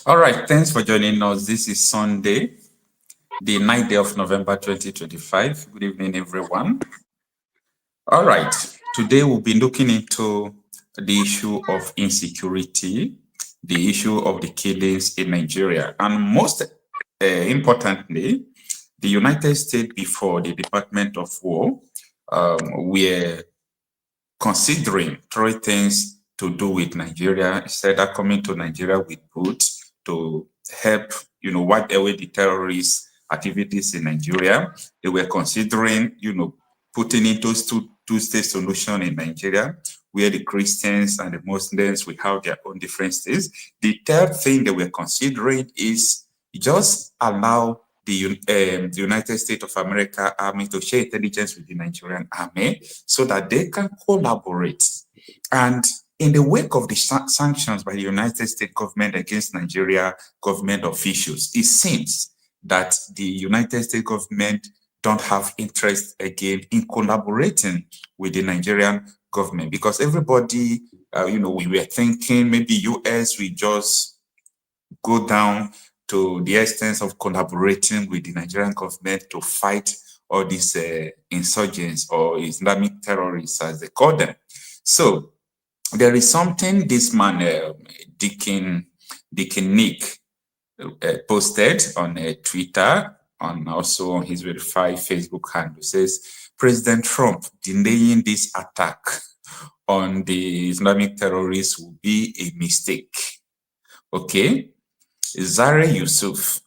All right, thanks for joining us. This is Sunday, the 9th day of November 2025. Good evening, everyone. All right, today we'll be looking into the issue of insecurity, the issue of the killings in Nigeria, and most importantly, the United States before the Department of War were considering three things to do with Nigeria instead of coming to Nigeria with boots to help, wipe away the terrorist activities in Nigeria. They were considering, putting into two-state solution in Nigeria, where the Christians and the Muslims will have their own differences. The third thing they were considering is just allow the United States of America Army to share intelligence with the Nigerian Army so that they can collaborate. And in the wake of the sanctions by the United States government against Nigeria government officials, it seems that the United States government don't have interest again in collaborating with the Nigerian government, because everybody, we were thinking maybe US will just go down to the extent of collaborating with the Nigerian government to fight all these insurgents or Islamic terrorists, as they call them. So there is something this man, Deacon Nick, posted on Twitter and also on his verified Facebook handle. It says, President Trump delaying this attack on the Islamic terrorists will be a mistake. Okay. Zare Yusuf.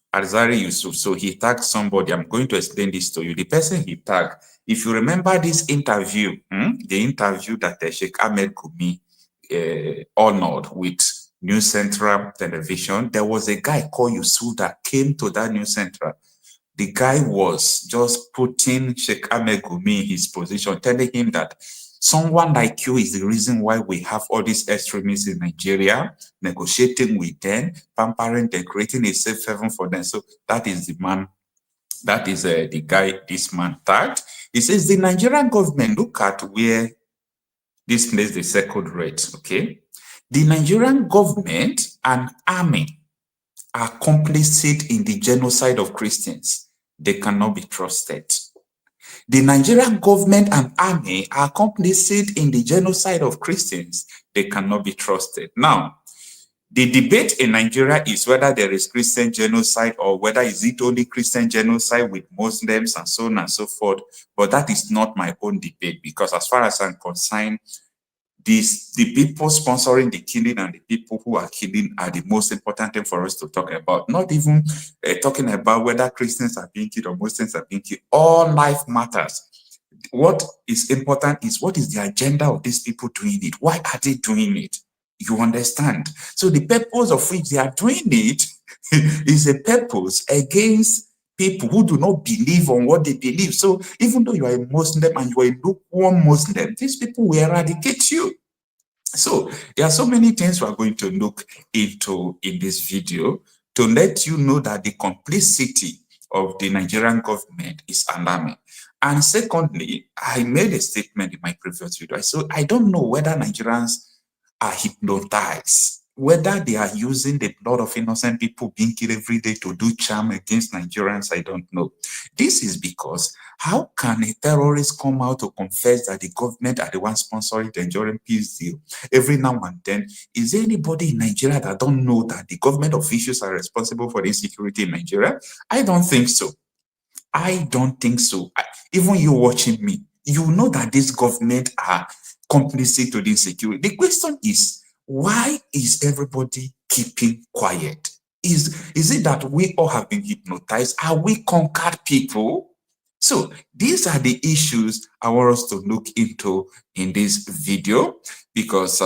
So he tagged somebody. I'm going to explain this to you. The person he tagged, if you remember this interview, the interview that Sheikh Ahmed Gumi honored with New Central Television, there was a guy called Yusuf that came to that New Central. The guy was just putting Sheikh Ahmed Gumi in his position, telling him that someone like you is the reason why we have all these extremists in Nigeria, negotiating with them, pampering them, creating a safe haven for them. So that is the man, that is the guy this man tagged. He says the Nigerian government, look at where this place the second rate, okay? The Nigerian government and army are complicit in the genocide of Christians. They cannot be trusted. The Nigerian government and army are complicit in the genocide of Christians. They cannot be trusted. Now, the debate in Nigeria is whether there is Christian genocide or whether is it only Christian genocide with Muslims and so on and so forth. But that is not my own debate, because as far as I'm concerned, the people sponsoring the killing and the people who are killing are the most important thing for us to talk about. Not even talking about whether Christians are being killed or Muslims are being killed. All life matters. What is important is what is the agenda of these people doing it? Why are they doing it? You understand? So the purpose of which they are doing it is a purpose against people who do not believe on what they believe. So even though you are a Muslim and you are a lukewarm Muslim, these people will eradicate you. So there are so many things we are going to look into in this video to let you know that the complicity of the Nigerian government is alarming. And secondly, I made a statement in my previous video. So I don't know whether Nigerians are hypnotized, whether they are using the blood of innocent people being killed every day to do charm against Nigerians. I don't know. This is because how can a terrorist come out to confess that the government are the ones sponsoring the enduring peace deal every now and then? Is there anybody in Nigeria that don't know that the government officials are responsible for the insecurity in Nigeria? I don't think so. I don't think so. Even you watching me, you know that this government are complicit to the insecurity. The question is, why is everybody keeping quiet? Is it that we all have been hypnotized? Are we conquered people? So these are the issues I want us to look into in this video, because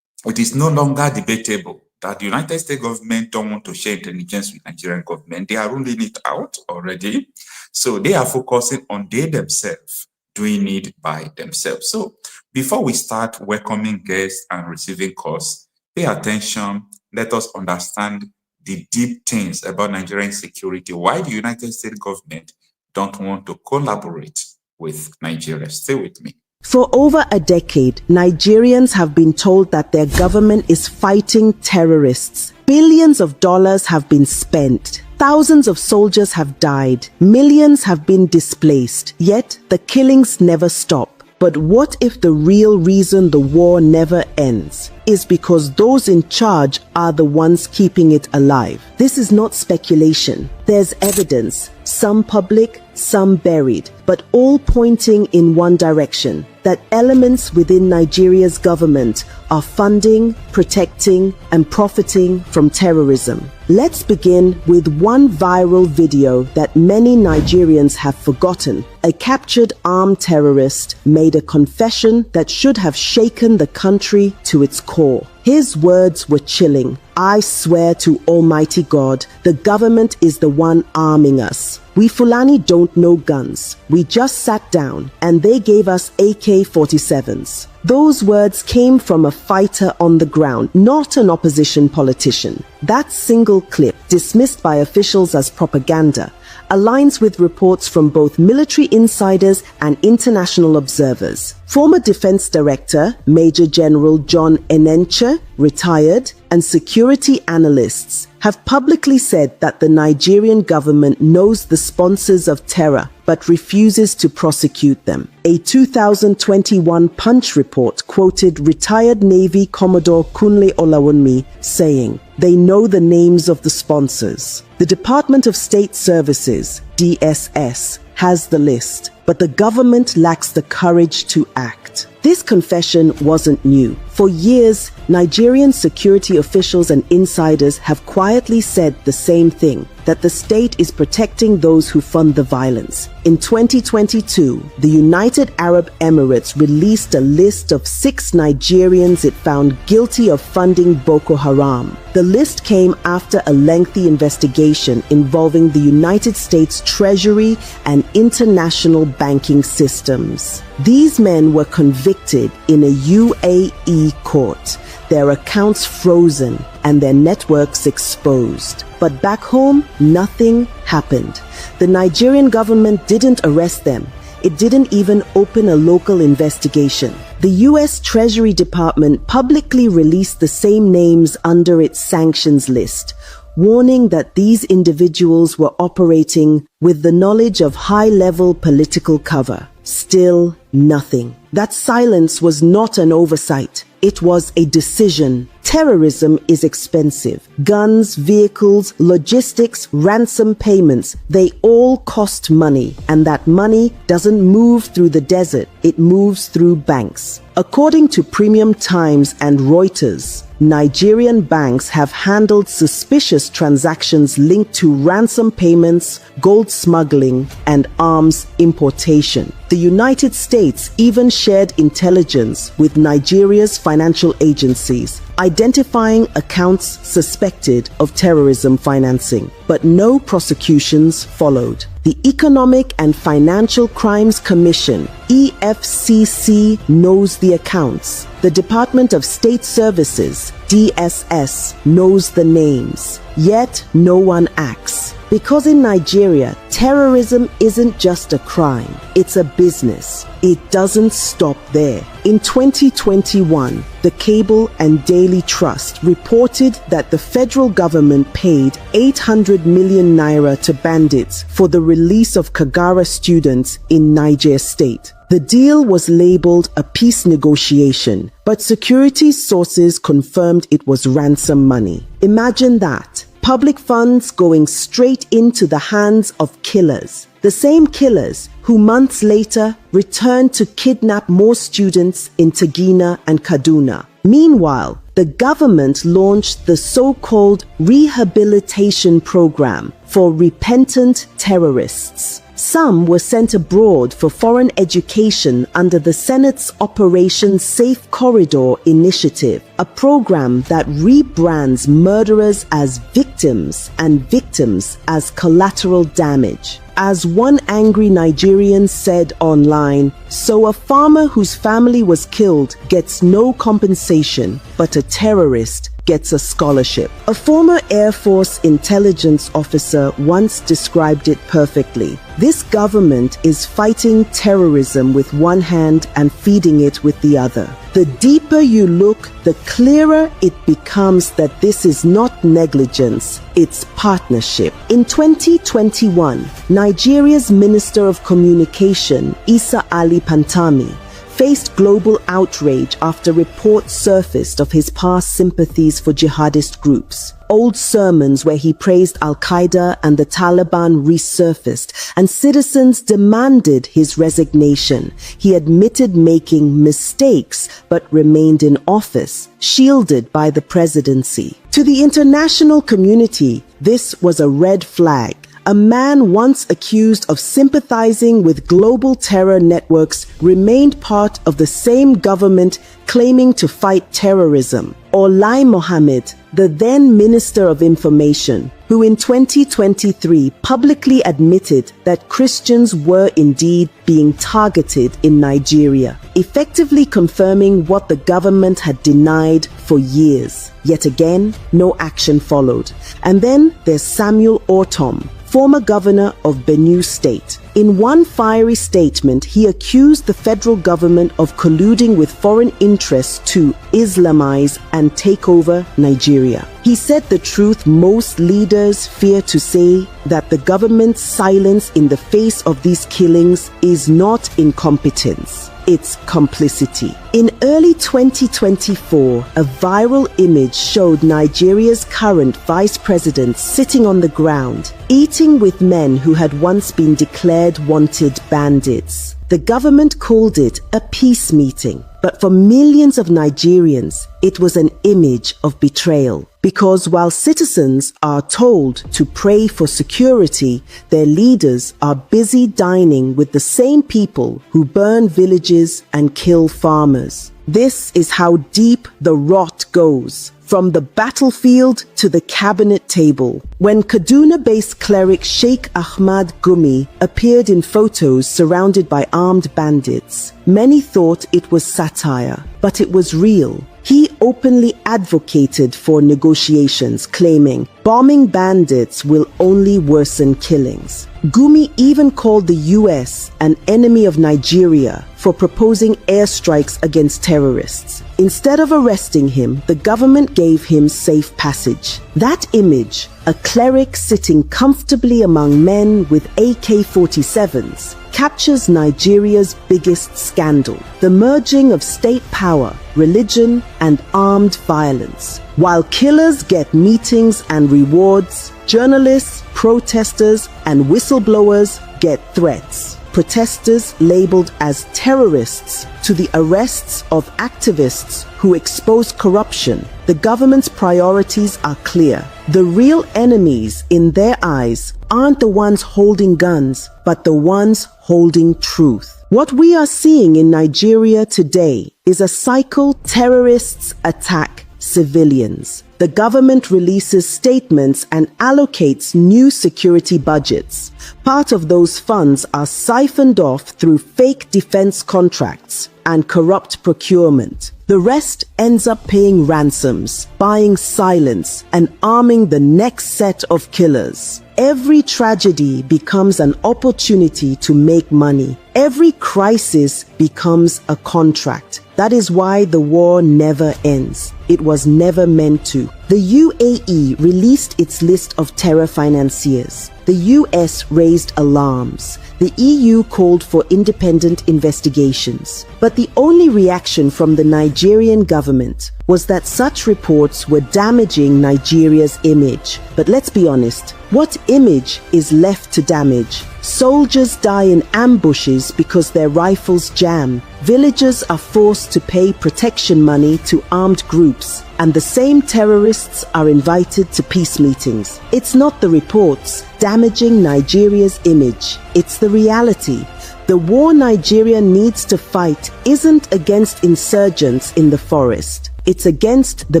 it is no longer debatable that the United States government don't want to share intelligence with Nigerian government. They are ruling it out already. So they are focusing on they themselves, doing it by themselves. So before we start welcoming guests and receiving calls, pay attention. Let us understand the deep things about Nigerian security. Why the United States government don't want to collaborate with Nigeria. Stay with me. For over a decade, Nigerians have been told that their government is fighting terrorists. Billions of dollars have been spent. Thousands of soldiers have died. Millions have been displaced. Yet the killings never stop. But what if the real reason the war never ends is because those in charge are the ones keeping it alive? This is not speculation. There's evidence, some public, some buried, but all pointing in one direction, that elements within Nigeria's government are funding, protecting, and profiting from terrorism. Let's begin with one viral video that many Nigerians have forgotten. A captured armed terrorist made a confession that should have shaken the country to its core. His words were chilling. "I swear to Almighty God, the government is the one arming us. We Fulani don't know guns. We just sat down and they gave us AK-47s. Those words came from a fighter on the ground, not an opposition politician. That single clip, dismissed by officials as propaganda, aligns with reports from both military insiders and international observers. Former Defense Director Major General John Enenche, retired, and security analysts have publicly said that the Nigerian government knows the sponsors of terror but refuses to prosecute them. A 2021 Punch report quoted retired Navy Commodore Kunle Olawunmi saying, "They know the names of the sponsors." The Department of State Services, DSS, has the list, but the government lacks the courage to act. This confession wasn't new. For years, Nigerian security officials and insiders have quietly said the same thing, that the state is protecting those who fund the violence. In 2022, the United Arab Emirates released a list of 6 Nigerians it found guilty of funding Boko Haram. The list came after a lengthy investigation involving the United States Treasury and international banking systems. These men were convicted in a UAE court, their accounts frozen, and their networks exposed. But back home, nothing happened. The Nigerian government didn't arrest them. It didn't even open a local investigation. The U.S. Treasury Department publicly released the same names under its sanctions list, warning that these individuals were operating with the knowledge of high-level political cover. Still, nothing. That silence was not an oversight. It was a decision. Terrorism is expensive. Guns, vehicles, logistics, ransom payments, they all cost money. And that money doesn't move through the desert. It moves through banks. According to Premium Times and Reuters, Nigerian banks have handled suspicious transactions linked to ransom payments, gold smuggling, and arms importation. The United States even shared intelligence with Nigeria's financial agencies, identifying accounts suspected of terrorism financing. But no prosecutions followed. The Economic and Financial Crimes Commission, EFCC, knows the accounts. The Department of State Services, DSS, knows the names. Yet no one acts. Because in Nigeria, terrorism isn't just a crime, it's a business. It doesn't stop there. In 2021, the Cable and Daily Trust reported that the federal government paid 800 million naira to bandits for the release of Kagara students in Niger State. The deal was labeled a peace negotiation, but security sources confirmed it was ransom money. Imagine that. Public funds going straight into the hands of killers. The same killers who months later returned to kidnap more students in Tagina and Kaduna. Meanwhile, the government launched the so-called rehabilitation program for repentant terrorists. Some were sent abroad for foreign education under the Senate's Operation Safe Corridor initiative, a program that rebrands murderers as victims and victims as collateral damage. As one angry Nigerian said online, "So a farmer whose family was killed gets no compensation, but a terrorist gets a scholarship. A former Air Force intelligence officer once described it perfectly. This government is fighting terrorism with one hand and feeding it with the other. The deeper you look, the clearer it becomes that this is not negligence, it's partnership. In 2021, Nigeria's Minister of Communication, Isa Ali Pantami, faced global outrage after reports surfaced of his past sympathies for jihadist groups. Old sermons where he praised Al-Qaeda and the Taliban resurfaced, and citizens demanded his resignation. He admitted making mistakes, but remained in office, shielded by the presidency. To the international community, this was a red flag. A man once accused of sympathizing with global terror networks remained part of the same government claiming to fight terrorism. Or Lai Mohammed, the then Minister of Information, who in 2023 publicly admitted that Christians were indeed being targeted in Nigeria, effectively confirming what the government had denied for years. Yet again, no action followed. And then there's Samuel Ortom, former governor of Benue State. In one fiery statement, he accused the federal government of colluding with foreign interests to Islamize and take over Nigeria. He said the truth most leaders fear to say, that the government's silence in the face of these killings is not incompetence. It's complicity. In early 2024, a viral image showed Nigeria's current vice president sitting on the ground, eating with men who had once been declared wanted bandits. The government called it a peace meeting, but for millions of Nigerians, it was an image of betrayal. Because while citizens are told to pray for security, their leaders are busy dining with the same people who burn villages and kill farmers. This is how deep the rot goes, from the battlefield to the cabinet table. When Kaduna-based cleric Sheikh Ahmad Gumi appeared in photos surrounded by armed bandits, many thought it was satire, but it was real. He openly advocated for negotiations, claiming bombing bandits will only worsen killings. Gumi even called the US an enemy of Nigeria for proposing airstrikes against terrorists. Instead of arresting him, the government gave him safe passage. That image, a cleric sitting comfortably among men with AK-47s, captures Nigeria's biggest scandal, the merging of state power, religion, and armed violence. While killers get meetings and rewards, journalists, protesters, and whistleblowers get threats. Protesters labeled as terrorists to the arrests of activists who expose corruption. The government's priorities are clear. The real enemies in their eyes aren't the ones holding guns, but the ones holding truth. What we are seeing in Nigeria today is a cycle. Terrorists attack civilians. The government releases statements and allocates new security budgets. Part of those funds are siphoned off through fake defense contracts and corrupt procurement. The rest ends up paying ransoms, buying silence, and arming the next set of killers. Every tragedy becomes an opportunity to make money. Every crisis becomes a contract. That is why the war never ends. It was never meant to. The UAE released its list of terror financiers. The US raised alarms. The EU called for independent investigations. But the only reaction from the Nigerian government was that such reports were damaging Nigeria's image. But let's be honest, what image is left to damage? Soldiers die in ambushes because their rifles jam. Villagers are forced to pay protection money to armed groups, and the same terrorists are invited to peace meetings. It's not the reports damaging Nigeria's image, it's the reality. The war Nigeria needs to fight isn't against insurgents in the forest. It's against the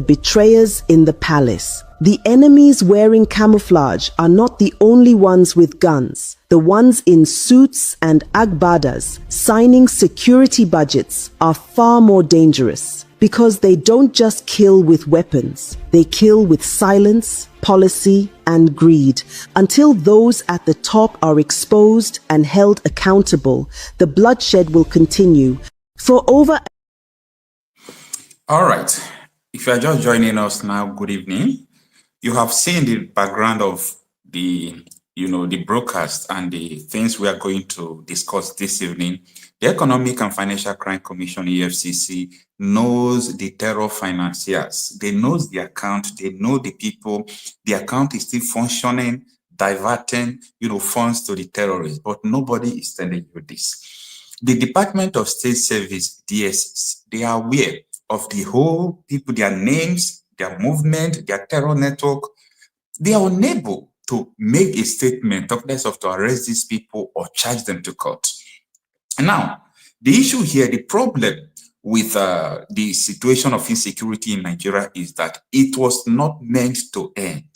betrayers in the palace. The enemies wearing camouflage are not the only ones with guns. The ones in suits and agbadas signing security budgets are far more dangerous. Because they don't just kill with weapons, they kill with silence, policy, and greed. Until those at the top are exposed and held accountable, the bloodshed will continue. All right. If you are just joining us now, good evening. You have seen the background of the broadcast and the things we are going to discuss this evening. The Economic and Financial Crime Commission, EFCC, knows the terror financiers. They know the account. They know the people. The account is still functioning, diverting, funds to the terrorists. But nobody is telling you this. The Department of State Service, DSS, they are aware of the whole people, their names, their movement, their terror network. They are unable to make a statement, talk less of to arrest these people or charge them to court. Now, the issue here, the problem with the situation of insecurity in Nigeria is that it was not meant to end.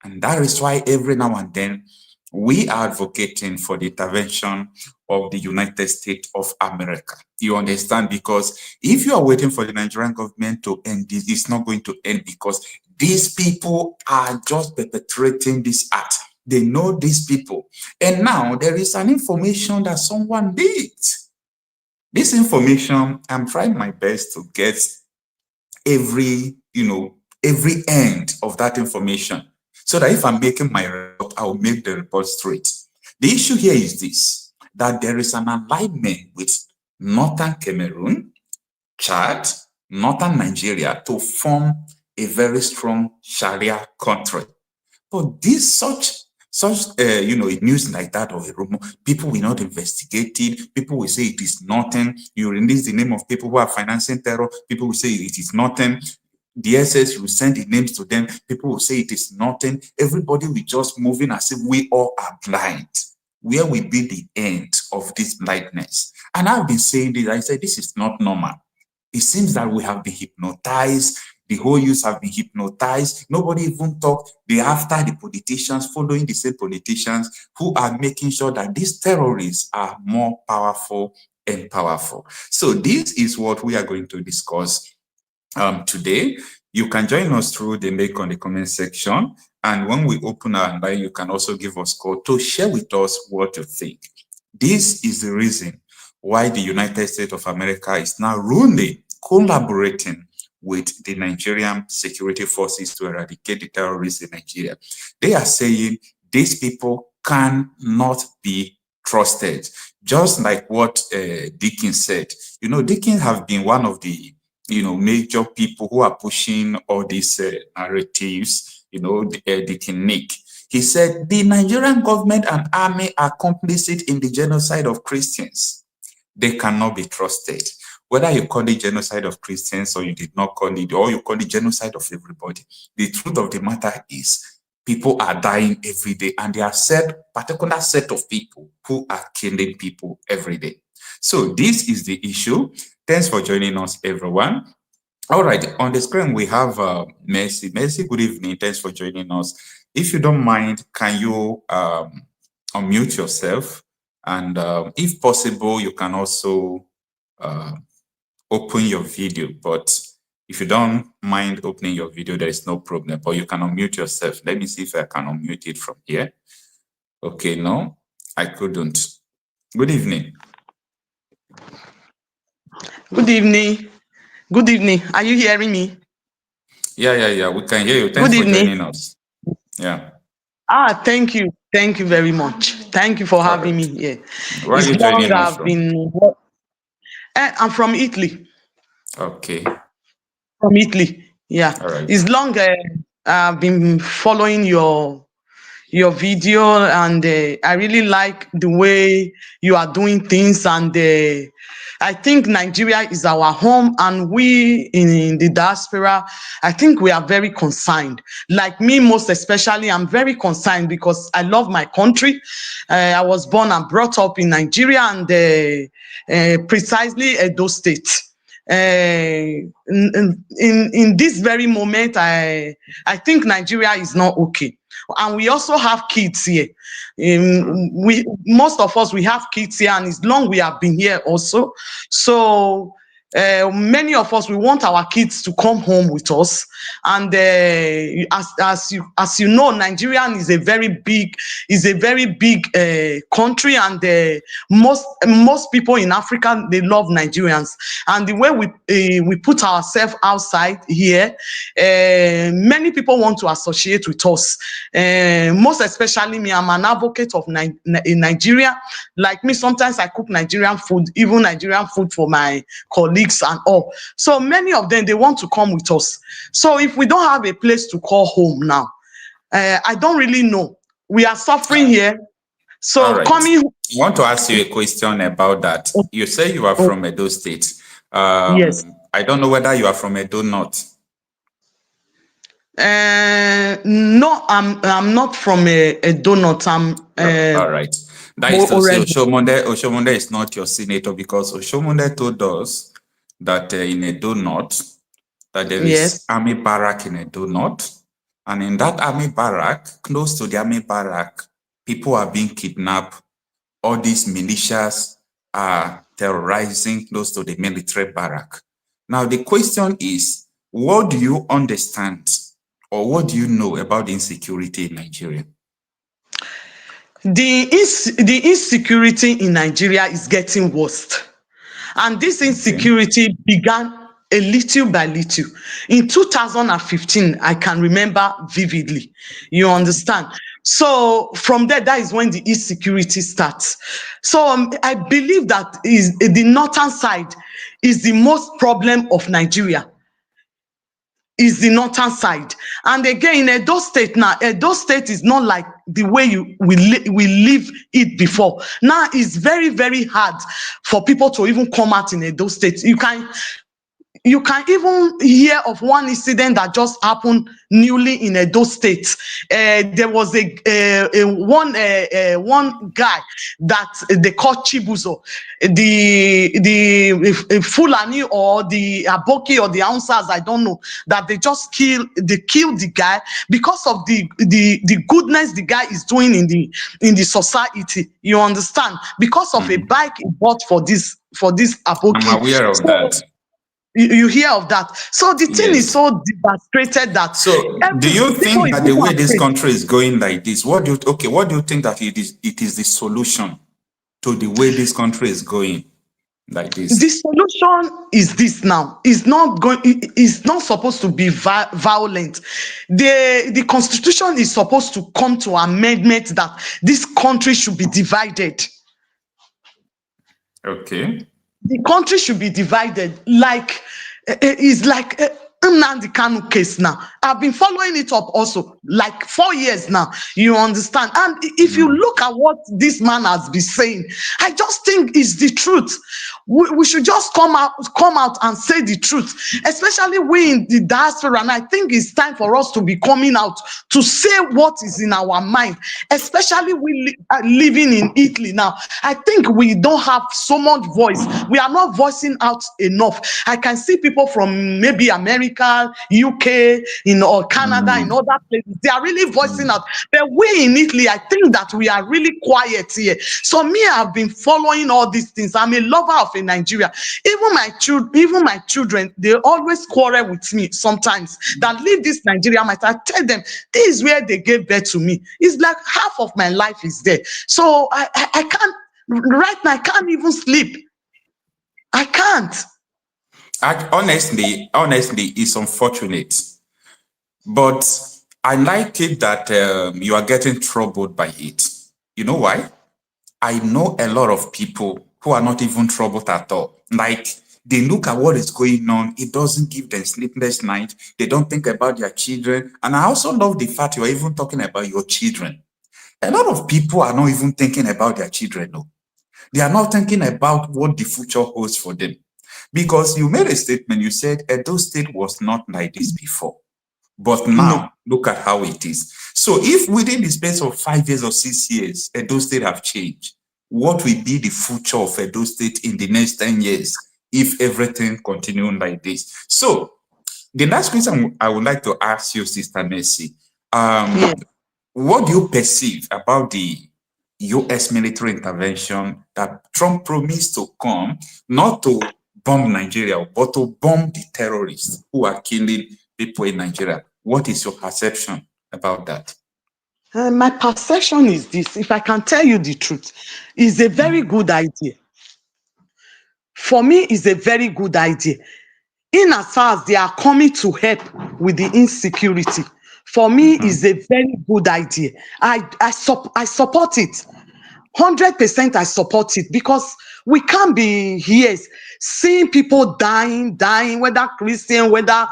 And that is why every now and then we are advocating for the intervention of the United States of America. You understand? Because if you are waiting for the Nigerian government to end this, it's not going to end, because these people are just perpetrating this act. They know these people. And now there is an information that someone needs. This information, I'm trying my best to get every end of that information, so that if I'm making my report, I'll make the report straight. The issue here is this, that there is an alignment with Northern Cameroon, Chad, Northern Nigeria to form a very strong Sharia country. But this such news like that, or a rumor, people will not investigate it. People will say it is nothing. You release the name of people who are financing terror. People will say it is nothing. The SS, you send the names to them. People will say it is nothing. Everybody will just moving as if we all are blind. Where will be the end of this blindness? And I've been saying this. I said this is not normal. It seems that we have been hypnotized. The whole youth have been hypnotized. Nobody even talked. They after the politicians, following the same politicians who are making sure that these terrorists are more powerful and powerful. So this is what we are going to discuss today. You can join us through the link on the comment section. And when we open our line, you can also give us a call to share with us what you think. This is the reason why the United States of America is now ruling, collaborating with the Nigerian security forces to eradicate the terrorists in Nigeria. They are saying these people cannot be trusted. Just like what Dickens said. Dickens have been one of the major people who are pushing all these narratives, Dickens Nick. He said, the Nigerian government and army are complicit in the genocide of Christians. They cannot be trusted. Whether you call it genocide of Christians or you did not call it, or you call it genocide of everybody, the truth of the matter is people are dying every day, and there are particular set of people who are killing people every day. So this is the issue. Thanks for joining us, everyone. All right, on the screen we have Mercy. Mercy, good evening. Thanks for joining us. If you don't mind, can you unmute yourself? And if possible, you can also open your video. But if you don't mind opening your video, there is no problem. But you can unmute yourself. Let me see if I can unmute it from here. Okay, no, I couldn't. Good evening. Good evening. Good evening. Are you hearing me? Yeah. We can hear you. Thanks for joining us. Yeah. Thank you. Thank you very much. Thank you for having me here. Where are you joining us from? I'm from Italy. Okay. From Italy. Yeah. All right. It's long I've been following your video, and I really like the way you are doing things, and I think Nigeria is our home, and we in the diaspora, I think we are very concerned. Like me, most especially, I'm very concerned because I love my country. I was born and brought up in Nigeria, and precisely Edo State. In this very moment, I think Nigeria is not okay. And we also have kids here. Most of us, we have kids here, and it's long we have been here also. So Many of us, we want our kids to come home with us, and as you know, Nigerian is a very big country, and most people in Africa, they love Nigerians, and the way we put ourselves outside here, many people want to associate with us. Most especially me, I'm an advocate of in Nigeria. Like me, sometimes I cook Nigerian food, even Nigerian food for my colleagues and all. So many of them, they want to come with us. So if we don't have a place to call home now, I don't really know. We are suffering here. So all right. coming. I want to ask you a question about that. You say you are from Edo State. Yes. I don't know whether you are from Edo North. No, I'm not from a donut. I'm all right. That is to say, Oshomonde is not your senator, because Oshomonde told us that in Edo North, that there is army barrack in Edo North, and in that army barrack, close to the army barrack, people are being kidnapped. All these militias are terrorizing close to the military barrack. Now, the question is, what do you understand or what do you know about the insecurity in Nigeria? The insecurity in Nigeria is getting worse. And this insecurity began a little by little. In 2015, I can remember vividly. You understand? So from there, that is when the insecurity starts. So I believe that is the northern side is the most problem of Nigeria. Is the northern side. And again, in Edo State now, Edo State is not like the way we live it before. Now it's very, very hard for people to even come out in Edo State. You can even hear of one incident that just happened newly in Edo State. There was one guy that they called Chibuzo, the Fulani or the Aboki or the Hausas, I don't know, that they killed the guy because of the goodness the guy is doing in the society. You understand? Because of a bike he bought for this Aboki. I'm aware of that. You hear of that. So the thing is so devastated that. So do you think that the way this country is going like this, what do you think that it is the solution to the way this country is going like this? The solution is this now. It's not supposed to be violent. The constitution is supposed to come to amendment that this country should be divided. Okay. The country should be divided like Nnamdi Kanu case now. I've been following it up also like 4 years now. You understand? And if you look at what this man has been saying, I just think it's the truth. We should just come out and say the truth, especially we in the diaspora. And I think it's time for us to be coming out to say what is in our mind, especially we living in Italy now. I think we don't have so much voice. We are not voicing out enough. I can see people from maybe America, UK, or Canada, in other places, they are really voicing out. But we in Italy, I think that we are really quiet here. So me, I've been following all these things. I'm a lover of a Nigeria. Even my children, they always quarrel with me sometimes that leave this Nigeria. I tell them, this is where they gave birth to me. It's like half of my life is there. So I can't, right now, I can't even sleep. I can't. Honestly, it's unfortunate. But I like it that you are getting troubled by it. You know why? I know a lot of people who are not even troubled at all. Like, they look at what is going on. It doesn't give them sleepless night. They don't think about their children. And I also love the fact you are even talking about your children. A lot of people are not even thinking about their children. No. They are not thinking about what the future holds for them. Because you made a statement, you said Edo State was not like this before. But now, look at how it is. So if within the space of 5 years or 6 years, Edo State have changed, what will be the future of Edo State in the next 10 years if everything continues like this? So the last question I would like to ask you, Sister Mercy, what do you perceive about the U.S. military intervention that Trump promised to come, not to bomb Nigeria, but to bomb the terrorists who are killing people in Nigeria. What is your perception about that? My perception is this, if I can tell you the truth, is a very good idea. For me, it's a very good idea. In as far as they are coming to help with the insecurity, for me, is a very good idea. I support it. 100% I support it, because we can't be here seeing people dying, whether Christian, whether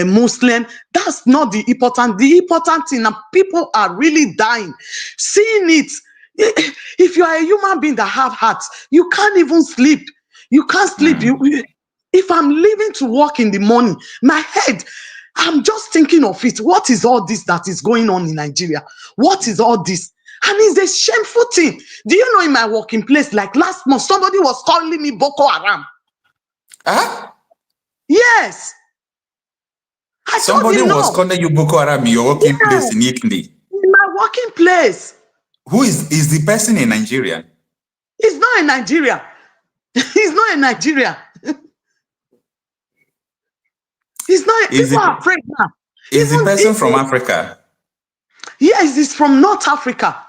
Muslim. That's not the important. The important thing, that people are really dying. Seeing it, if you are a human being that have heart, you can't even sleep. You can't sleep. If I'm leaving to work in the morning, my head, I'm just thinking of it. What is all this that is going on in Nigeria? What is all this? And it's a shameful thing. Do you know, in my working place, like last month, somebody was calling me Boko Haram. Huh? Yes. Somebody was calling you Boko Haram in your working place in Italy. In my working place. Who is the person in Nigeria? He's not in Nigeria. He's not in Nigeria. He's not. People are afraid now. Is the person from Africa? Yes, he's from North Africa.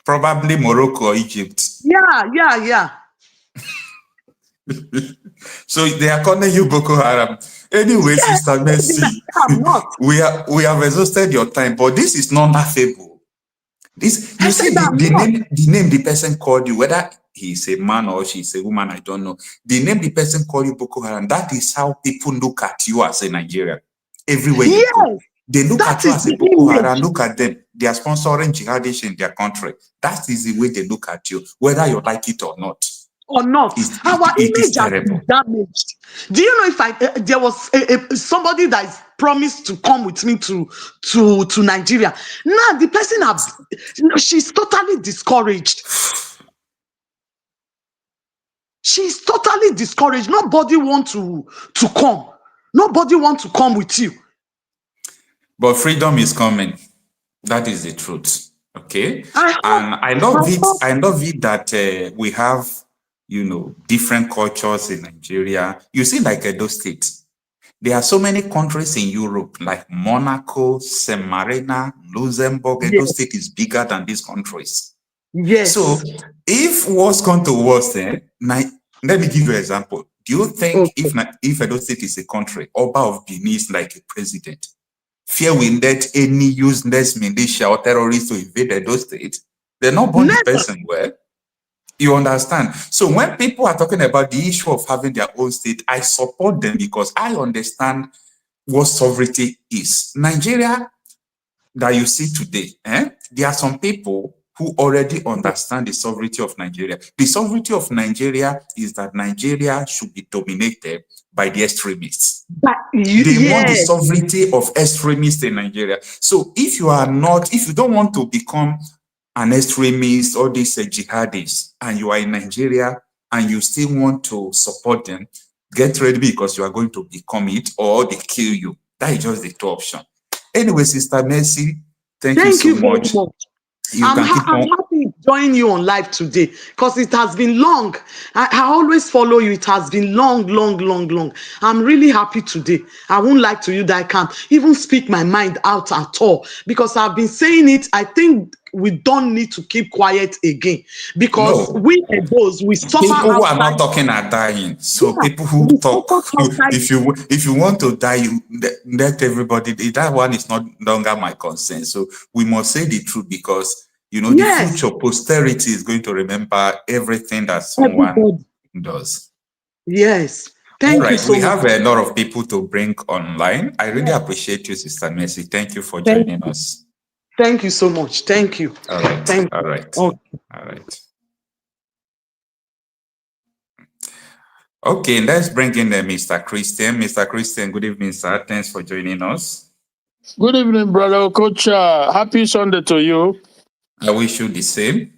Probably Morocco or Egypt. Yeah. So they are calling you Boko Haram. Anyway, Yes, Sister Mercy, I'm not. we have exhausted your time, but this is not laughable. This, you see, the name the person called you, whether he's a man or she's a woman, I don't know. The name the person called you Boko Haram, that is how people look at you as a Nigerian. Everywhere you go. They look at you as a Boko Haram. Look at them. They are sponsoring jihadists in their country. That is the way they look at you, whether you like it or not. Our image has been damaged. Do you know, if there was somebody that is promised to come with me to Nigeria? Now the person she's totally discouraged. She's totally discouraged. Nobody want to come. Nobody want to come with you. But freedom is coming. That is the truth. Okay. I love it that we have, different cultures in Nigeria. You see, like Edo State, there are so many countries in Europe, like Monaco, Saint Marina, Luxembourg. Edo State is bigger than these countries. Yes. So if what's going to worse, let me give you an example. Do you think if Edo State is a country, Oba of Benin is like a president, fear will let any useless militia or terrorists to invade Edo State? They're not born the person well. You understand? So when people are talking about the issue of having their own state, I support them because I understand what sovereignty is. Nigeria that you see today, there are some people who already understand the sovereignty of Nigeria. The sovereignty of Nigeria is that Nigeria should be dominated by the extremists. They want the sovereignty of extremists in Nigeria. So if you don't want to become an extremist or these jihadists, and you are in Nigeria and you still want to support them, get ready, because you are going to become it or they kill you. That is just the two options. Anyway, Sister Mercy, thank you so much. I'm happy to join you on live today because it has been long. I always follow you. It has been long. I'm really happy today. I won't lie to you that I can't even speak my mind out at all because I've been saying it. I think we don't need to keep quiet again because we suffer. People who are not talking are dying. So people who talk, if you want to die, you let everybody. That one is not longer my concern. So we must say the truth because the future posterity is going to remember everything that someone does. Yes. Thank you so much. We have a lot of people to bring online. I really appreciate you, Sister Mercy. Thank you for joining us. Thank you so much. Thank you. All right. Thank all right. you. All right. Okay, let's bring in Mr. Christian. Mr. Christian, good evening, sir. Thanks for joining us. Good evening, brother Coach. Happy Sunday to you. I wish you the same.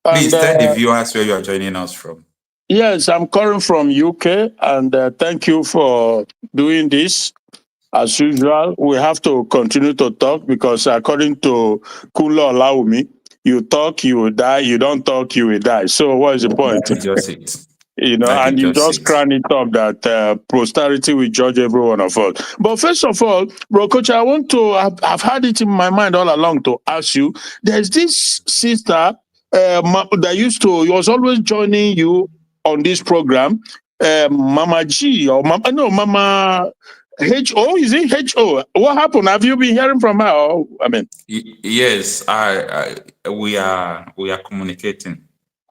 Please tell the viewers where you are joining us from. Yes, I'm calling from UK, and thank you for doing this. As usual, we have to continue to talk because according to Kunlo Olawumi, you talk, you will die. You don't talk, you will die. So what is the point? That's just it. Like and you you just just said. cran it up that posterity will judge every one of us. But first of all, bro, coach, I've had it in my mind all along to ask you. There's this sister that was always joining you on this program, Mama G or Mama H-O, is it H-O? What happened? Have you been hearing from her? Yes, we are communicating.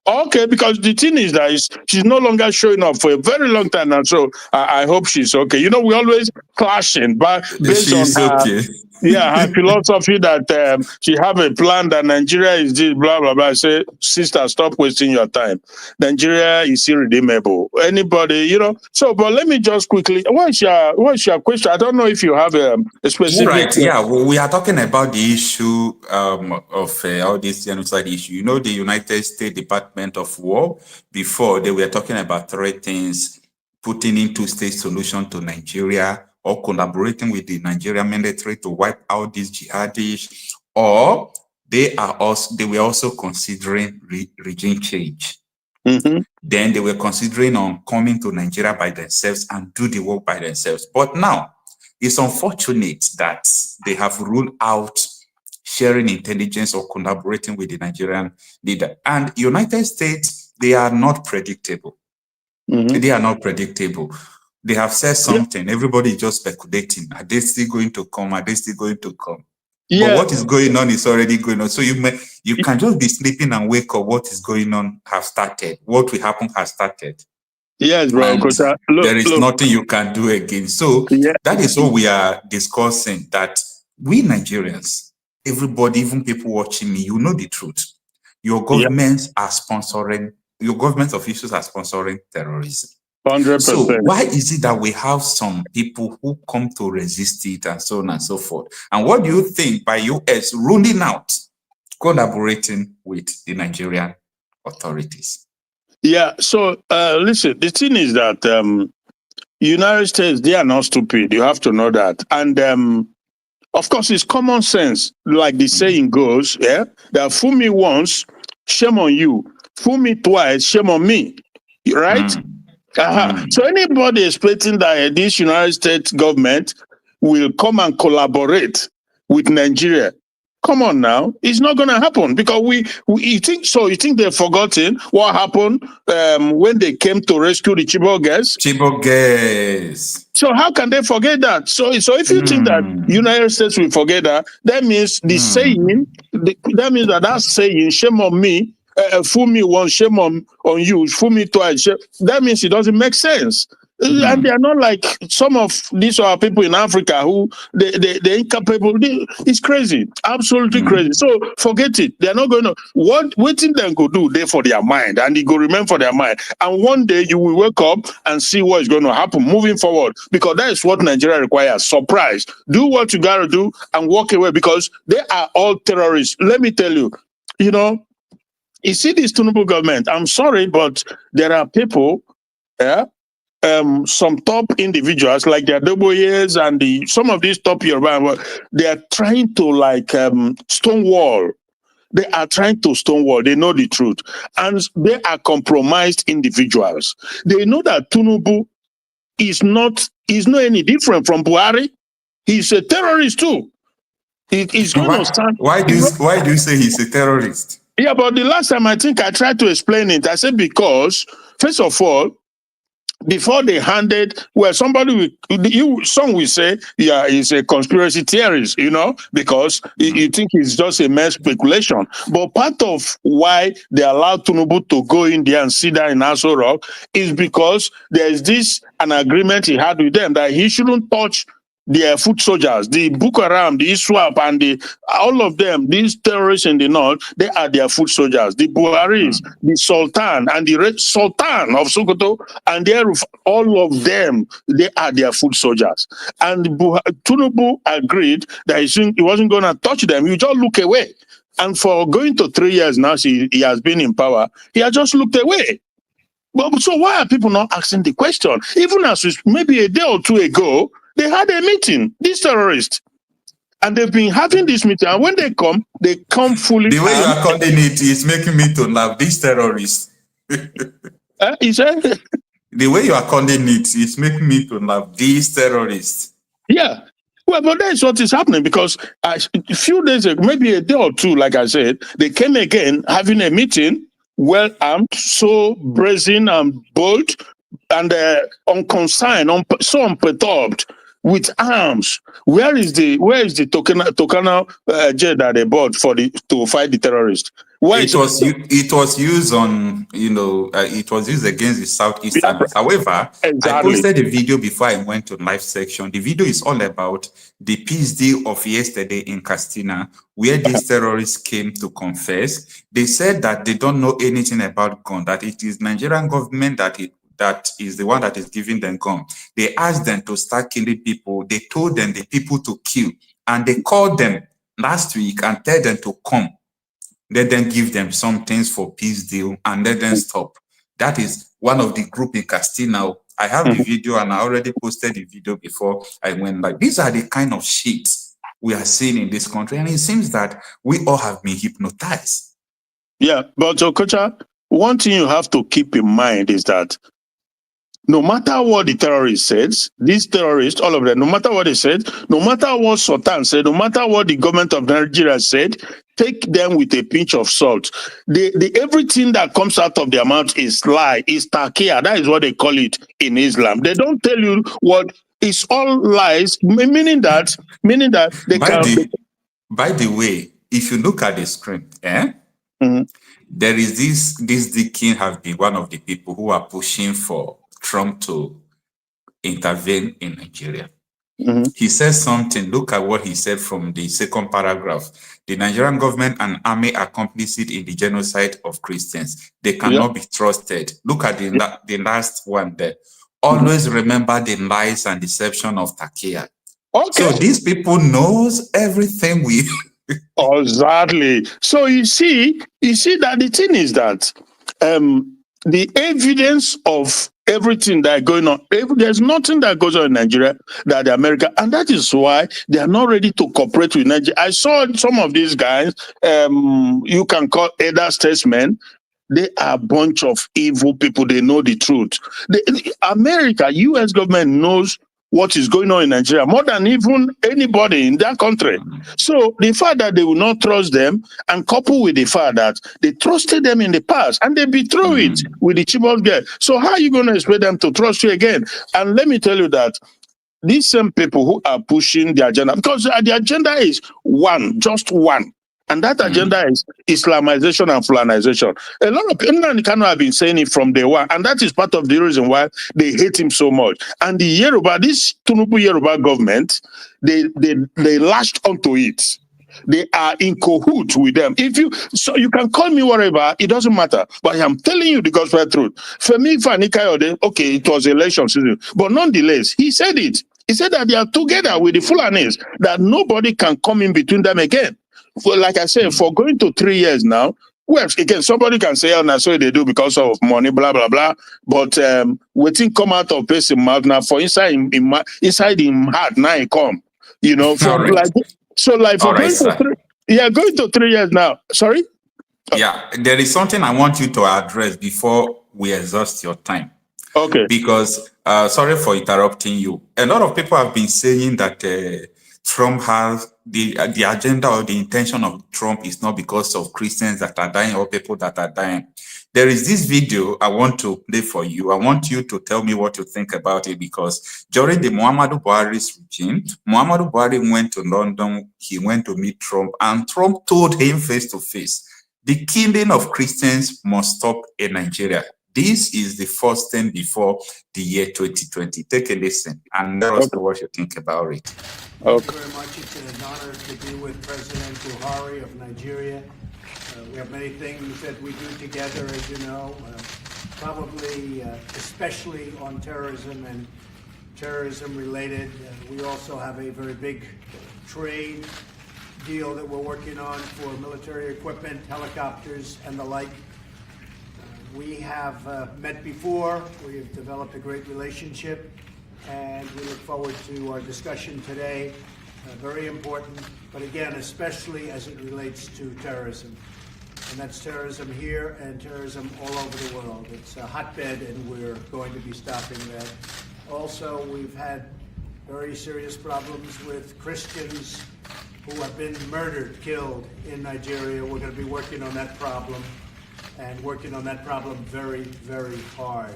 Okay, because the thing is that she's no longer showing up for a very long time now. So I hope she's okay. We always clashing, but based on She's her, okay. her philosophy that she have a plan that Nigeria is this, blah, blah, blah. I say, sister, stop wasting your time. Nigeria is irredeemable. Anybody, So, but let me just quickly, what's your question? I don't know if you have a specific. Right. Yeah. We are talking about the issue of all this genocide issue. The United States Department of War, before they were talking about three things: putting in two-state solution to Nigeria, or collaborating with the Nigerian military to wipe out these jihadists, or they were also considering regime change. Mm-hmm. Then they were considering on coming to Nigeria by themselves and do the work by themselves. But now, it's unfortunate that they have ruled out sharing intelligence or collaborating with the Nigerian leader. And United States, they are not predictable. Mm-hmm. They are not predictable. They have said something. Everybody is just speculating. Are they still going to come? Are they still going to come? Yeah. But what is going on is already going on. So you can just be sleeping and wake up. What is going on have started. What will happen has started. Yes, bro. There is nothing you can do again. So that is what we are discussing, that we Nigerians, everybody, even people watching me, you know the truth. Your governments are sponsoring, your government officials are sponsoring terrorism. 100%. So why is it that we have some people who come to resist it and so on and so forth? And what do you think by US ruling out collaborating with the Nigerian authorities? Yeah, so listen, the thing is that United States, they are not stupid. You have to know that. And of course, it's common sense, like the saying goes, that fool me once, shame on you. Fool me twice, shame on me. Right? So anybody expecting that this United States government will come and collaborate with Nigeria, come on now, it's not going to happen, because you think they've forgotten what happened when they came to rescue the Chibok girls? Chibok girls. So how can they forget that? So if you think that United States will forget that, that means the saying, that means that saying, shame on me, fool me once, shame on you, fool me twice, that means it doesn't make sense. And they are not like some of these are people in Africa who they're incapable. It's crazy, absolutely crazy. So forget it. They're not going to what thing they go do there for their mind, and it go remain for their mind. And one day you will wake up and see what is going to happen moving forward, because that is what Nigeria requires. Surprise. Do what you gotta do and walk away, because they are all terrorists. Let me tell you, you see this Tinubu government. I'm sorry, but there are people, some top individuals like the Adoboyes and some of these top Yoruba, they are trying to stonewall. They are trying to stonewall. They know the truth. And they are compromised individuals. They know that Tinubu is not any different from Buhari. He's a terrorist too. He's going to stand. Why do you say he's a terrorist? Yeah, but the last time I think I tried to explain it, I said because, first of all, before they handed, some will say, he's a conspiracy theorist, because you think it's just a mere speculation. But part of why they allowed Tinubu to go in there and sit there in Aso Rock is because there's an agreement he had with them that he shouldn't touch their foot soldiers, the Boko Haram, the ISWAP, and all of them, these terrorists in the north, they are their foot soldiers. The Buharis, the Sultan, and the Red Sultan of Sokoto, and all of them, they are their foot soldiers. And Tinubu agreed that he wasn't going to touch them. You just look away. And for going to 3 years now, he has been in power, he has just looked away. Well, so why are people not asking the question? Even as maybe a day or two ago, they had a meeting, these terrorists, and they've been having this meeting. And when they come fully. The way you are calling it is making me to laugh. These terrorists. He said, The way you are calling it's making me to love these terrorists. yeah. Well, but that's what is happening because a few days ago, maybe a day or two, like I said, they came again having a meeting, well armed, so brazen and bold, and unconcerned, so unperturbed with arms. Where is the Tokana jet that they bought to fight the terrorists? It was used on, it was used against the Southeasterners. However, exactly. I posted a video before I went to live section. The video is all about the peace deal of yesterday in Castina, where these terrorists came to confess. They said that they don't know anything about gun, that it is Nigerian government that is the one that is giving them gun. They asked them to start killing people. They told them the people to kill, and they called them last week and tell them to come. Let them give them some things for peace deal and let them stop. That is one of the group in Castina. I have the video and I already posted the video before I went live. These are the kind of shit we are seeing in this country, and it seems that we all have been hypnotized. Yeah, but Okocha, one thing you have to keep in mind is that no matter what the terrorist says, these terrorists, all of them, no matter what they said, no matter what Sultan said, no matter what the government of Nigeria said, take them with a pinch of salt. Everything that comes out of their mouth is lie, is taqiyya. That is what they call it in Islam. They don't tell you what it's all lies, meaning that they By the way, if you look at the screen, there is this king have been one of the people who are pushing for Trump to intervene in Nigeria. He says something. Look at what he said from the second paragraph. The Nigerian government and army are complicit in the genocide of Christians. They cannot be trusted. Look at the last one there. Always remember the lies and deception of taqiyya. Okay. So these people knows everything we... Exactly. So you see that the thing is that the evidence of everything that is going on, there's nothing that goes on in Nigeria that America, and that is why they are not ready to cooperate with Nigeria. I saw some of these guys, you can call elder statesmen. They are a bunch of evil people. They know the truth. America, US government knows what is going on in Nigeria more than even anybody in that country. So the fact that they will not trust them, and coupled with the fact that they trusted them in the past and they betray it with the Chibok girl. So how are you going to expect them to trust you again? And let me tell you that these same people who are pushing the agenda, because the agenda is just one. And that agenda is Islamization and Fulanization. A lot of people in Kanu have been saying it from day one, and that is part of the reason why they hate him so much. And the Yoruba, this Tinubu Yoruba government, they lashed onto it. They are in cahoots with them. So you can call me whatever, it doesn't matter. But I'm telling you the gospel truth. Femi Fani-Kayode, okay, it was election season, but nonetheless, he said it. He said that they are together with the Fulanis, that nobody can come in between them again. Well, like I said, for going to 3 years now, well, again, somebody can say, oh, that's what they do because of money, blah, blah, blah. But waiting come out of person mouth now for inside him heart, now he come. You know, for going to 3 years now. Sorry? Yeah, there is something I want you to address before we exhaust your time. Okay. Because, sorry for interrupting you. A lot of people have been saying that Trump has the agenda or the intention of Trump is not because of Christians that are dying or people that are dying. There is this video I want to play for you. I want you to tell me what you think about it, because during the Muhammadu Buhari's regime, Muhammadu Buhari went to London, he went to meet Trump, and Trump told him face to face, the killing of Christians must stop in Nigeria. This is the first thing before the year 2020. Take a listen and let us know what you think about it. Thank you very much. It's an honor to be with President Buhari of Nigeria. We have many things that we do together, as you know, probably especially on terrorism and terrorism related. We also have a very big trade deal that we're working on for military equipment, helicopters, and the like. We have met before. We have developed a great relationship, and we look forward to our discussion today. Very important, but again, especially as it relates to terrorism. and that's terrorism here and terrorism all over the world. It's a hotbed, and we're going to be stopping that. Also, we've had very serious problems with Christians who have been murdered, killed in Nigeria. We're going to be working on that problem, and working on that problem very, very hard,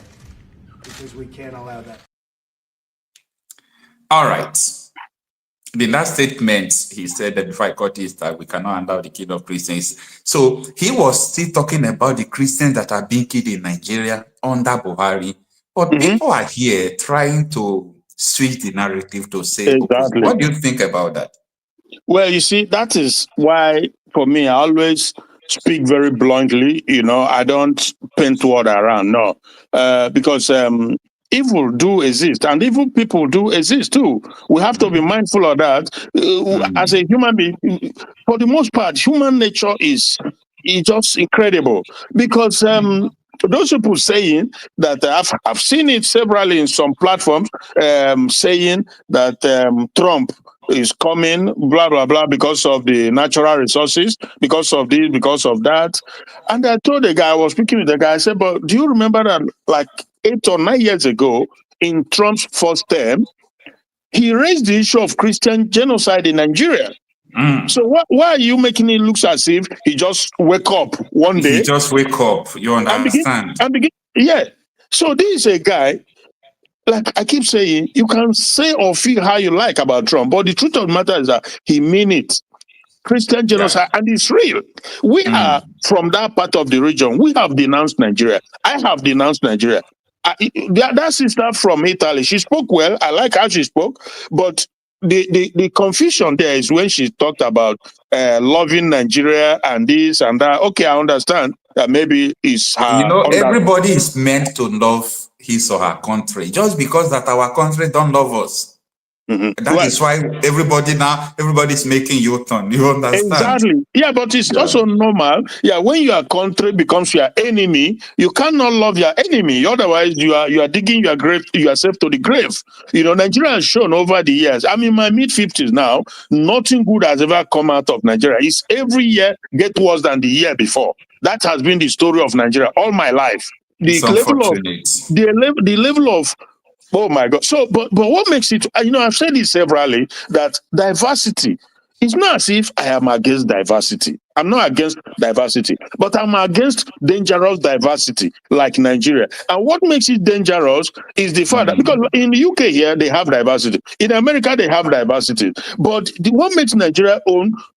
because we can't allow that. All right. The last statement he said that before I cut is that we cannot handle the killing of Christians. So he was still talking about the Christians that are being killed in Nigeria under Buhari. But people are here trying to switch the narrative to say, Exactly. what do you think about that? Well, you see, that is why, for me, I always speak very bluntly. I don't paint word around, no. Because evil do exist, and evil people do exist too. We have to be mindful of that. As a human being, for the most part, human nature is just incredible. Because those people saying that, I've seen it severally in some platforms, saying that Trump is coming, blah, blah, blah, because of the natural resources, because of this, because of that. And I told the guy, I was speaking with the guy, I said, but do you remember that like 8 or 9 years ago, in Trump's first term, he raised the issue of Christian genocide in Nigeria? So why are you making it look as if he just wake up one day? He just wake up, you understand? Yeah. So this is a guy, like I keep saying, you can say or feel how you like about Trump, but the truth of the matter is that he mean it. Christian genocide, and it's real. We are from that part of the region. We have denounced Nigeria. I have denounced Nigeria. That sister from Italy, she spoke well. I like how she spoke, but the confusion there is when she talked about loving Nigeria and this and that. Okay, I understand that maybe it's her. Everybody is meant to love his or her country. Just because that our country don't love us. That is why everybody's making U-turn. You understand? Exactly. Yeah, but it's also normal. Yeah, when your country becomes your enemy, you cannot love your enemy. Otherwise, you are digging yourself to the grave. Nigeria has shown over the years. I'm in my mid-50s now. Nothing good has ever come out of Nigeria. It's every year get worse than the year before. That has been the story of Nigeria all my life. The level of oh my God. So, but what makes it, I've said this severally, that diversity, it's not as if I am against diversity. I'm not against diversity, but I'm against dangerous diversity like Nigeria. And what makes it dangerous is the fact that, because in the UK here, they have diversity. In America, they have diversity. But what makes Nigeria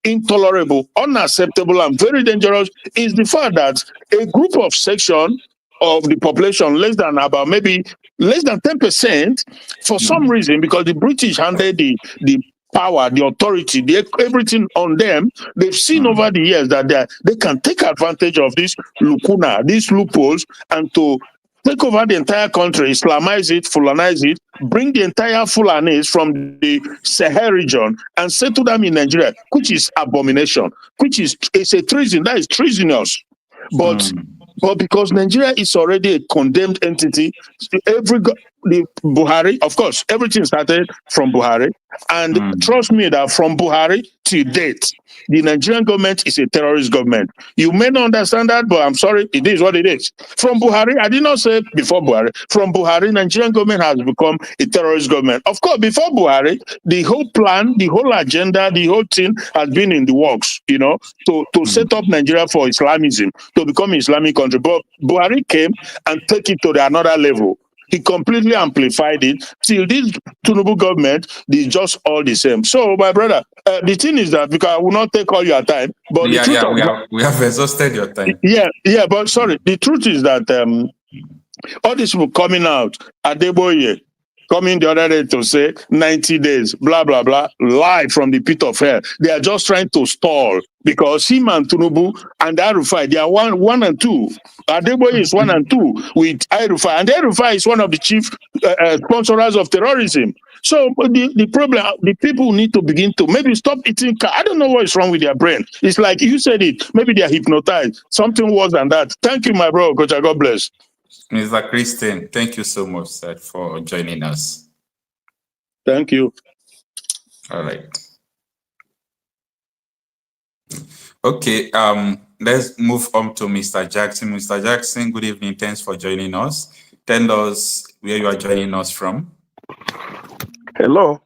intolerable, unacceptable, and very dangerous is the fact that a group of section of the population, less than 10%, for some reason, because the British handed the power, the authority, everything on them, they've seen over the years that they can take advantage of this lacuna, these loopholes, and to take over the entire country, Islamize it, Fulanize it, bring the entire Fulanis from the Sahel region and settle them in Nigeria, which is abomination, it's a treason, that is treasonous. But because Nigeria is already a condemned entity, the Buhari, of course, everything started from Buhari. And trust me that from Buhari to date, the Nigerian government is a terrorist government. You may not understand that, but I'm sorry, it is what it is. From Buhari, I did not say before Buhari, from Buhari, Nigerian government has become a terrorist government. Of course, before Buhari, the whole plan, the whole agenda, the whole thing has been in the works, to set up Nigeria for Islamism, to become an Islamic country. But Buhari came and took it to another level. He completely amplified it. Till this Tinubu government, is just all the same. So, my brother, the thing is that, because I will not take all your time, but we have exhausted your time. Yeah, but sorry, the truth is that all these people coming out, Adeboye, coming the other day to say 90 days, blah, blah, blah, live from the pit of hell. They are just trying to stall because him and Tinubu and El-Rufai, they are one and two. Adeboye is 1 and 2 with El-Rufai, and El-Rufai is one of the chief sponsors of terrorism. So the problem, the people need to begin to maybe stop eating. I don't know what is wrong with their brain. It's like you said it. Maybe they are hypnotized. Something worse than that. Thank you, my bro. Coach, God bless. Mr. Christian, thank you so much, sir, for joining us. Thank you. All right. Okay, let's move on to Mr. Jackson. Mr. Jackson, good evening. Thanks for joining us. Tell us where you are joining us from. Hello.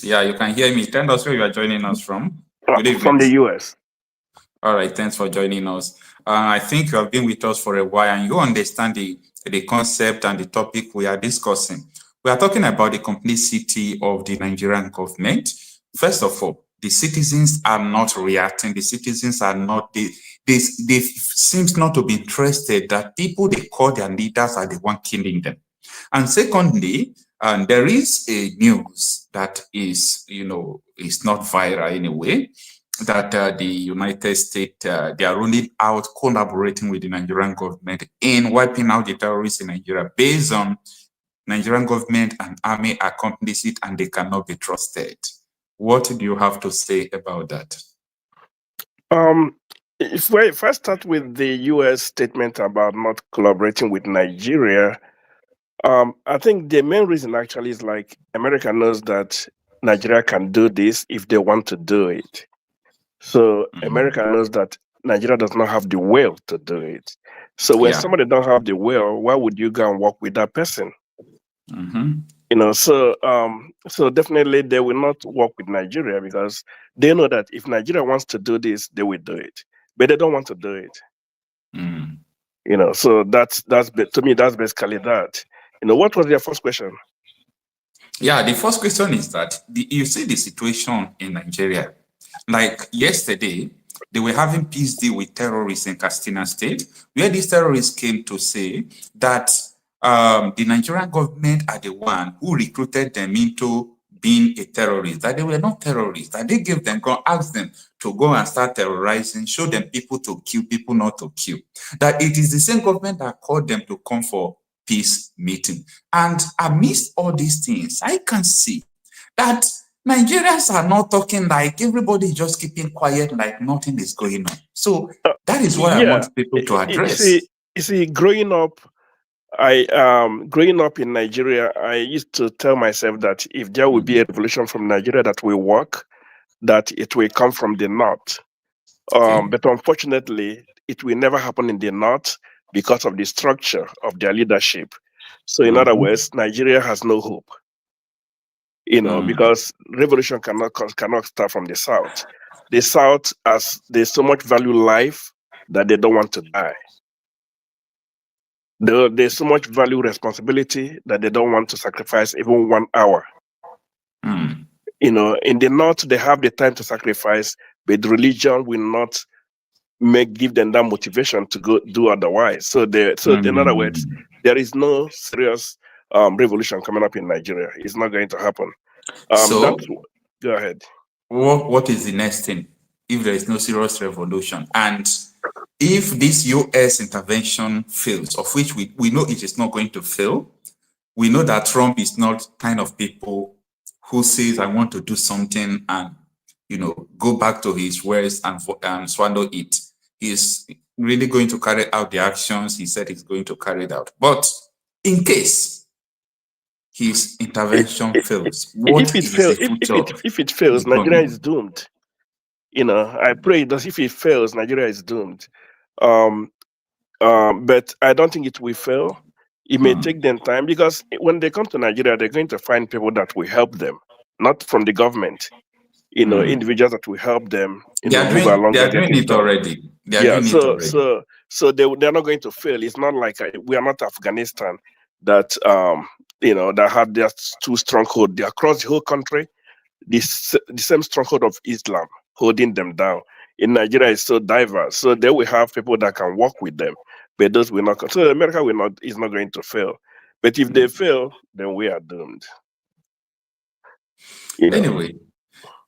Yeah, you can hear me. Tell us where you are joining us from. Good evening. From the US. All right, thanks for joining us. I think you have been with us for a while and you understand the concept and the topic we are discussing. We are talking about the complicity of the Nigerian government. First of all, the citizens are not reacting. The citizens are not, they seems not to be interested that people they call their leaders are the one killing them. And secondly, there is a news that is, is not viral anyway, that the United States, they are rolling out collaborating with the Nigerian government in wiping out the terrorists in Nigeria based on Nigerian government and army are complicit and they cannot be trusted. What do you have to say about that? If I start with the US statement about not collaborating with Nigeria, I think the main reason actually is like America knows that Nigeria can do this if they want to do it. So America knows that Nigeria does not have the will to do it. So when somebody don't have the will, why would you go and work with that person? So definitely they will not work with Nigeria because they know that if Nigeria wants to do this, they will do it, but they don't want to do it. So that's to me that's basically that. What was your first question? Yeah, the first question is that you see the situation in Nigeria. Like yesterday, they were having peace deal with terrorists in Katsina State, where these terrorists came to say that the Nigerian government are the one who recruited them into being a terrorist, that they were not terrorists, that they gave them, asked them to go and start terrorizing, show them people to kill, people not to kill. That it is the same government that called them to come for peace meeting. And amidst all these things, I can see that Nigerians are not talking, like everybody just keeping quiet, like nothing is going on. So that is what I want people to address. You see, growing up in Nigeria, I used to tell myself that if there will be a revolution from Nigeria that will work, that it will come from the north. But unfortunately, it will never happen in the north because of the structure of their leadership. So in other words, Nigeria has no hope. Because revolution cannot start from the south. The south, as they so much value life that they don't want to die. They so much value responsibility that they don't want to sacrifice even 1 hour. In the north, they have the time to sacrifice, but religion will not give them that motivation to go do otherwise. So in other words, there is no serious revolution coming up in Nigeria. It's not going to happen. Go ahead. What is the next thing if there is no serious revolution? And if this US intervention fails, of which we know it is not going to fail, we know that Trump is not kind of people who says, I want to do something and, go back to his words and swallow it. He's really going to carry out the actions he said he's going to carry it out. But in case his intervention fails, if it fails, Nigeria is doomed. I pray that if it fails, Nigeria is doomed. But I don't think it will fail. It may take them time because when they come to Nigeria, they're going to find people that will help them, not from the government. Individuals that will help them. They are doing it already. So they're not going to fail. It's not like we are not Afghanistan that that have their two stronghold. They across the whole country. The same stronghold of Islam holding them down. In Nigeria, it's so diverse. So they will have people that can work with them, but those will not. So America is not going to fail. But if they fail, then we are doomed. Anyway,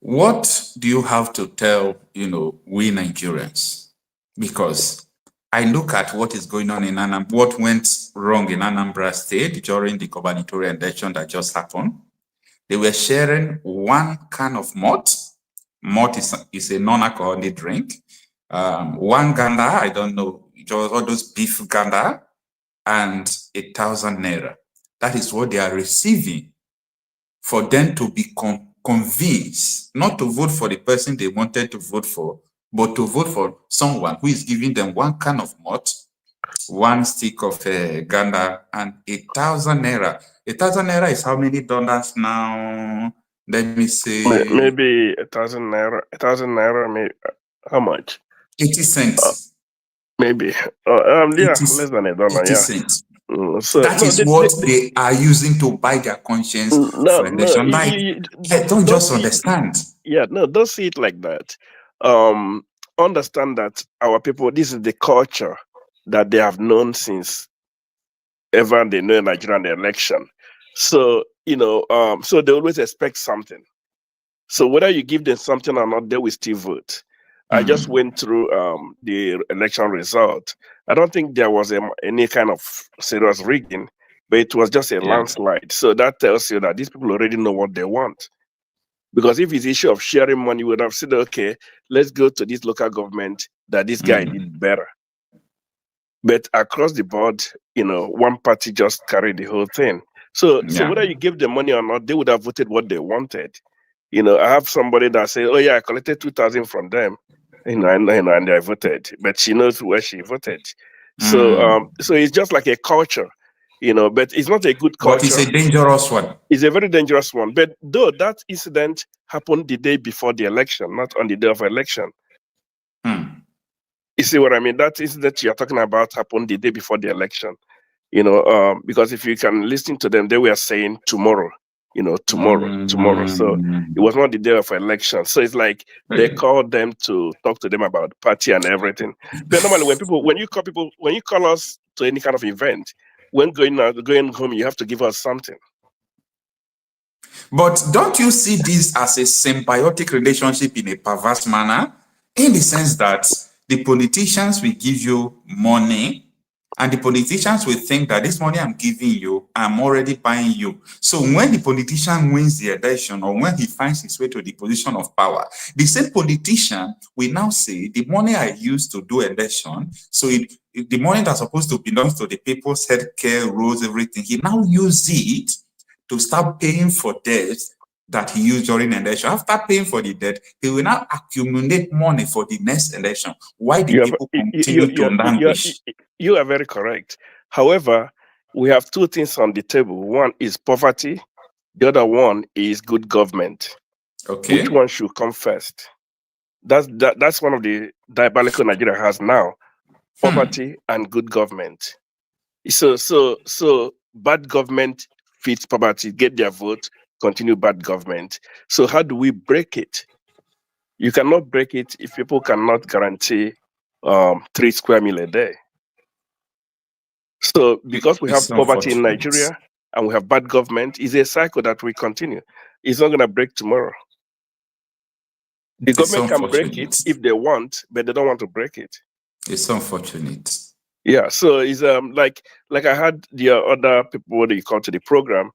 what do you have to tell, we Nigerians? Because I look at what is going on in Anambra, what went wrong in Anambra State during the gubernatorial election that just happened. They were sharing 1 can of malt. Malt is a non-alcoholic drink. 1 ganda, I don't know, just all those beef ganda, and 1,000 naira. That is what they are receiving for them to be convinced not to vote for the person they wanted to vote for, but to vote for someone who is giving them one can of malt, one stick of Ghana, and 1,000 naira. 1,000 naira is how many dollars now? Let me say. Maybe 1,000 naira. 1,000 naira, maybe how much? 80 cents. Maybe. Yeah, less than $1. 80 Yeah. cents. So that is what they are using to buy their conscience for election. I don't just understand. Don't see it like that. Understand that our people, this is the culture that they have known since ever they know Nigerian election. So, so they always expect something. So whether you give them something or not, they will still vote. I just went through the election result. I don't think there was any kind of serious rigging, but it was just a landslide. So that tells you that these people already know what they want. Because if it's issue of sharing money, we would have said, okay, let's go to this local government that this guy did better. But across the board, one party just carried the whole thing. So whether you give them money or not, they would have voted what they wanted. I have somebody that says, oh yeah, I collected 2,000 from them, and I voted, but she knows where she voted. So it's just like a culture, but it's not a good culture. But it's a dangerous one. It's a very dangerous one. But though that incident happened the day before the election, not on the day of election. You see what I mean? That incident you're talking about happened the day before the election. Because if you can listen to them, they were saying tomorrow. Tomorrow. So it was not the day of election. So it's like they called them to talk to them about the party and everything. But normally when you call us to any kind of event, when going home, you have to give us something. But don't you see this as a symbiotic relationship in a perverse manner? In the sense that the politicians will give you money, and the politicians will think that this money I'm giving you, I'm already buying you. So when the politician wins the election, or when he finds his way to the position of power, the same politician will now say, the money I used to do election, so the money that's supposed to belong to the people's healthcare, roads, everything, he now use it to start paying for debts that he used during election. After paying for the debt, he will now accumulate money for the next election. Why do people continue to languish? You are very correct. However, we have two things on the table. One is poverty. The other one is good government. Okay. Which one should come first? That's one of the diabolical Nigeria has now. Poverty and good government. So bad government feeds poverty, get their vote, continue bad government. So how do we break it? You cannot break it if people cannot guarantee 3 square meals a day. So because we have poverty in Nigeria and we have bad government, it's a cycle that we continue. It's not going to break tomorrow. The government can break it if they want, but they don't want to break it. It's unfortunate. Yeah, so it's like I had the other people what you call to the program.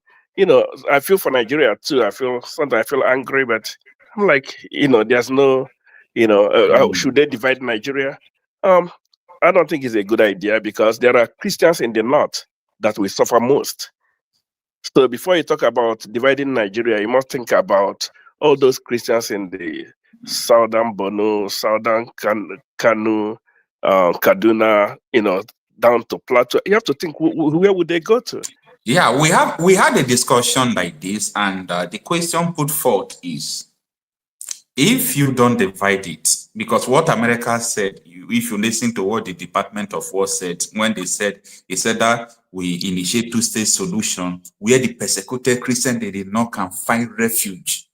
I feel for Nigeria too. Sometimes I feel angry, but I'm like, there's no, should they divide Nigeria? I don't think it's a good idea because there are Christians in the north that will suffer most. So before you talk about dividing Nigeria, you must think about all those Christians in the southern Borno, southern Kanu, Kaduna, down to Plateau. You have to think, where would they go to? Yeah, we had a discussion like this, and the question put forth is, if you don't divide it, because what America said, if you listen to what the Department of War said, when they said that we initiate two-state solution where the persecuted Christians in the north can find refuge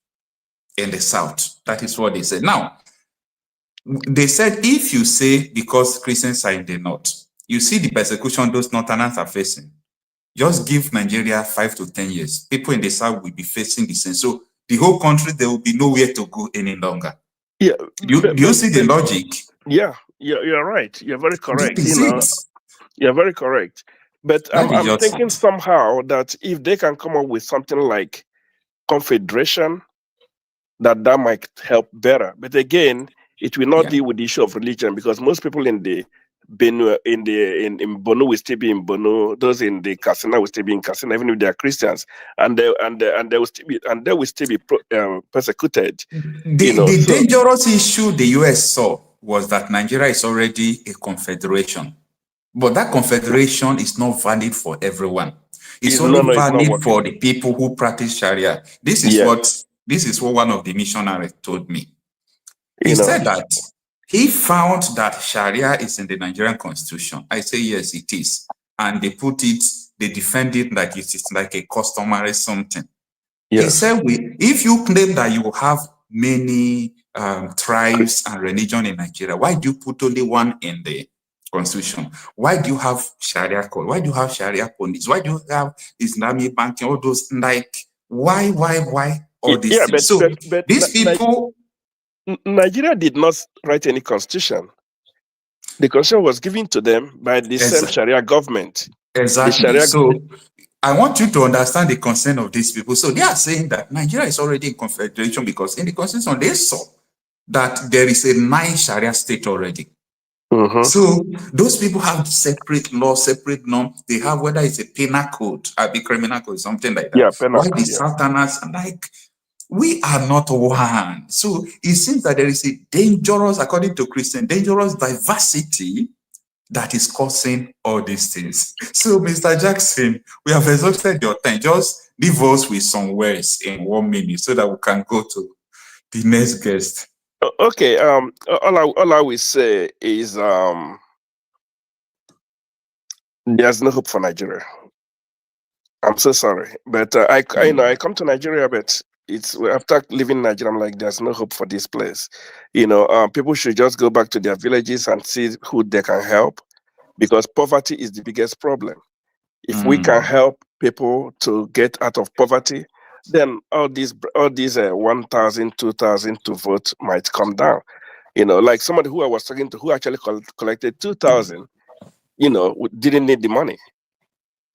in the south. That is what they said. Now, they said if you say because Christians are in the north, you see the persecution those northerners are facing, just give Nigeria 5 to 10 years. People in the south will be facing the same. So the whole country, there will be nowhere to go any longer. Yeah. Do you see the logic? Yeah, you're right. You're very correct. This is it. You're very correct. But I'm thinking somehow that if they can come up with something like confederation, that might help better. But again, it will not deal with the issue of religion because most people in the Benue, in Bono will still be in Bono. Those in the Katsina will still be in Katsina, even if they are Christians, and they will still be persecuted. The dangerous issue the US saw was that Nigeria is already a confederation. But that confederation is not valid for everyone. It's only valid for the people who practice Sharia. This is what one of the missionaries told me. He said that he found that Sharia is in the Nigerian constitution. I say, yes, it is. And they defend it like it is like a customary something. Yes. He said, if you claim that you have many tribes and religion in Nigeria, why do you put only one in the constitution? Why do you have Sharia code? Why do you have Sharia police? Why do you have Islamic banking? All those, like, why all these things? But these people... Nigeria did not write any constitution. The constitution was given to them by the same Sharia government. Exactly. So I want you to understand the concern of these people. So they are saying that Nigeria is already in confederation because in the constitution they saw that there is a 9 Sharia state already. So those people have separate law, separate norm. They have, whether it's a penal code, or the criminal code, something like that. Yeah, penal code. Why the Sultanas, like, we are not one. So it seems that there is a dangerous, according to Christian, dangerous diversity that is causing all these things. So, Mr. Jackson, we have exhausted your time. Just leave us with some words in 1 minute so that we can go to the next guest. Okay. All I will say is there's no hope for Nigeria. I'm so sorry, but I come to Nigeria, but it's after leaving Nigeria, I'm like, there's no hope for this place. People should just go back to their villages and see who they can help, because poverty is the biggest problem. If we can help people to get out of poverty, then all these 1,000, 2,000 to vote might come down. Like somebody who I was talking to who actually collected 2,000, didn't need the money.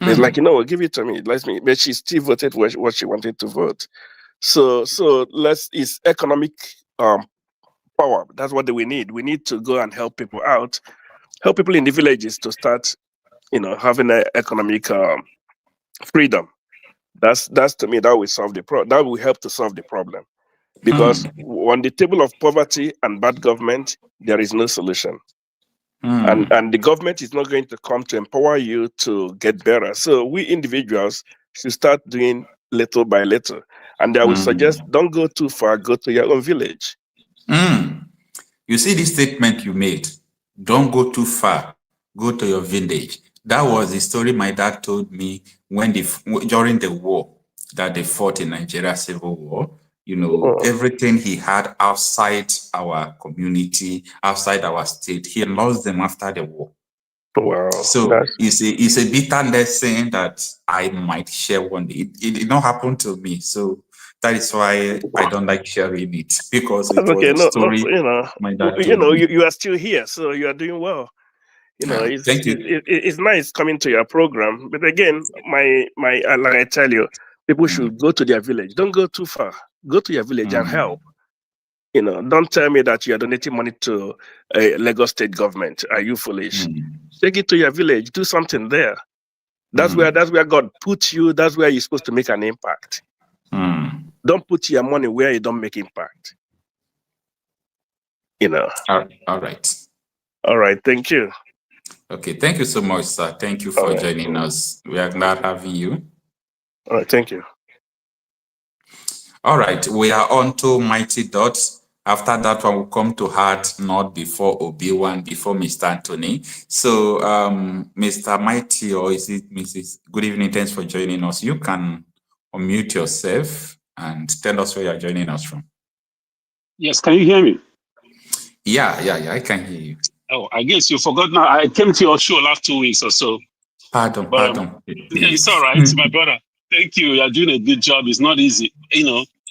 It's like, give it to me. But she still voted what she wanted to vote. So it's economic power. That's what we need. We need to go and help people out, help people in the villages to start, having an economic freedom. That's to me, that will solve the problem. That will help to solve the problem, because on the table of poverty and bad government, there is no solution. And the government is not going to come to empower you to get better. So we individuals should start doing little by little. And I would suggest, don't go too far, go to your own village. You see the statement you made, don't go too far, go to your village. That was the story my dad told me during the war that they fought in Nigeria Civil War. Everything he had outside our community, outside our state, he lost them after the war. Wow. So it's a bitter lesson that I might share one day. It did not happen to me. So that is why I don't like sharing it, because it was a story my dad told me. You are still here, so you are doing well. Thank you. It's nice coming to your program. But again, my like I tell you, people should go to their village. Don't go too far. Go to your village and help. Don't tell me that you are donating money to a Lagos state government. Are you foolish? Take it to your village. Do something there. That's where God puts you. That's where you're supposed to make an impact. Don't put your money where you don't make impact. All right. All right. Thank you. Okay. Thank you so much, sir. Thank you for joining us. We are glad having you. All right. Thank you. All right, we are on to Mighty Dots. After that one, we'll come to Hard Not before Obi-Wan, before Mr. Anthony. So, Mr. Mighty, or is it Mrs.? Good evening, thanks for joining us. You can unmute yourself and tell us where you're joining us from. Yes, can you hear me? Yeah, I can hear you. Oh, I guess you forgot now. I came to your show last 2 weeks or so. Pardon. It's all right, my brother. Thank you. You're doing a good job. It's not easy.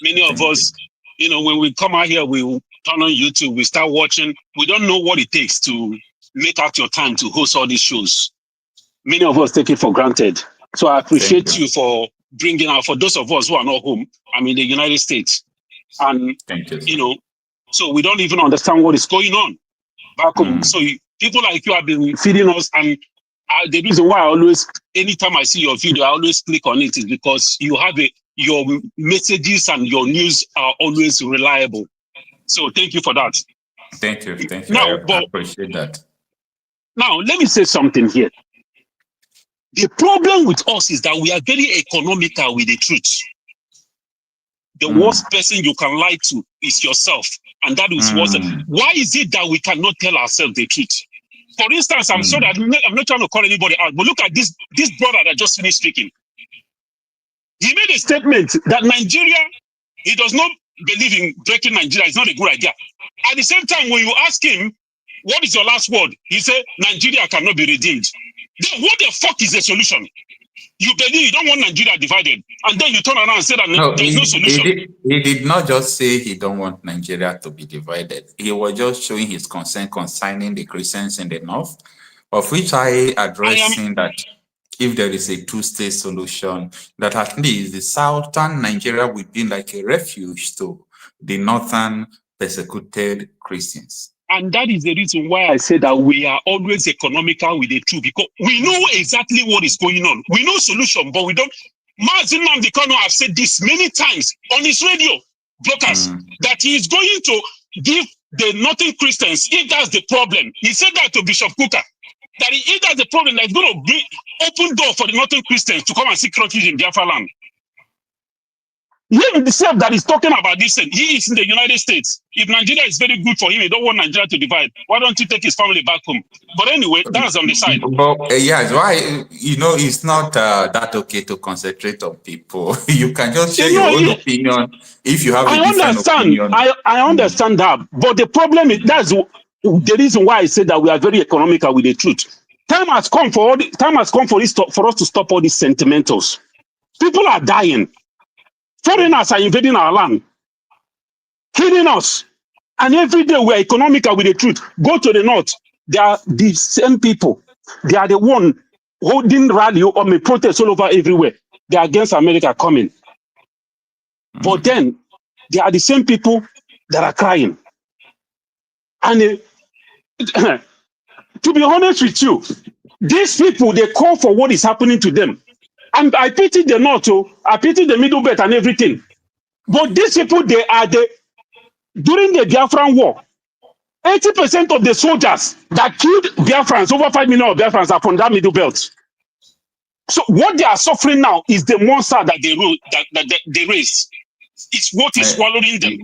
Many of us, when we come out here, we turn on YouTube, we start watching. We don't know what it takes to make out your time to host all these shows. Many of us take it for granted. So I appreciate you for bringing out, for those of us who are not home, I'm in the United States. And, thank you. So we don't even understand what is going on back home. So people like you have been feeding us, and the reason why anytime I see your video, I always click on it is because you have your messages and your news are always reliable. So thank you for that. Thank you. Now, I appreciate that. Now, let me say something here. The problem with us is that we are very economical with the truth. The worst person you can lie to is yourself. And that is what. Why is it that we cannot tell ourselves the truth? For instance, I'm sorry, I'm not trying to call anybody out, but look at this brother that just finished speaking. He made a statement that Nigeria, he does not believe in breaking Nigeria. It's not a good idea. At the same time, when you ask him, what is your last word? He said, Nigeria cannot be redeemed. Then what the fuck is the solution? You believe you don't want Nigeria divided, and then you turn around and say that there's no solution. He did not just say he don't want Nigeria to be divided. He was just showing his concern concerning the Christians in the north, of which I addressing that if there is a two-state solution, that at least the southern Nigeria will be like a refuge to the northern persecuted Christians. And that is the reason why I say that we are always economical with the truth, because we know exactly what is going on. We know solution, but we don't. Nnamdi Kanu have said this many times on his radio broadcast that he is going to give the northern Christians, if that's the problem. He said that to Bishop Kuka, that if that's the problem, that's going to bring open door for the northern Christians to come and seek refuge in Biafra land. He himself that is talking about this, and he is in the United States. If Nigeria is very good for him, he don't want Nigeria to divide. Why don't he take his family back home? But anyway, that's on the side. But yeah, why it's not that okay to concentrate on people. You can just share your own opinion if you have a different opinion. I understand that, but the problem is that's the reason why I said that we are very economical with the truth. Time has come for us to stop all these sentimentals. People are dying. Foreigners are invading our land, killing us. And every day we are economical with the truth. Go to the north, they are the same people. They are the one holding rally or protest all over everywhere. They are against America coming. But then, they are the same people that are crying. And to be honest with you, these people, they call for what is happening to them. And I pity the North, I pity the Middle Belt and everything. But these people, they are during the Biafran war, 80% of the soldiers that killed Biafrans, over 5 million of Biafrans, are from that Middle Belt. So what they are suffering now is the monster that they raise. It's what is swallowing them.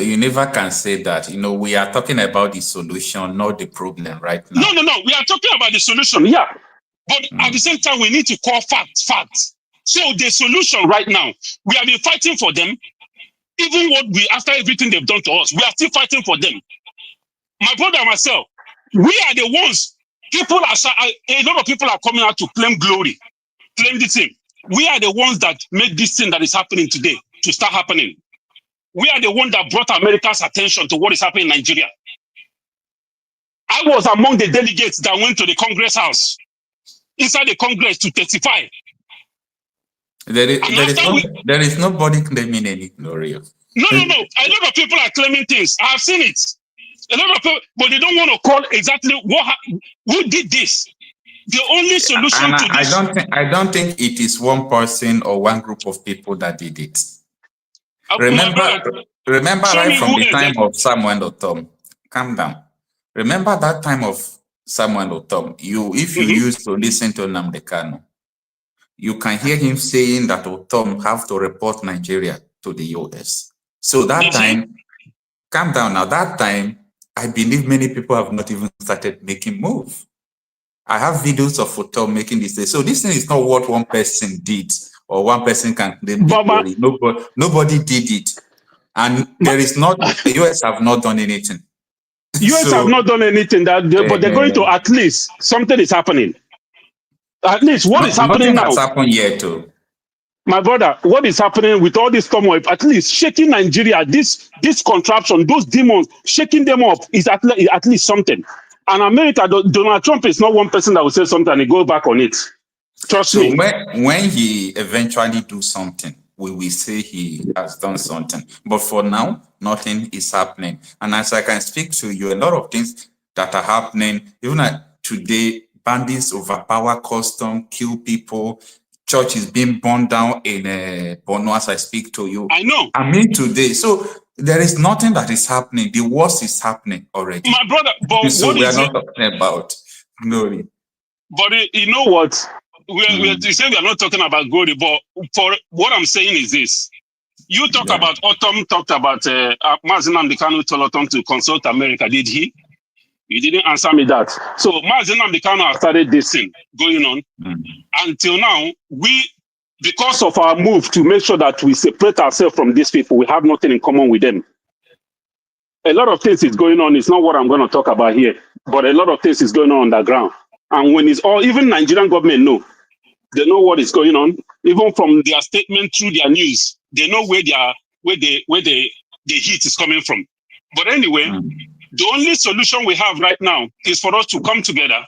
You never can say that. We are talking about the solution, not the problem right now. No. We are talking about the solution, yeah. But at the same time, we need to call facts. So the solution right now, we have been fighting for them. Even after everything they've done to us, we are still fighting for them. My brother and myself, we are the ones. A lot of people are coming out to claim glory, claim this thing. We are the ones that made this thing that is happening today to start happening. We are the ones that brought America's attention to what is happening in Nigeria. I was among the delegates that went to the Congress House, inside the Congress, to testify. There is nobody claiming any glory. No. A lot of people are claiming things. I have seen it. A lot of people, but they don't want to call exactly who did this. The only solution to this. I don't think it is one person or one group of people that did it. Remember right from the time of Samuel Otom. Calm down. Remember that time of Samuel Otom. If you used to listen to Nnamdi Kanu, you can hear him saying that Otom have to report Nigeria to the US. So that time, calm down now. That time, I believe many people have not even started making move. I have videos of Otom making this day. So this thing is not what one person did or one person can claim. Nobody did it. And the US have not done anything. US have not done anything, but they're going to at least, something is happening. At least what is happening now? Nothing has happened yet too. My brother, what is happening with all this turmoil, at least shaking Nigeria, this contraption, those demons, shaking them up is at least something. And America, Donald Trump is not one person that will say something and he go back on it. Trust me. When he eventually do something, we will say he has done something. But for now, nothing is happening. And as I can speak to you, a lot of things that are happening, even today, bandits overpower custom, kill people, church is being burned down in Borno as I speak to you. I know. Today. So There is nothing that is happening. The worst is happening already. My brother, but So what we are is not it? talking about glory. But you know what? We say we are not talking about glory, but for what I'm saying is this. You talk about Autumn, talked about Nnamdi Kanu told Autumn to consult America. Did he? You didn't answer me that. So Nnamdi Kanu has started this thing going on. Until now, because of our move to make sure that we separate ourselves from these people, we have nothing in common with them. A lot of things is going on. It's not what I'm going to talk about here, but a lot of things is going on the ground. And when it's all, even Nigerian government know, they know what is going on. Even from their statement through their news, they know where the heat is coming from. But anyway, the only solution we have right now is for us to come together.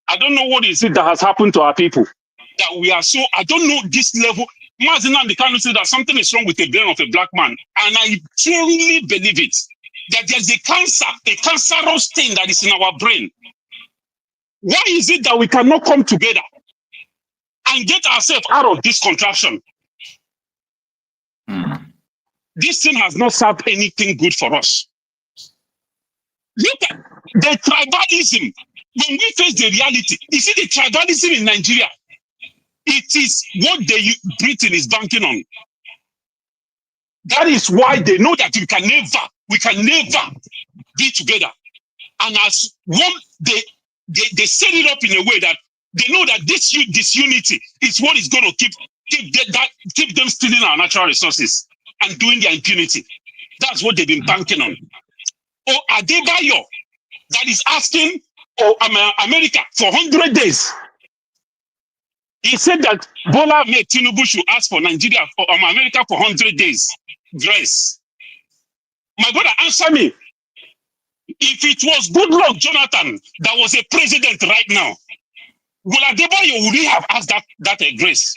I don't know what is it that has happened to our people. That we are so, I don't know this level. Nnamdi Kanu said that something is wrong with the brain of a black man. And I truly believe it. That there's a cancerous thing that is in our brain. Why is it that we cannot come together and get ourselves out of this contraption? This thing has not served anything good for us. Look at the tribalism. When we face the reality, you see the tribalism in Nigeria, it is what Britain is banking on. That is why they know that we can never be together. And as one, they set it up in a way that they know that this disunity is what is going to keep them stealing our natural resources and doing their impunity. That's what they've been banking on. Or Adebayo, that is asking America for 100 days. He said that Bola Tinubu should ask for Nigeria or America for 100 days grace. My brother, answer me. If it was Goodluck Jonathan that was a president right now, would Adebayo would he have asked that grace?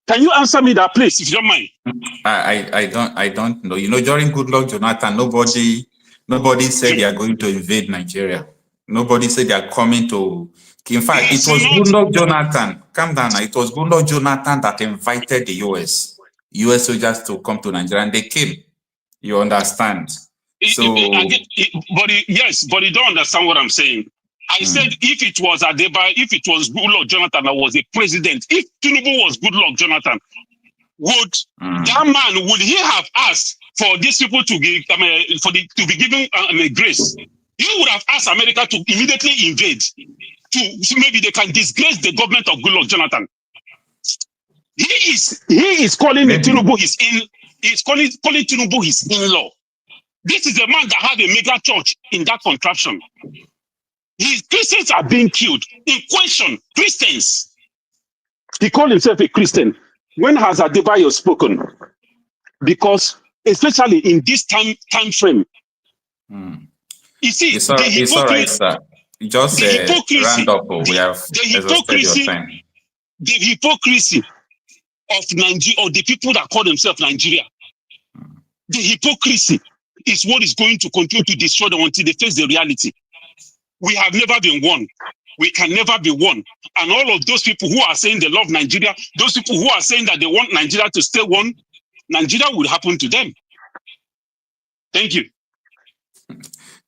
Can you answer me that, please, if you don't mind? I don't know. You know, during Goodluck Jonathan, nobody said they are going to invade Nigeria. Nobody said they are coming to. In fact, it was Goodluck Jonathan. Calm down. It was Goodluck Jonathan that invited the US soldiers to come to Nigeria, and they came. You understand? But you don't understand what I'm saying. I said if it was Adebayo, if it was Goodluck Jonathan that was a president, if Tinubu was Goodluck Jonathan, would that man, would he have asked for these people to give to be given grace? He would have asked America to immediately invade, so maybe they can disgrace the government of Goodluck Jonathan. He is calling Tinubu calling Tinubu his in-law. This is a man that had a mega church in that contraption. His Christians are being killed. In question, Christians. He called himself a Christian. When has Adebayo spoken? Because especially in this time frame, you see, it's all right, sir. Just round up. We have exhausted your time. The hypocrisy of Nigeria, or the people that call themselves Nigeria, the hypocrisy is what is going to continue to destroy them until they face the reality. We have never been one. We can never be one. And all of those people who are saying they love Nigeria, those people who are saying that they want Nigeria to stay one, Nigeria will happen to them. Thank you.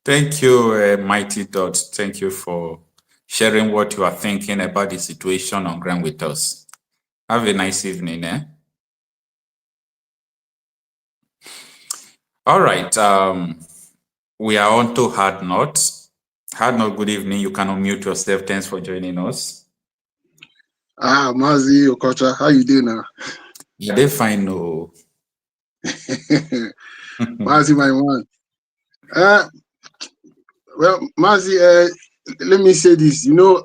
Thank you, Mighty Dot. Thank you for sharing what you are thinking about the situation on ground with us. Have a nice evening. All right. We are on to Hard Knot. Hard Knot, good evening. You can unmute yourself. Thanks for joining us. Mazi Okocha, how you doing now? Yeah, they fine, no. Mazi, my man. Well, Mazi, let me say this. You know,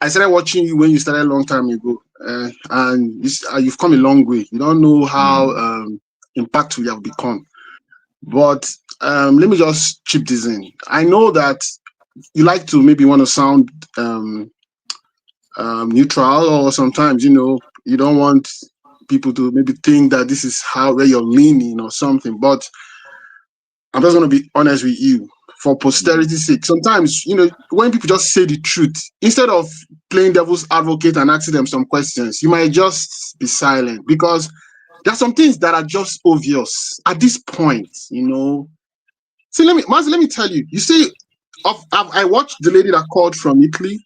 I started watching you when you started a long time ago, and you've come a long way. You don't know how impactful you have become. But let me just chip this in. I know that you like to maybe want to sound neutral, or sometimes, you know, you don't want people to maybe think that this is where you're leaning or something. But I'm just going to be honest with you. For posterity's sake, sometimes, you know, when people just say the truth, instead of playing devil's advocate and asking them some questions, you might just be silent, because there are some things that are just obvious at this point, you know. See, let me tell you. You see, I watched the lady that called from Italy.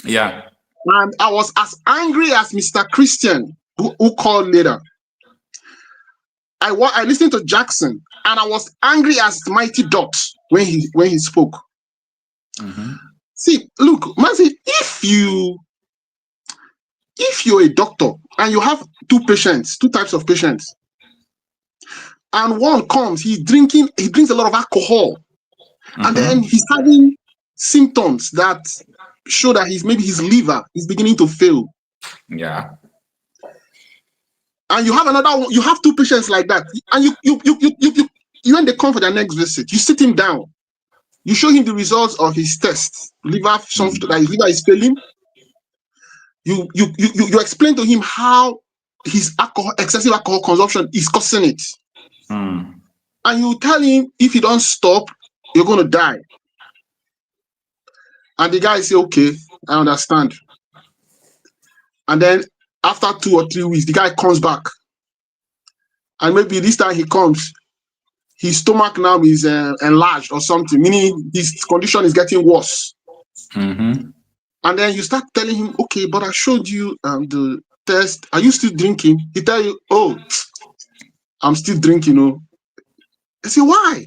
Yeah. And I was as angry as Mr. Christian, who called later. I listened to Jackson, and I was angry as Mighty Dot when he spoke. Mm-hmm. See, look, Mazi, if you're a doctor and you have two types of patients, and one comes, he drinks a lot of alcohol, and then he's having symptoms that show that maybe his liver is beginning to fail. Yeah. And you have another one, you have two patients like that, and when they come for their next visit, you sit him down, you show him the results of his tests, that his liver is failing. You explain to him how his excessive alcohol consumption is causing it. And you tell him if you don't stop, you're going to die. And the guy say, okay, I understand. And then after 2 or 3 weeks, the guy comes back. And maybe this time he comes, his stomach now is enlarged or something, meaning his condition is getting worse. Mm-hmm. And then you start telling him, okay, but I showed you the test. Are you still drinking? He tell you, oh, I'm still drinking. Oh. I say, why?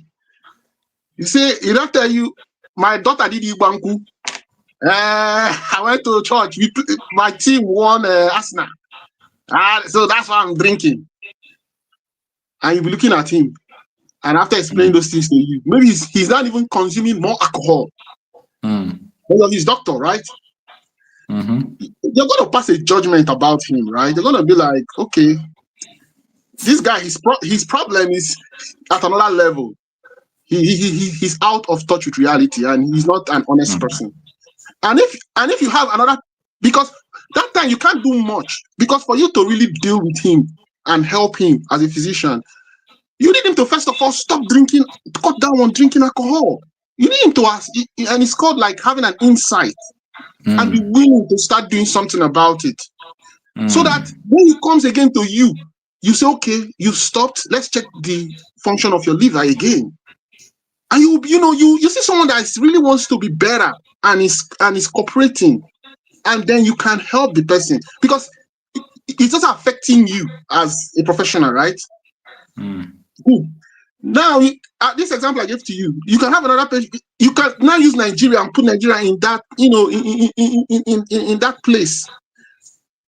You say, he don't tell you, my daughter did Ibanku. I went to church. My team won Arsenal. So that's why I'm drinking. And you'll be looking at him. And after explaining those things to you, maybe he's not even consuming more alcohol. Because of his doctor, right? You're going to pass a judgment about him, right? They're going to be like, okay, this guy, his problem is at another level. He's out of touch with reality, and he's not an honest person. And if you have another, because that time you can't do much, because for you to really deal with him and help him as a physician, you need him to first of all stop drinking, cut down on drinking alcohol. You need him to ask, and it's called like having an insight and be willing to start doing something about it. So that when he comes again to you, you say, okay, you stopped, let's check the function of your liver again. And you see someone that really wants to be better and is cooperating, and then you can help the person, because it's just affecting you as a professional, right? Now, this example I gave to you, you can have another patient. You can now use Nigeria and put Nigeria in that, in that place.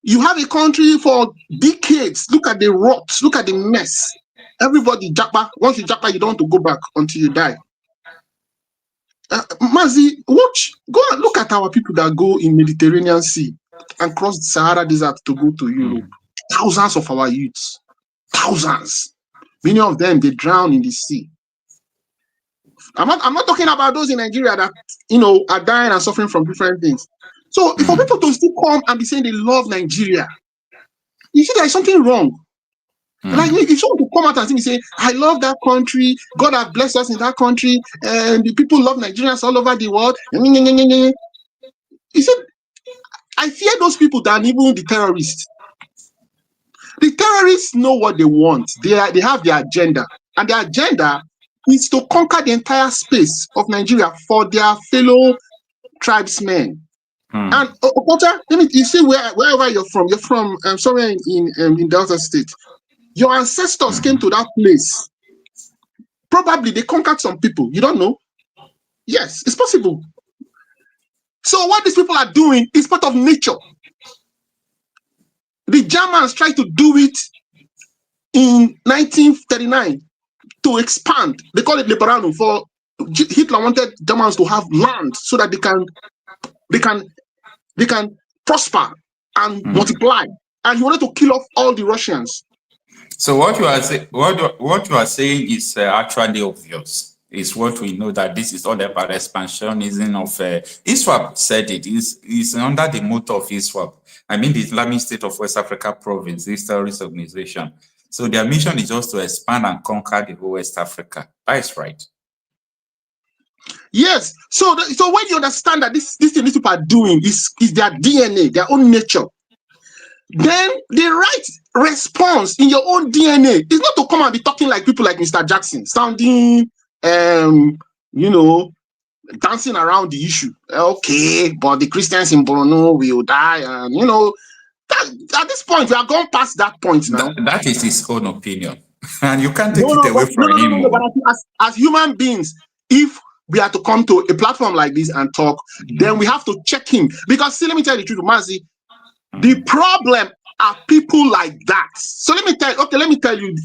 You have a country for decades. Look at the rots. Look at the mess. Everybody japa. Once you japa, you don't want to go back until you die. Mazi, go and look at our people that go in Mediterranean Sea and cross the Sahara Desert to go to Europe. Thousands of our youths. Thousands. Many of them, they drown in the sea. I'm not talking about those in Nigeria that are dying and suffering from different things. So for people to still come and be saying they love Nigeria, you see there's something wrong. Like if someone to come out and say, I love that country, God has blessed us in that country, and the people love Nigerians all over the world. You see, I fear those people than even the terrorists. The terrorists know what they want. They have their agenda, and their agenda is to conquer the entire space of Nigeria for their fellow tribesmen. And you see wherever you're from somewhere in Delta State. Your ancestors came to that place. Probably they conquered some people. You don't know? Yes, it's possible. So what these people are doing is part of nature. The Germans tried to do it in 1939 to expand. They call it Liberanum. For Hitler wanted Germans to have land so that they can prosper and multiply. And he wanted to kill off all the Russians. So what you are saying is actually obvious. It's what we know, that this is all about expansionism of ISWAP said it is under the motto of ISWAP. I mean the Islamic State of West Africa Province, this terrorist organization. So their mission is just to expand and conquer the whole West Africa. That is right. Yes. So when you understand that this thing these people are doing is their DNA, their own nature. then the right response in your own DNA is not to come and be talking like people like Mr. Jackson, sounding, you know, dancing around the issue. Okay, but the Christians in Borno will die, and you know, at this point we are gone past that point now. That is his own opinion, and you can't take it away from him. No, but as human beings, if we are to come to a platform like this and talk, then we have to check him. Because see, let me tell you the truth, Mazi, the problem are people like that. So let me tell you,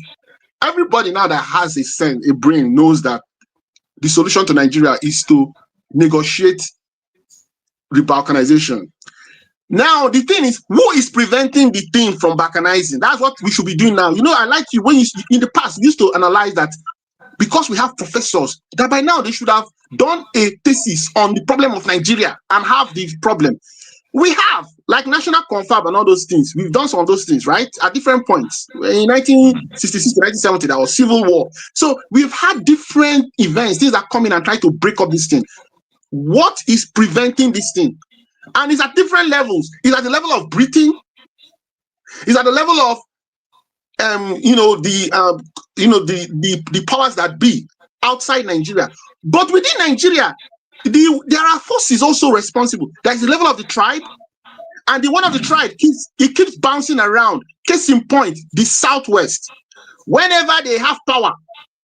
everybody now that has a brain knows that the solution to Nigeria is to negotiate re-balkanization. Now, the thing is, who is preventing the thing from balkanizing? That's what we should be doing now. You know, I like you when you, in the past, used to analyze that because we have professors, that by now they should have done a thesis on the problem of Nigeria and have the problem. We have, like National Confab and all those things. We've done some of those things, right? At different points. In 1966 to 1970, there was civil war. So we've had different events, things that come in and try to break up this thing. What is preventing this thing? And it's at different levels. It's at the level of breathing. It's at the level of the powers that be outside Nigeria. But within Nigeria, there are forces also responsible. There's the level of the tribe, and the one of the tribe keeps bouncing around. Case in point, the Southwest. Whenever they have power,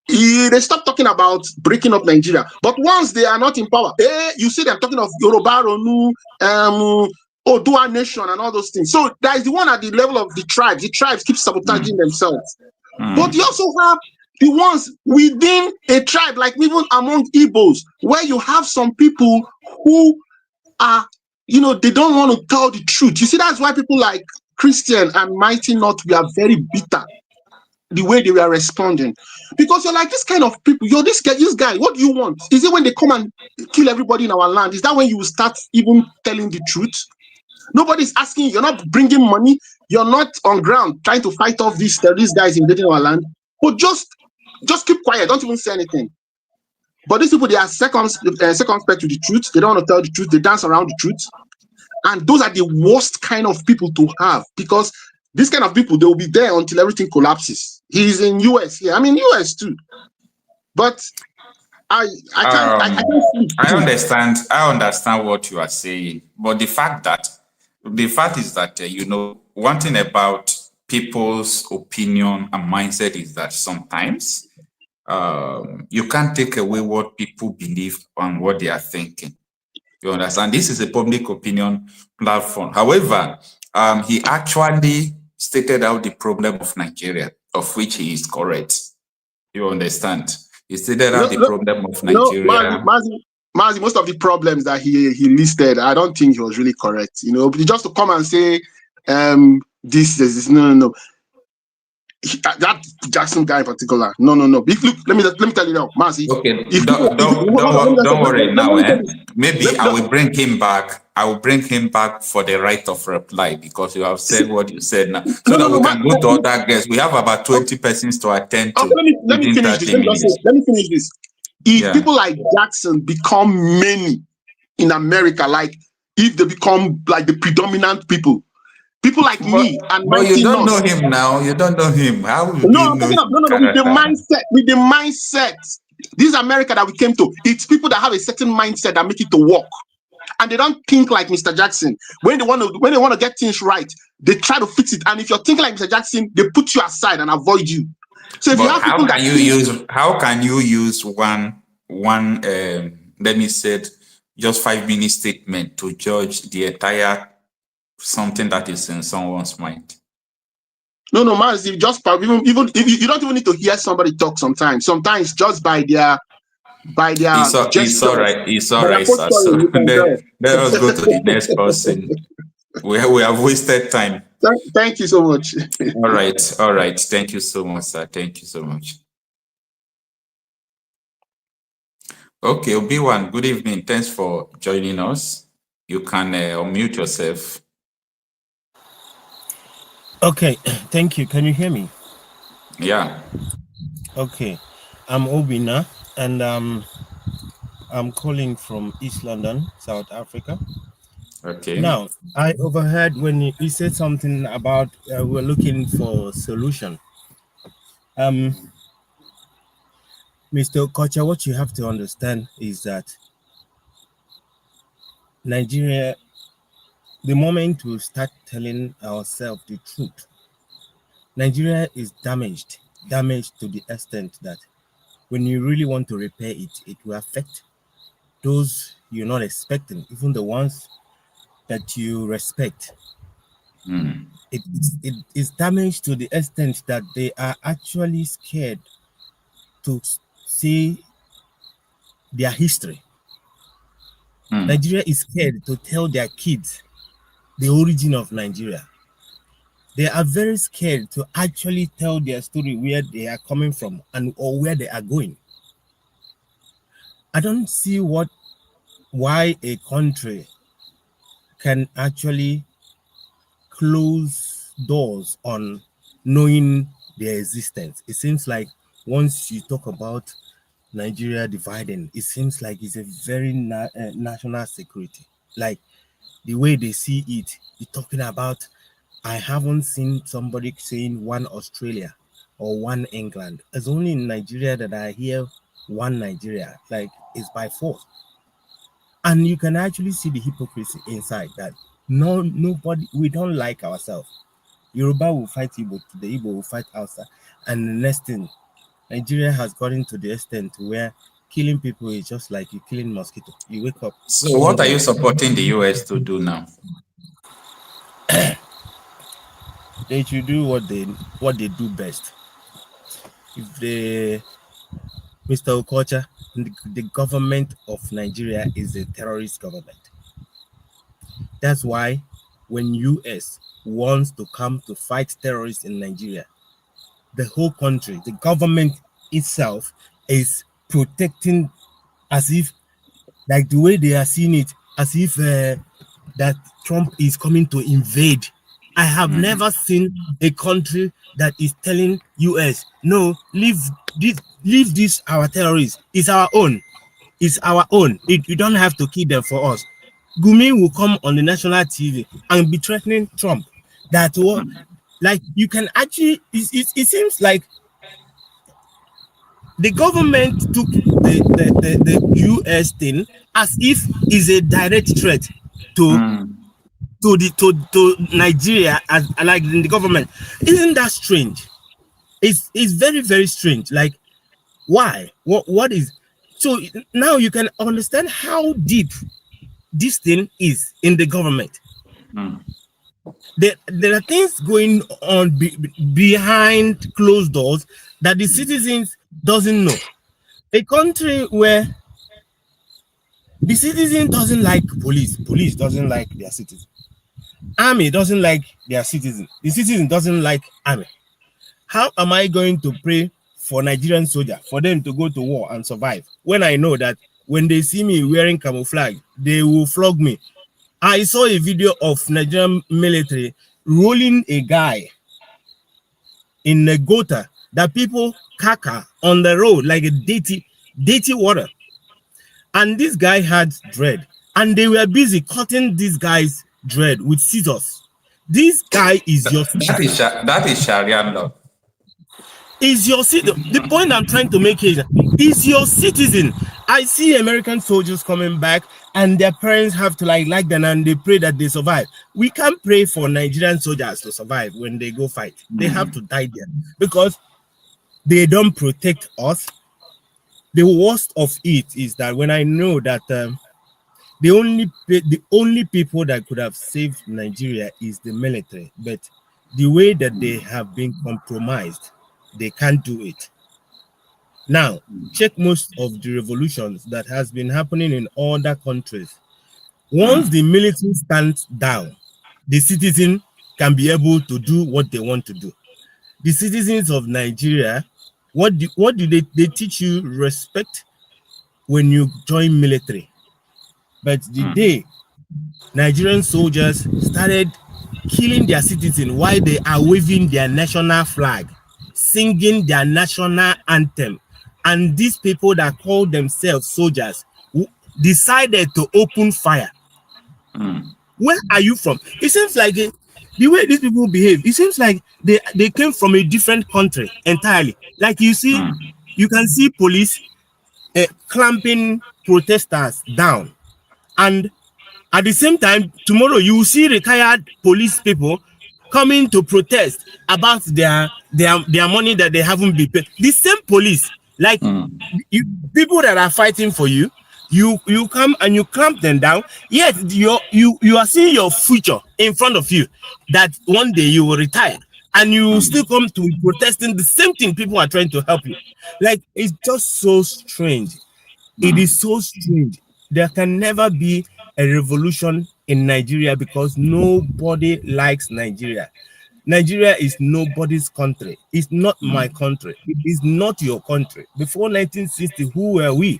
they stop talking about breaking up Nigeria. But once they are not in power, you see them talking of Yoruba, Ronu, Odua Nation, and all those things. So there is the one at the level of the tribes. The tribes keep sabotaging themselves. But you also have the ones within a tribe, like even among Igbos, where you have some people who are, they don't want to tell the truth. You see, that's why people like Christian and Mighty North, we are very bitter the way they were responding. Because you're like, this kind of people, you're this guy, what do you want? Is it when they come and kill everybody in our land? Is that when you will start even telling the truth? Nobody's asking you. You're not bringing money. You're not on ground trying to fight off these guys invading our land. But just keep quiet. Don't even say anything. But these people, they are circumspect to the truth. They don't want to tell the truth. They dance around the truth. And those are the worst kind of people to have, because this kind of people, they will be there until everything collapses. He's in US here. I'm in US too. But I understand what you are saying. But the fact is that one thing about people's opinion and mindset is that sometimes you can't take away what people believe and what they are thinking. You understand? This is a public opinion platform. However, he actually stated out the problem of Nigeria, of which he is correct. You understand? He stated out the problem of Nigeria. Mazi, most of the problems that he listed, I don't think he was really correct. Just to come and say this, no. That Jackson guy in particular, no. Look, let me tell you now, Mazi. Okay, don't worry now. Maybe I will bring him back. I will bring him back for the right of reply, because you have said what you said now, so that we can go to other guests. We have about 20 persons to attend to. Let me finish this. If people like Jackson become many in America, like if they become like the predominant people like me and but you don't know him now. You don't know him. How will you know? With the mindset. This is America that we came to. It's people that have a certain mindset that make it to work, and they don't think like Mr. Jackson. When they want to get things right, they try to fix it. And if you're thinking like Mr. Jackson, they put you aside and avoid you. So if you have people how can you use one let me say just 5-minute statement to judge the entire something that is in someone's mind? No, man. Even if you don't even need to hear somebody talk sometimes. Sometimes just by their it's all right, sir. So let us go to the next person. We have wasted time. Thank you so much. All right. Thank you so much, sir. Thank you so much. Okay, Obi-Wan, good evening. Thanks for joining us. You can unmute yourself. Okay, thank you. Can you hear me? Yeah. Okay, I'm Obina, and I'm calling from East London, South Africa. Okay. Now, I overheard when you said something about we're looking for solution. Mr. Kocha, what you have to understand is that Nigeria, the moment we start telling ourselves the truth, Nigeria is damaged to the extent that when you really want to repair it, it will affect those you're not expecting, even the ones that you respect. It is damaged to the extent that they are actually scared to see their history. Nigeria is scared to tell their kids the origin of Nigeria. They are very scared to actually tell their story, where they are coming from and or where they are going. I don't see why a country can actually close doors on knowing their existence. It seems like once you talk about Nigeria dividing, it seems like it's a very national security. Like the way they see it, you're talking about, I haven't seen somebody saying one Australia or one England. It's only in Nigeria that I hear one Nigeria, like it's by force. And you can actually see the hypocrisy inside that nobody, we don't like ourselves. Yoruba will fight Igbo today, Igbo will fight outside. And the next thing, Nigeria has gotten to the extent where killing people is just like you killing mosquito. You wake up. So what are you supporting the US to do now? They should do what they do best. If Mr. Okocha, the government of Nigeria is a terrorist government. That's why when US wants to come to fight terrorists in Nigeria, the whole country, the government itself is protecting, as if, like the way they are seeing it, as if that Trump is coming to invade. I have never seen a country that is telling US, no, leave this our terrorists. It's our own. It's our own. You don't have to kill them for us. Gumi will come on the national TV and be threatening Trump. That what, like you can actually, it seems like the government took the US thing as if it's a direct threat to Nigeria, as like the government. Isn't that strange? It's very, very strange. Like, why? What is? So now you can understand how deep this thing is in the government. There are things going on behind closed doors that the citizens doesn't know. A country where the citizen doesn't like police doesn't like their citizens. Army doesn't like their citizens. The citizen doesn't like army. How am I going to pray for Nigerian soldiers for them to go to war and survive when I know that when they see me wearing camouflage, they will flog me? I saw a video of Nigerian military rolling a guy in a gutter that people caca on the road like a dirty water. And this guy had dread, and they were busy cutting this guy's dread with scissors. This guy is your that is Sharia law. Is your citizen. The point I'm trying to make is your citizen. I see American soldiers coming back and their parents have to like them and they pray that they survive. We can't pray for Nigerian soldiers to survive when they go fight. They have to die there because they don't protect us. The worst of it is that when I know that the only people that could have saved Nigeria is the military, but the way that they have been compromised, they can't do it. Now, check most of the revolutions that has been happening in other countries. Once the military stands down, the citizen can be able to do what they want to do. The citizens of Nigeria, what do they teach you? Respect when you join military. But the day Nigerian soldiers started killing their citizens while they are waving their national flag, singing their national anthem, and these people that call themselves soldiers decided to open fire. Where are you from? It seems like the way these people behave, it seems like they came from a different country entirely. Like you can see police clamping protesters down, and at the same time, tomorrow you will see retired police people coming to protest about their money that they haven't been paid. The same police, like people that are fighting for you, you come and you clamp them down. Yet you are seeing your future in front of you, that one day you will retire, and you still come to protesting the same thing people are trying to help you. Like, it's just so strange. It is so strange. There can never be a revolution in Nigeria because nobody likes Nigeria. Nigeria is nobody's country. It's not my country. It is not your country. Before 1960, who were we?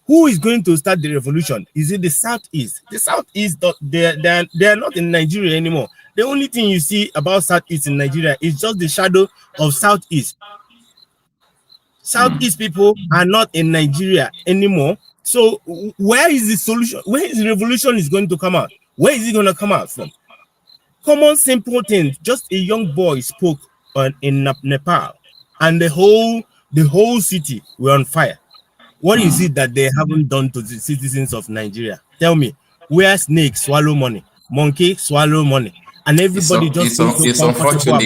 Who is going to start the revolution? Is it the Southeast? The Southeast, they are not in Nigeria anymore. The only thing you see about Southeast in Nigeria is just the shadow of Southeast. Southeast people are not in Nigeria anymore. So where is the solution? Where is the revolution is going to come out? Where is it going to come out from? Common simple things. Just a young boy spoke in Nepal, and the whole city were on fire. What is it that they haven't done to the citizens of Nigeria? Tell me, where snakes swallow money, monkey swallow money, and everybody it's unfortunate.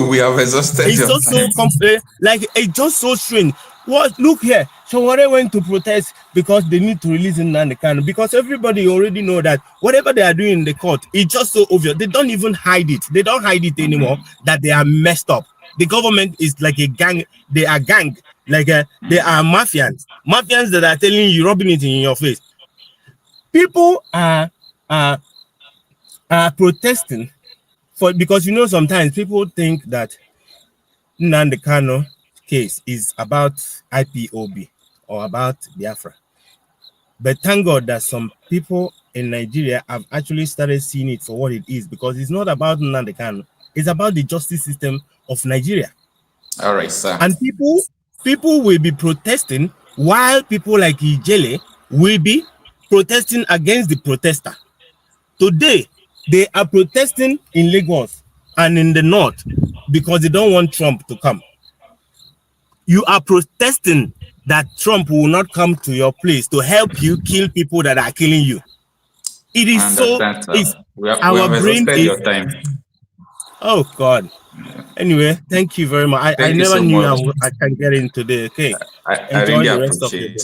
We have exhausted. It's just so like it's just so strange. What? Look here. Sowore went to protest because they need to release Nnamdi Kanu, because everybody already know that whatever they are doing in the court is just so obvious. They don't even hide it. They don't hide it anymore that they are messed up. The government is like a gang. They are gang. Like they are mafians that are telling you, rubbing it in your face. People are protesting because sometimes people think that Nnamdi Kanu case is about IPOB or about Biafra, but thank God that some people in Nigeria have actually started seeing it for what it is, because it's not about Nnamdi Kanu, it's about the justice system of Nigeria. All right, sir. And people will be protesting while people like Ijele will be protesting against the protester. Today, they are protesting in Lagos and in the north because they don't want Trump to come. You are protesting that Trump will not come to your place to help you kill people that are killing you. It is so. Our brain is. Your time. Oh God. Anyway, thank you very much. I never knew I can get into the cake. I really appreciate.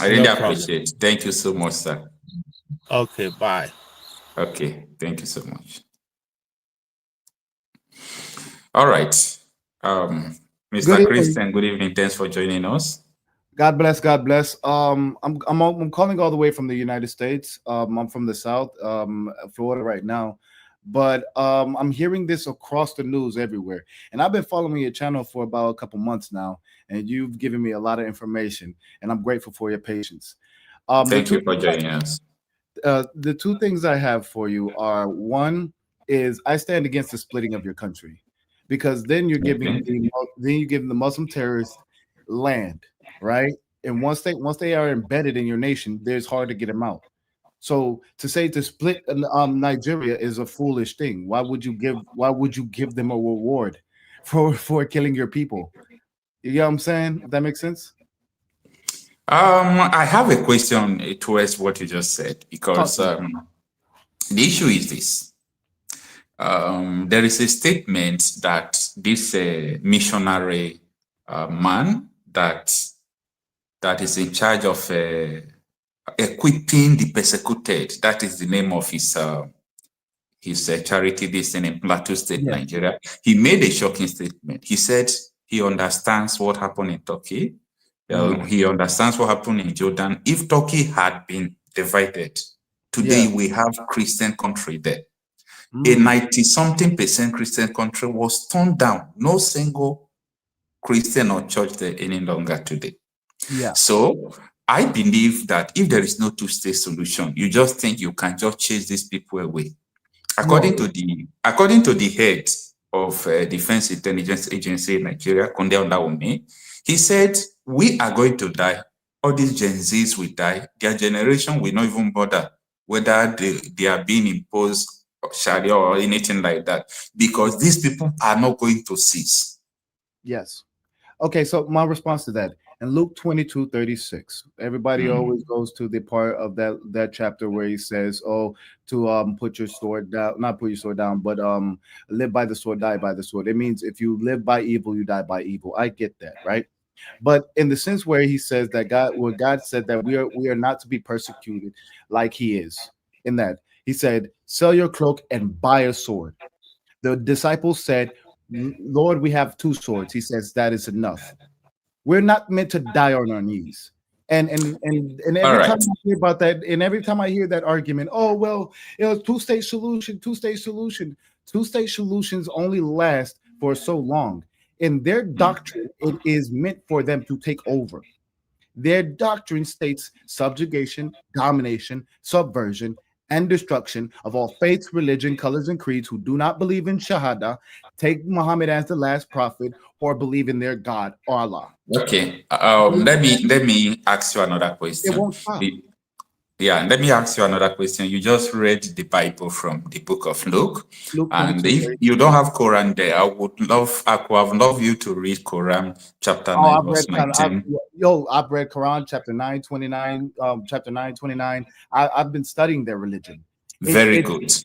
I really appreciate. Thank you so much, sir. Okay, bye. Okay, thank you so much. All right, Mr. Christian, good evening. Thanks for joining us. God bless. God bless. I'm calling all the way from the United States. I'm from the South, Florida right now. But I'm hearing this across the news everywhere. And I've been following your channel for about a couple months now, and you've given me a lot of information, and I'm grateful for your patience. Thank you for joining us. The two things I have for you are, one is I stand against the splitting of your country, because then you're giving the Muslim terrorists land, right? And once they are embedded in your nation, it's hard to get them out. So to split Nigeria is a foolish thing. Why would you give them a reward for killing your people? You know what I'm saying? If that makes sense. I have a question towards what you just said, because the issue is this. There is a statement that this missionary man that is in charge of equipping the persecuted, that is the name of his charity, this in Plateau State, Nigeria. He made a shocking statement. He said he understands what happened in Turkey. He understands what happened in Jordan. If Turkey had been divided, today we have Christian country there. A 90-something% Christian country was torn down. No single Christian or church there any longer today. So I believe that if there is no two-state solution, you just think you can just chase these people away. According to the head of Defense Intelligence Agency in Nigeria, Kunde Olawumi, he said, we are going to die. All these Gen Zs will die. Their generation will not even bother whether they are being imposed Sharia or anything like that, because these people are not going to cease. Yes. Okay, so my response to that in Luke 22:36, everybody always goes to the part of that chapter where he says, "Oh, to put your sword down, not put your sword down, but live by the sword, die by the sword." It means if you live by evil, you die by evil. I get that, right? But in the sense where he says that God said that we are not to be persecuted like he is. In that he said, "Sell your cloak and buy a sword." The disciples said, "Lord, we have 2 swords." He says, "That is enough." We're not meant to die on our knees. And every time I hear about that, and every time I hear that argument, oh well, it was two-state solution. Two-state solutions only last for so long. In their doctrine, it is meant for them to take over. Their doctrine states subjugation, domination, subversion, and destruction of all faiths, religion, colors, and creeds who do not believe in Shahada, take Muhammad as the last prophet, or believe in their God, Allah. Okay. Let me ask you another question. It won't stop. Yeah, let me ask you another question. You just read the Bible from the book of Luke, and if you don't have Quran there, I would have loved you to read Quran chapter 9, verse 19. I've read Quran chapter 9:29, chapter 9:29. I've been studying their religion. Very good. So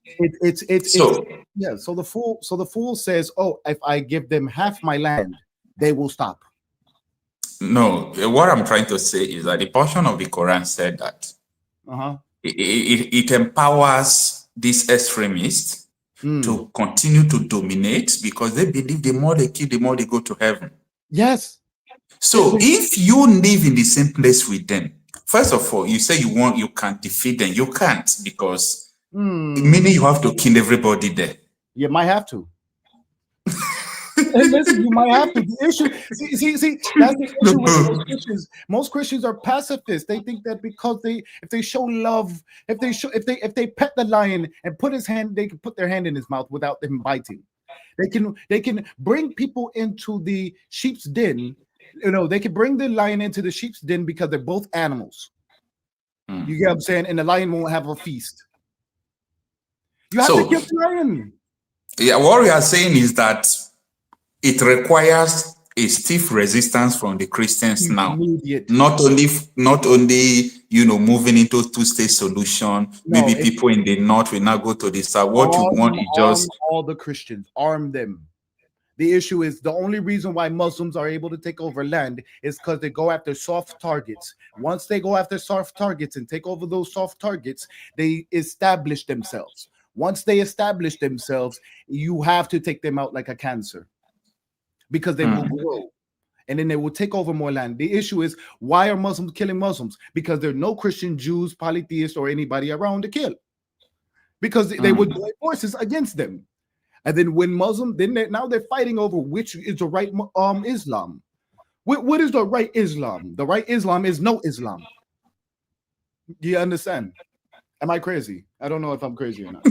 the fool says, "Oh, if I give them half my land, they will stop." No, what I'm trying to say is that the portion of the Quran said that it empowers these extremists to continue to dominate because they believe the more they kill, the more they go to heaven. Yes. So if you live in the same place with them, first of all, you say you can defeat them. You can't, because meaning you have to kill everybody there. You might have to. Listen, you might have to. The issue, see, that's the issue with most Christians. Most Christians are pacifists. They think that because if they show love, if they pet the lion and they can put their hand in his mouth without them biting. They can bring people into the sheep's den. You know, they can bring the lion into the sheep's den because they're both animals. You get what I'm saying? And the lion won't have a feast. You have to kill the lion. Yeah, what we are saying is that it requires a stiff resistance from the Christians now. Not only moving into two-state solution. No, maybe people in the north will now go to the south. What you want is just all the Christians, arm them. The issue is the only reason why Muslims are able to take over land is because they go after soft targets. Once they go after soft targets and take over those soft targets, they establish themselves. Once they establish themselves, you have to take them out like a cancer, because they will grow, and then they will take over more land. The issue is, why are Muslims killing Muslims? Because there are no Christian, Jews, polytheists, or anybody around to kill, because they would join forces against them. And then when Muslim, now they're fighting over which is the right Islam. What is the right Islam? The right Islam is no Islam. Do you understand? Am I crazy? I don't know if I'm crazy or not.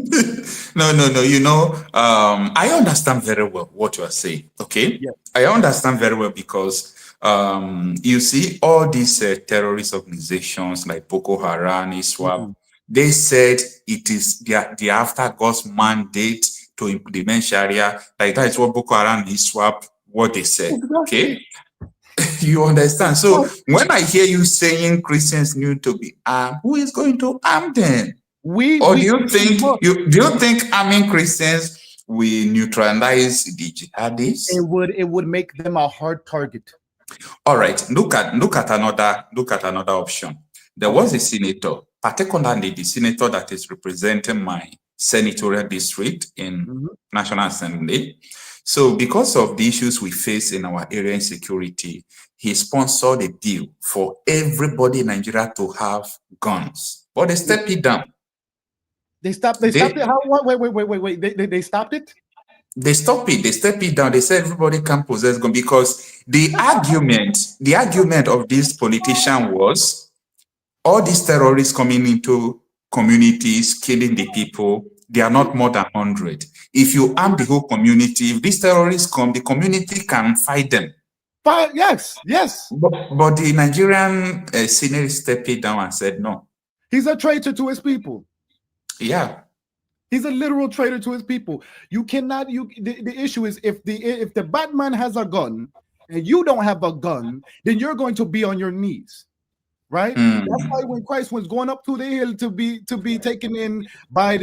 No. You know, I understand very well what you are saying. Okay, yeah. I understand very well because you see all these terrorist organizations like Boko Haram, ISWAP, they said it is they after God's mandate to implement Sharia. Like that is what Boko Haram, ISWAP, what they said. Okay. You understand? So when I hear you saying Christians need to be armed, who is going to arm them? Do you think arming Christians will neutralize the jihadists? It would make them a hard target. All right. Look at another option. There was a senator, particularly the senator that is representing my senatorial district in National Assembly. So because of the issues we face in our area insecurity, he sponsored a deal for everybody in Nigeria to have guns. But they stepped it down. They stopped it? How? Wait. They stopped it? They stopped it. They stepped it down. They said everybody can possess guns because the argument of this politician was all these terrorists coming into communities, killing the people, they are not more than 100. If you arm the whole community, if these terrorists come, the community can fight them. Yes. But the Nigerian Senate stepped it down and said no. He's a traitor to his people. Yeah. He's a literal traitor to his people. You cannot. The issue is if the Batman has a gun and you don't have a gun, then you're going to be on your knees, right? That's why when Christ was going up to the hill to be taken in by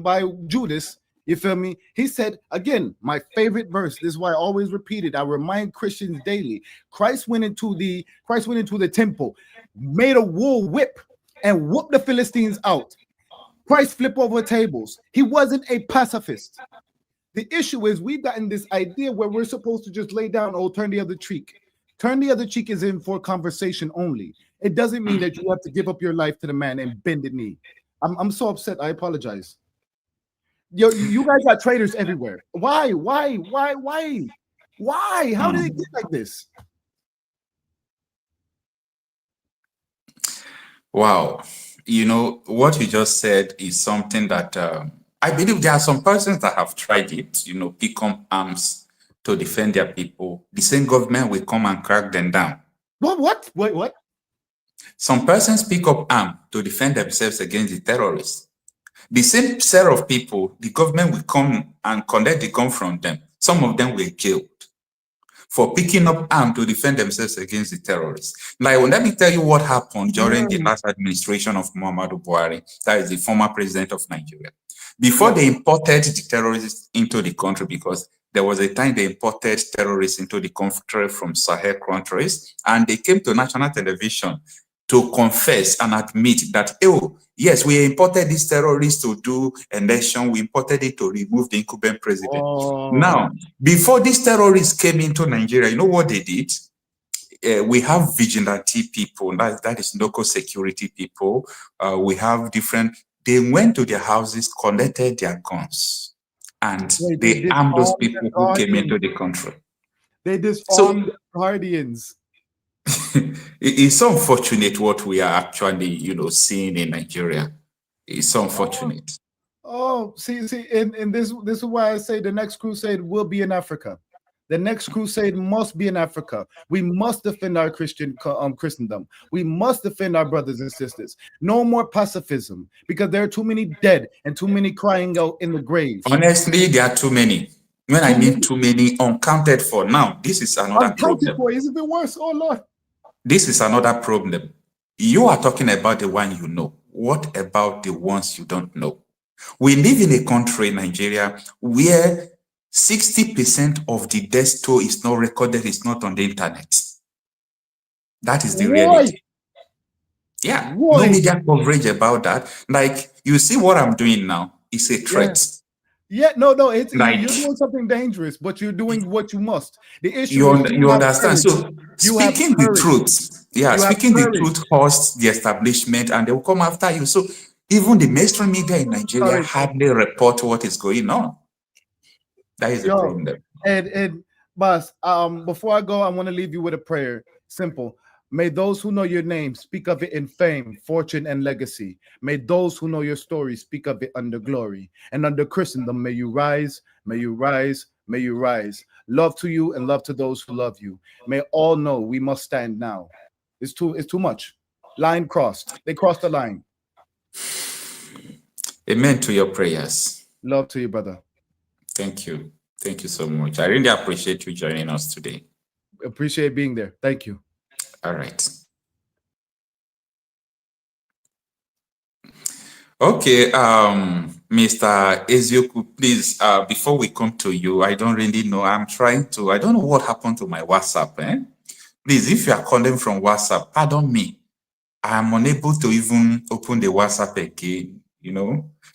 by Judas, you feel me? He said again, my favorite verse. This is why I always repeat it. I remind Christians daily. Christ went into the temple, made a wool whip, and whooped the Philistines out. Christ flipped over tables. He wasn't a pacifist. The issue is we've gotten this idea where we're supposed to just lay down, turn the other cheek. Turn the other cheek is in for conversation only. It doesn't mean that you have to give up your life to the man and bend the knee. I'm so upset. I apologize. You guys got traitors everywhere. Why? How did it get like this? Wow. You know, what you just said is something that I believe there are some persons that have tried it, pick up arms to defend their people. The same government will come and crack them down. What? Wait, what? Some persons pick up arms to defend themselves against the terrorists. The same set of people, the government will come and collect the gun from them. Some of them were killed for picking up arms to defend themselves against the terrorists. Like, let me tell you what happened during the last administration of Muhammadu Buhari, that is the former president of Nigeria. Before they imported the terrorists into the country, because there was a time they imported terrorists into the country from Sahel countries, and they came to national television to confess and admit that, oh, yes, we imported these terrorists to do election. We imported it to remove the incumbent president. Now, before these terrorists came into Nigeria, you know what they did? We have vigilante people, that is local security people. We have different, they went to their houses, collected their guns, and they armed those people who came into the country. They disarmed the guardians. It's unfortunate what we are actually, seeing in Nigeria. It's unfortunate. See, and this is why I say the next crusade will be in Africa. The next crusade must be in Africa. We must defend our Christendom. We must defend our brothers and sisters. No more pacifism, because there are too many dead and too many crying out in the grave. Honestly, there are too many. When I mean too many, uncounted for. Now, this is another problem. For, is it worse? Oh Lord. This is another problem. You are talking about the one you know. What about the ones you don't know? We live in a country, Nigeria, where 60% of the death toll is not recorded, it's not on the internet. That is the reality. Yeah, no media coverage about that. Like, you see what I'm doing now? It's a threat. Yeah, no, it's like, you're doing something dangerous, but you're doing what you must. The issue you understand. So speaking the truth, speaking the truth hurts the establishment, and they will come after you. So even the mainstream media in Nigeria hardly report what is going on. That is the problem. And boss, before I go, I want to leave you with a prayer. Simple. May those who know your name speak of it in fame, fortune, and legacy. May those who know your story speak of it under glory. And under Christendom, may you rise, may you rise, may you rise. Love to you and love to those who love you. May all know we must stand now. It's too much. Line crossed. They crossed the line. Amen to your prayers. Love to you, brother. Thank you. Thank you so much. I really appreciate you joining us today. Appreciate being there. Thank you. All right. Okay, Mr. Ezioku, please, before we come to you, I don't really know. I don't know what happened to my WhatsApp. Please, if you are calling from WhatsApp, pardon me. I am unable to even open the WhatsApp again.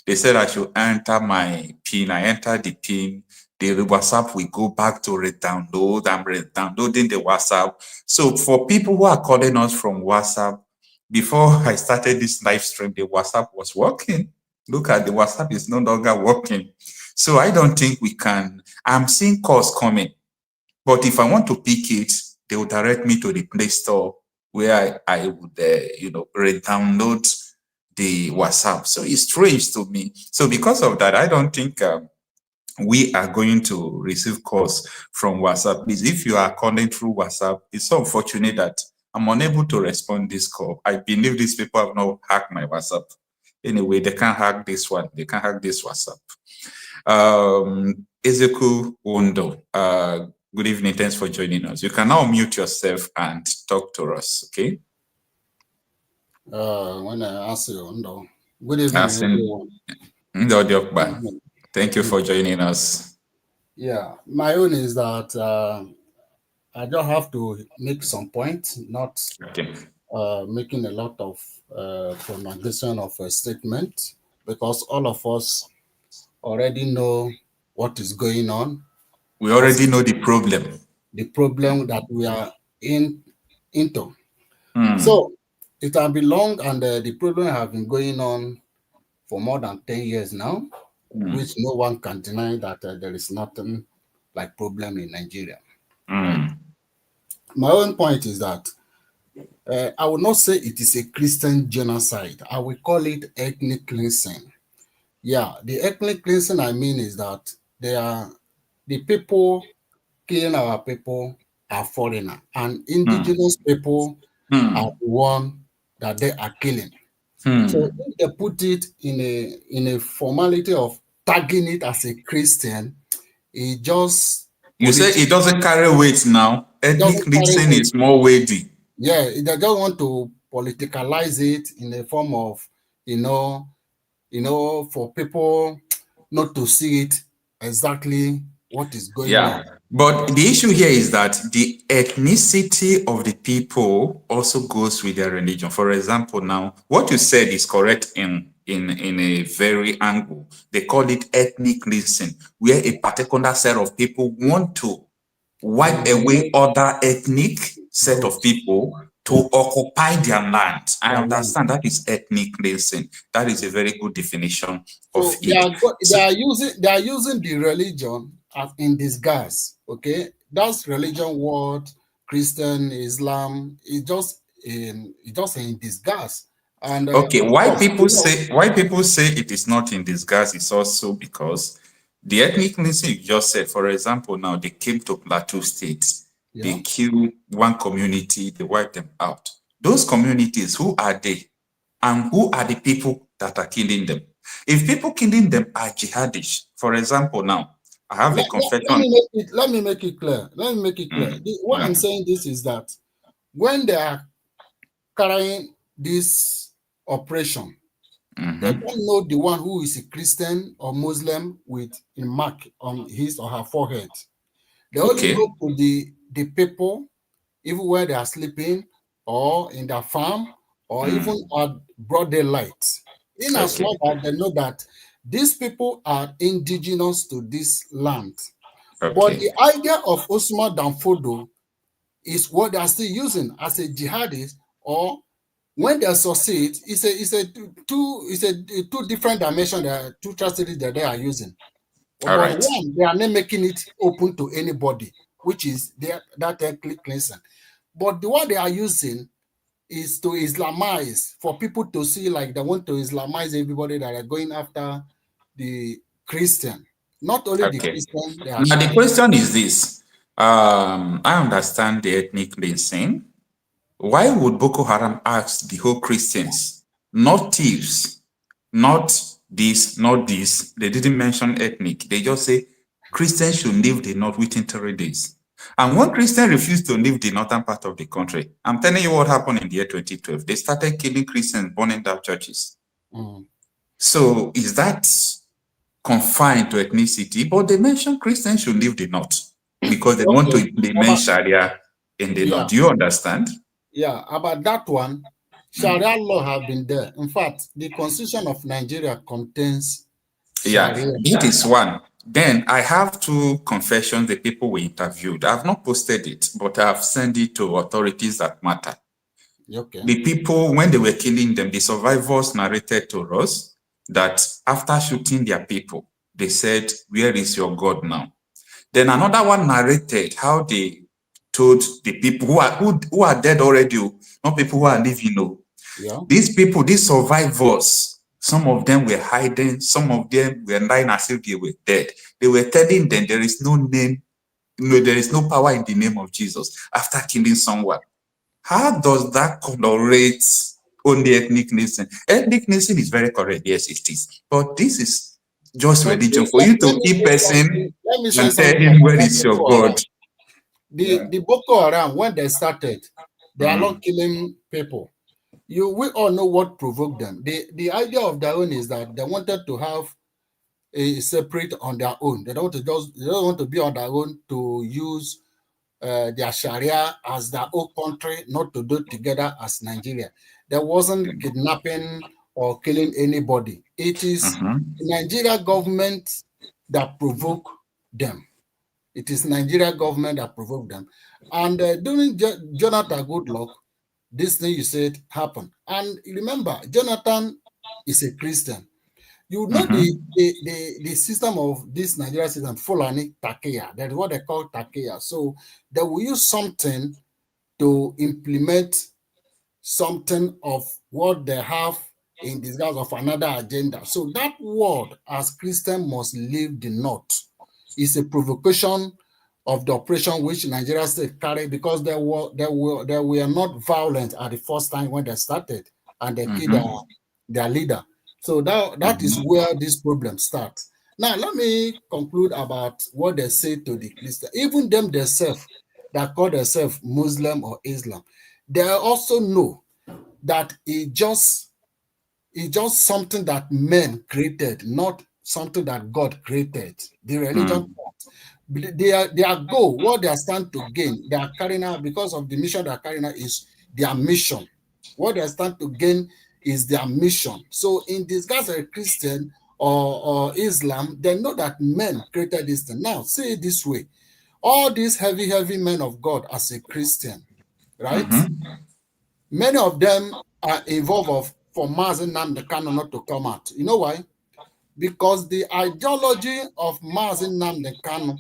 They said I should enter my PIN. I entered the PIN. The WhatsApp will go back to re-download. I'm re-downloading the WhatsApp. So for people who are calling us from WhatsApp, before I started this live stream, the WhatsApp was working. Look at the WhatsApp is no longer working. So I don't think we can. I'm seeing calls coming. But if I want to pick it, they will direct me to the Play Store where I would, re-download the WhatsApp. So it's strange to me. So because of that, I don't think we are going to receive calls from WhatsApp. Please, if you are calling through WhatsApp, it's so unfortunate that I'm unable to respond this call. I believe these people have not hacked my WhatsApp. Anyway, they can't hack this one. They can't hack this WhatsApp. Ezeku Wondo, good evening. Thanks for joining us. You can now mute yourself and talk to us, okay? When I ask you, no. Good evening, everyone. Thank you for joining us. Yeah, my own is that I don't have to make some points, not making a lot of pronunciation of a statement, because all of us already know what is going on. We already know the problem. The problem that we are into. So it has been long, and the problem has been going on for more than 10 years now, which no one can deny that there is nothing like problem in Nigeria. My own point is that I will not say it is a Christian genocide. I will call it ethnic cleansing. Yeah, the ethnic cleansing I mean is that the people killing our people are foreigner, and indigenous people are the one that they are killing. So if they put it in a formality of tagging it as a Christian, it just... You say it doesn't carry weight now. Ethnic cleansing is more weighty. Yeah, they just want to politicalize it in the form of, for people not to see it exactly what is going on. But the issue here is that the ethnicity of the people also goes with their religion. For example, now, what you said is correct in a very angle. They call it ethnic cleansing, where a particular set of people want to wipe away other ethnic set of people to occupy their land. I understand that is ethnic cleansing. That is a very good definition of it. They are using the religion in disguise. Okay, that's religion word, Christian, Islam. It's just in disguise. And okay, why people say it is not in disguise is also because the ethnic cleansing you just said. For example, now they came to Plateau State, they killed one community, they wiped them out. Those communities, who are they, and who are the people that are killing them? If people killing them are jihadists, for example, now I have a confession. Let me make it clear. What I'm saying this is that when they are carrying this operation, they don't know the one who is a Christian or Muslim with a mark on his or her forehead. They only go to the people, even where they are sleeping, or in their farm, or even at broad daylight. In as long as they know that these people are indigenous to this land. But the idea of Osman Danfodo is what they are still using as a jihadist, or when they succeed, it's a two different dimensions. There are two strategies that they are using. But one, they are not making it open to anybody, which is that ethnic cleansing. But the one they are using is to Islamize, for people to see like they want to Islamize everybody that are going after the Christian. Not only the Christian. Now the question is this. I understand the ethnic cleansing. Why would Boko Haram ask the whole Christians, not thieves, not this, not this? They didn't mention ethnic. They just say Christians should leave the north within 3 days. And when Christians refused to leave the northern part of the country, I'm telling you what happened in the year 2012. They started killing Christians, burning down churches. So is that confined to ethnicity? But they mentioned Christians should leave the north because they want to implement Sharia in the north. Do you understand? Yeah, about that one, Sharia law have been there. In fact, the Constitution of Nigeria contains Sharia. It is one. Then I have 2 confessions the people we interviewed. I have not posted it, but I have sent it to authorities that matter. The people, when they were killing them, the survivors narrated to us that after shooting their people, they said, "Where is your God now?" Then another one narrated how they told the people who are dead already, not people who are living. These people, these survivors, some of them were hiding, some of them were lying as if they were dead. They were telling them there is no name, there is no power in the name of Jesus after killing someone. How does that correlate only ethnic nation. Ethnic nation is very correct. Yes, it is. But this is just religion. For you to keep person and tell him where is your God. The Boko Haram, when they started, they are not killing people. We all know what provoked them. The idea of their own is that they wanted to have a separate on their own. They don't want to be on their own to use their Sharia as their own country, not to do it together as Nigeria. There wasn't kidnapping or killing anybody. It is the Nigeria government that provoked them. It is Nigeria government that provoked them. And during Jonathan Goodluck, this thing you said happened. And remember, Jonathan is a Christian. You know the system of this Nigeria system, Fulani Takeya. That's what they call Takeya. So they will use something to implement something of what they have in disguise of another agenda. So that word, as Christian, must leave the North. It's a provocation of the operation which Nigeria state carried, because they were not violent at the first time when they started and they killed their leader. So that is where this problem starts. Now, let me conclude about what they say to the Christian. Even them themselves that call themselves Muslim or Islam, they also know that it's just something that men created, not something that God created. The religion, their goal, what they are stand to gain, they are carrying out because of the mission they are carrying out is their mission. What they stand to gain is their mission. So in disguise as a Christian or Islam, they know that men created this thing. Now, say it this way. All these heavy men of God as a Christian, right? Many of them are involved for Mazi Nnamdi Kanu not to come out. You know why? Because the ideology of Mazi Nnamdi Kanu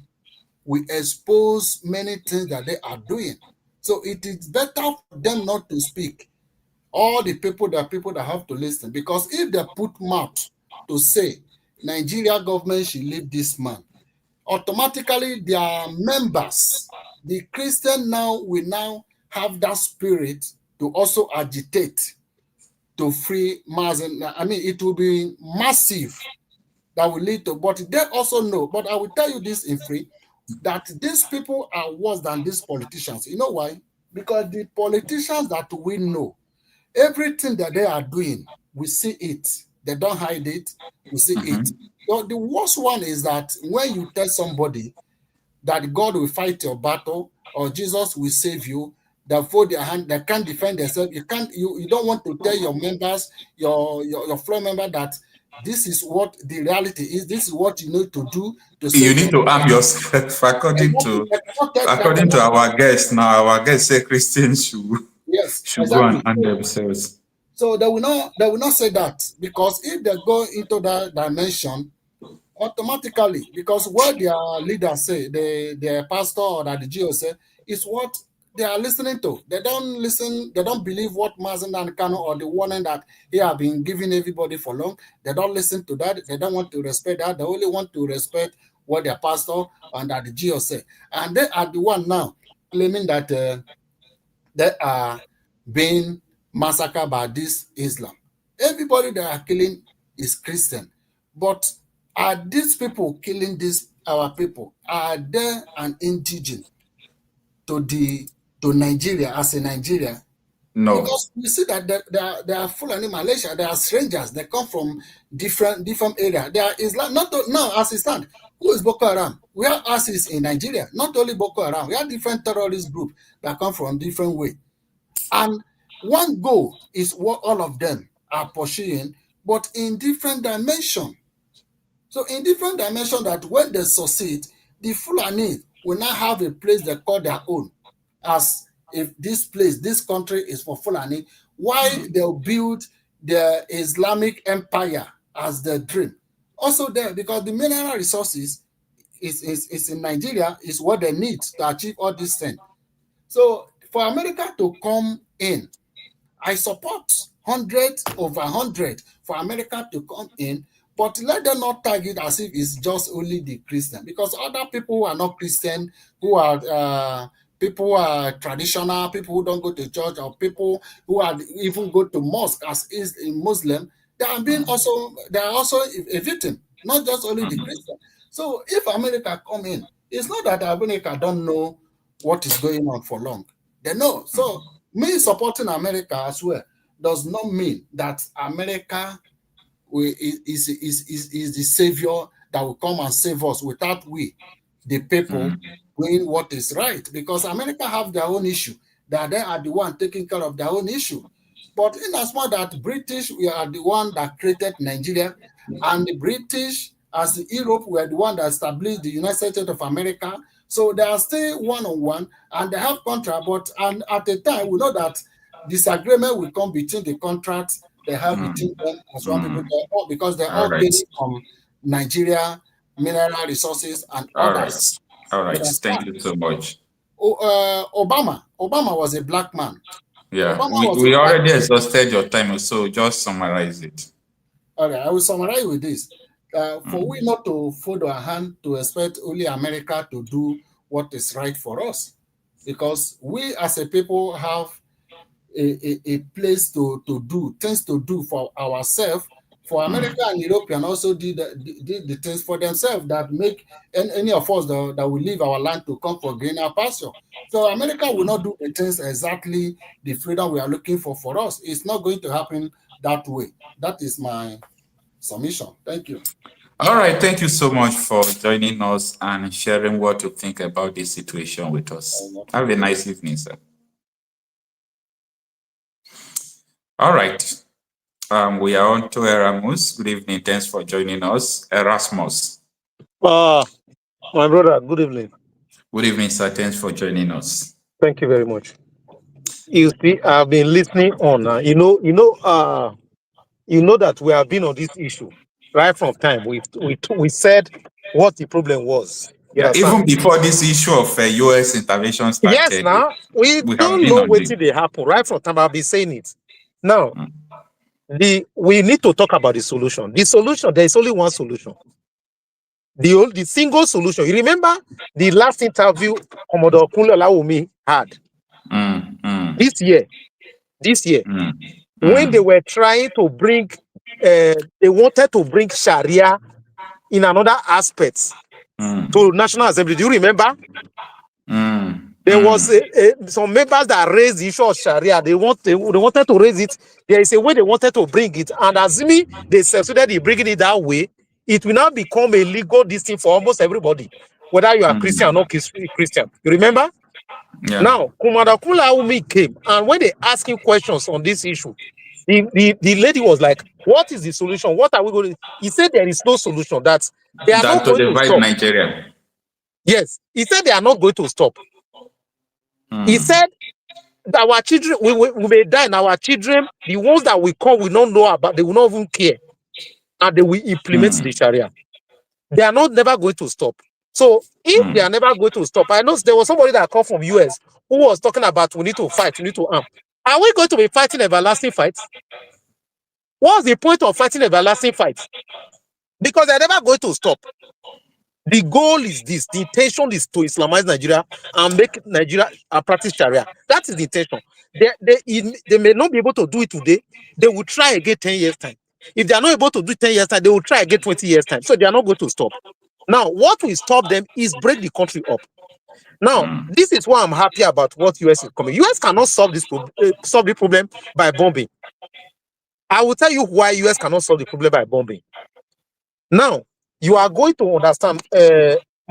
will expose many things that they are doing. So it is better for them not to speak. All the people that have to listen, because if they put mouth to say Nigeria government should leave this man, automatically their members, the Christian will now have that spirit to also agitate to free Mazi. I mean, it will be massive that will lead to, but they also know, but I will tell you this in free, that these people are worse than these politicians. You know why? Because the politicians that we know, everything that they are doing, we see it. They don't hide it. We see it. So the worst one is that when you tell somebody that God will fight your battle or Jesus will save you, they fold their hand, they can't defend themselves. You don't want to tell your members, your floor member, that this is what the reality is. This is what you need to do to save. You need to arm yourself according to our guests. Now our guests say Christians should go and arm themselves. So they will not say that, because if they go into that dimension, automatically, because what their leaders say, their pastor or the GO say, is what they are listening to. They don't listen, they don't believe what Mazi Nnamdi Kanu or the warning that he have been giving everybody for long. They don't listen to that. They don't want to respect that. They only want to respect what their pastor and the GO say. And they are the one now claiming that they are being massacred by this Islam. Everybody they are killing is Christian. But are these people killing our people? Are they an indigenous to Nigeria as a Nigeria? No. Because we see that they are Fulani Malaysia, they are strangers, they come from different areas. They are Islam, not now as it stands. Who is Boko Haram? We have ISIS in Nigeria, not only Boko Haram, we have different terrorist groups that come from different ways. And one goal is what all of them are pursuing, but in different dimensions. So in different dimensions, that when they succeed, the Fulani will now have a place they call their own. As if this country is for Fulani, why they'll build the Islamic empire as their dream. Also there, because the mineral resources is in Nigeria, is what they need to achieve all these things. So for America to come in, I support 100 over 100 for America to come in, but let them not tag it as if it's just only the Christian, because other people who are not Christian, who are people who are traditional, people who don't go to church, or people who are even go to mosque as is a Muslim, they are also a victim, not just only the Christian. So if America come in, it's not that America don't know what is going on for long. They know. So me supporting America as well does not mean that America is the savior that will come and save us without we, the people, doing what is right. Because America have their own issue, that they are the one taking care of their own issue. But in as much that British, we are the one that created Nigeria, and the British, as Europe, were the one that established the United States of America. So they are still one-on-one, and they have contract. But and at the time, we know that disagreement will come between the contracts they have between them as one people, because they're all getting from Nigeria, mineral resources and others. All right. Thank you so much. Obama was a black man. Yeah, we already exhausted your time, so just summarize it. All right, I will summarize with this. For we not to fold our hand to expect only America to do what is right for us, because we as a people have a place to do, things to do for ourselves. For America and European also did the things for themselves that make any of us that will leave our land to come for greener pasture. So America will not do the things exactly the freedom we are looking for us. It's not going to happen that way. That is my submission. Thank you. All right, thank you so much for joining us and sharing what you think about this situation with us. Have a nice evening, sir. All right. We are on to Erasmus. Good evening. Thanks for joining us. Erasmus. My brother, good evening. Good evening, sir. Thanks for joining us. Thank you very much. You see, I've been listening on. You know that we have been on this issue right from time. We said what the problem was. Yeah, even before this issue of U.S. intervention started. Yes, now we don't know what they happen right from time. I've been saying it. Now, we need to talk about the solution. The solution, there is only one solution. The single solution. You remember the last interview Commodore Kunle Olawumi had this year, when they were trying to bring, they wanted to bring Sharia in another aspect to National Assembly. Do you remember? There was some members that raised the issue of Sharia. They wanted to raise it. There is a way they wanted to bring it, and assuming they succeeded in bringing it that way, it will now become a legal thing for almost everybody, whether you are Christian or not Christian. You remember? Yeah. Now, Commander Kunle Olawumi came, and when they asked him questions on this issue, the lady was like, "What is the solution? What are we going to?" He said there is no solution. That they are not going to stop. Nigeria. Yes, he said they are not going to stop. He said that our children, we may die, and our children, the ones that we come, we don't know about, they will not even care, and they will implement the Sharia. They are not never going to stop. So if they are never going to stop, I know there was somebody that come from US who was talking about we need to fight, we need to arm. Are we going to be fighting everlasting fights? What's the point of fighting everlasting fights? Because they're never going to stop. The goal is this. The intention is to Islamize Nigeria and make Nigeria practice Sharia. That is the intention. They may not be able to do it today. They will try again 10 years' time. If they are not able to do it 10 years' time, they will try again 20 years' time. So they are not going to stop. Now, what will stop them is break the country up. Now, this is why I'm happy about what US is coming. US cannot solve the problem by bombing. I will tell you why US cannot solve the problem by bombing. Now, you are going to understand,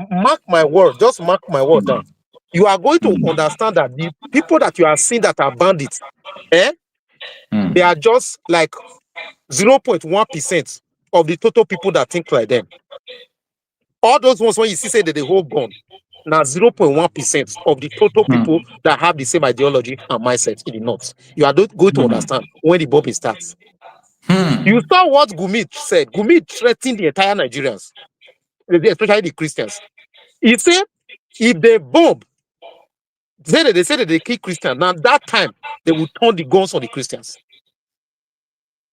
mark my word, just mark my word down. You are going to understand that the people that you are seeing that are bandits, they are just like 0.1% of the total people that think like them. All those ones when you see say that they hold gun, now 0.1% of the total people that have the same ideology and mindset in the north. You are not going to understand when the bombing starts. You saw what Gumi said. Gumi threatened the entire Nigerians, especially the Christians. He said, if they bomb, they said that they kill Christians. Now that time, they will turn the guns on the Christians.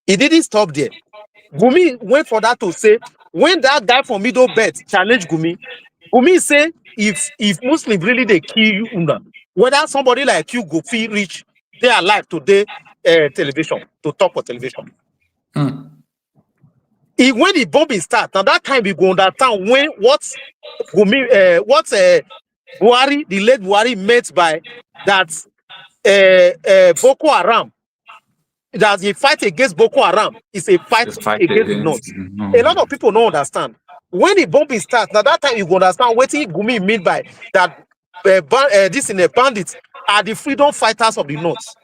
He didn't stop there. Gumi went for that to say, when that guy from Middle Belt challenged Gumi, Gumi said, if Muslims really they kill you, whether somebody like you go feel reach they are alive today television to talk for television. When the bombing start, now that time we go understand when what Buhari, the late Buhari meant by that Boko Haram, that the fight against Boko Haram is a fight against the North. A lot of people don't understand. When the bombing starts, now that time you go understand what Gumi mean by that this in the bandits are the freedom fighters of the North.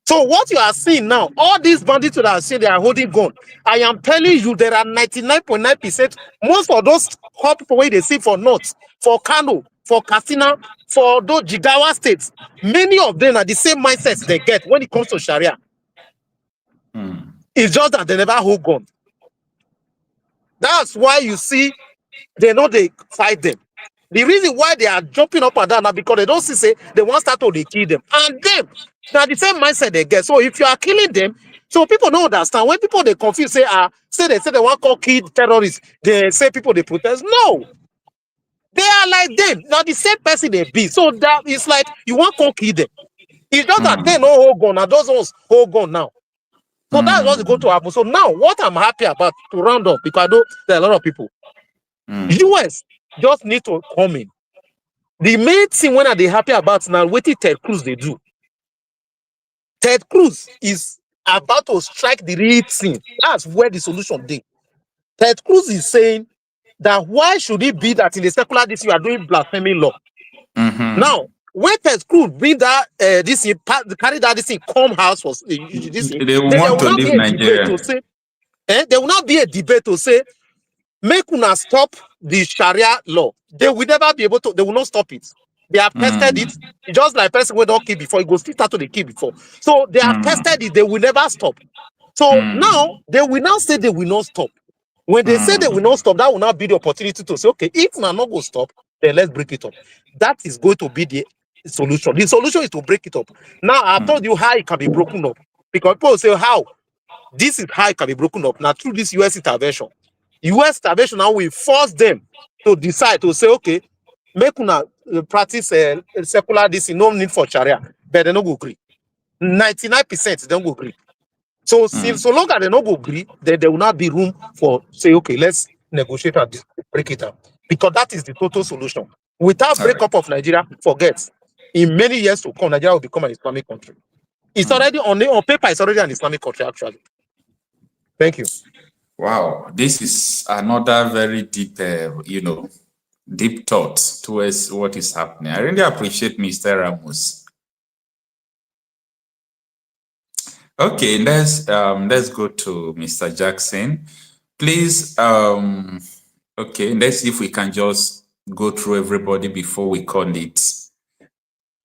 So what you are seeing now, all these bandits that are saying they are holding gun, I am telling you, there are 99.9%. Most of those hot people where they see for North, for Kanu, for Katsina, for those Jigawa states, many of them are the same mindsets they get when it comes to Sharia. It's just that they never hold gun. That's why you see they know they fight them. The reason why they are jumping up and down now because they don't see say they want to start to they kill them. And them, now the same mindset they get. So if you are killing them, so people don't understand. When people they confuse, say they want to kill terrorists, they say people they protest. No, they are like them. Now the same person they be. So that it's like you want to kill them. It's just that they no hold gun, and those ones hold gun now. So that's what's going to happen. So now what I'm happy about to round up, because I know there are a lot of people. US just need to come in. The main thing when are they happy about now, what did Ted Cruz they do? Ted Cruz is about to strike the real thing. That's where the solution is. Ted Cruz is saying that why should it be that in the secular this you are doing blasphemy law? Now, when Ted Cruz bring that this thing, carry that this thing, come house for this thing, they want to leave Nigeria. There will not be a debate to say make una stop the Sharia law. They will never be able to, they will not stop it. They have tested it. It's just like person who don't kill before, it goes still start to the kill before. So they have tested it, they will never stop. So now they will now say they will not stop. When they say they will not stop, that will now be the opportunity to say, okay, if we are not going to stop, then let's break it up. That is going to be the solution. The solution is to break it up. Now I've told you how it can be broken up. Because people say how this is how it can be broken up. Now through this US intervention. US intervention now will force them to decide to say, okay, make una practice secular this, no need for Sharia, but they don't go agree. 99% they don't go agree. So so long as they don't go agree, then there will not be room for say, okay, let's negotiate and break it up. Because that is the total solution. Without breakup of Nigeria, forget. In many years to come, Nigeria will become an Islamic country. It's already on paper, it's already an Islamic country, actually. Thank you. Wow, this is another very deep, deep thought towards what is happening. I really appreciate Mr. Ramos. Okay, let's go to Mr. Jackson. Please, okay, let's see if we can just go through everybody before we call it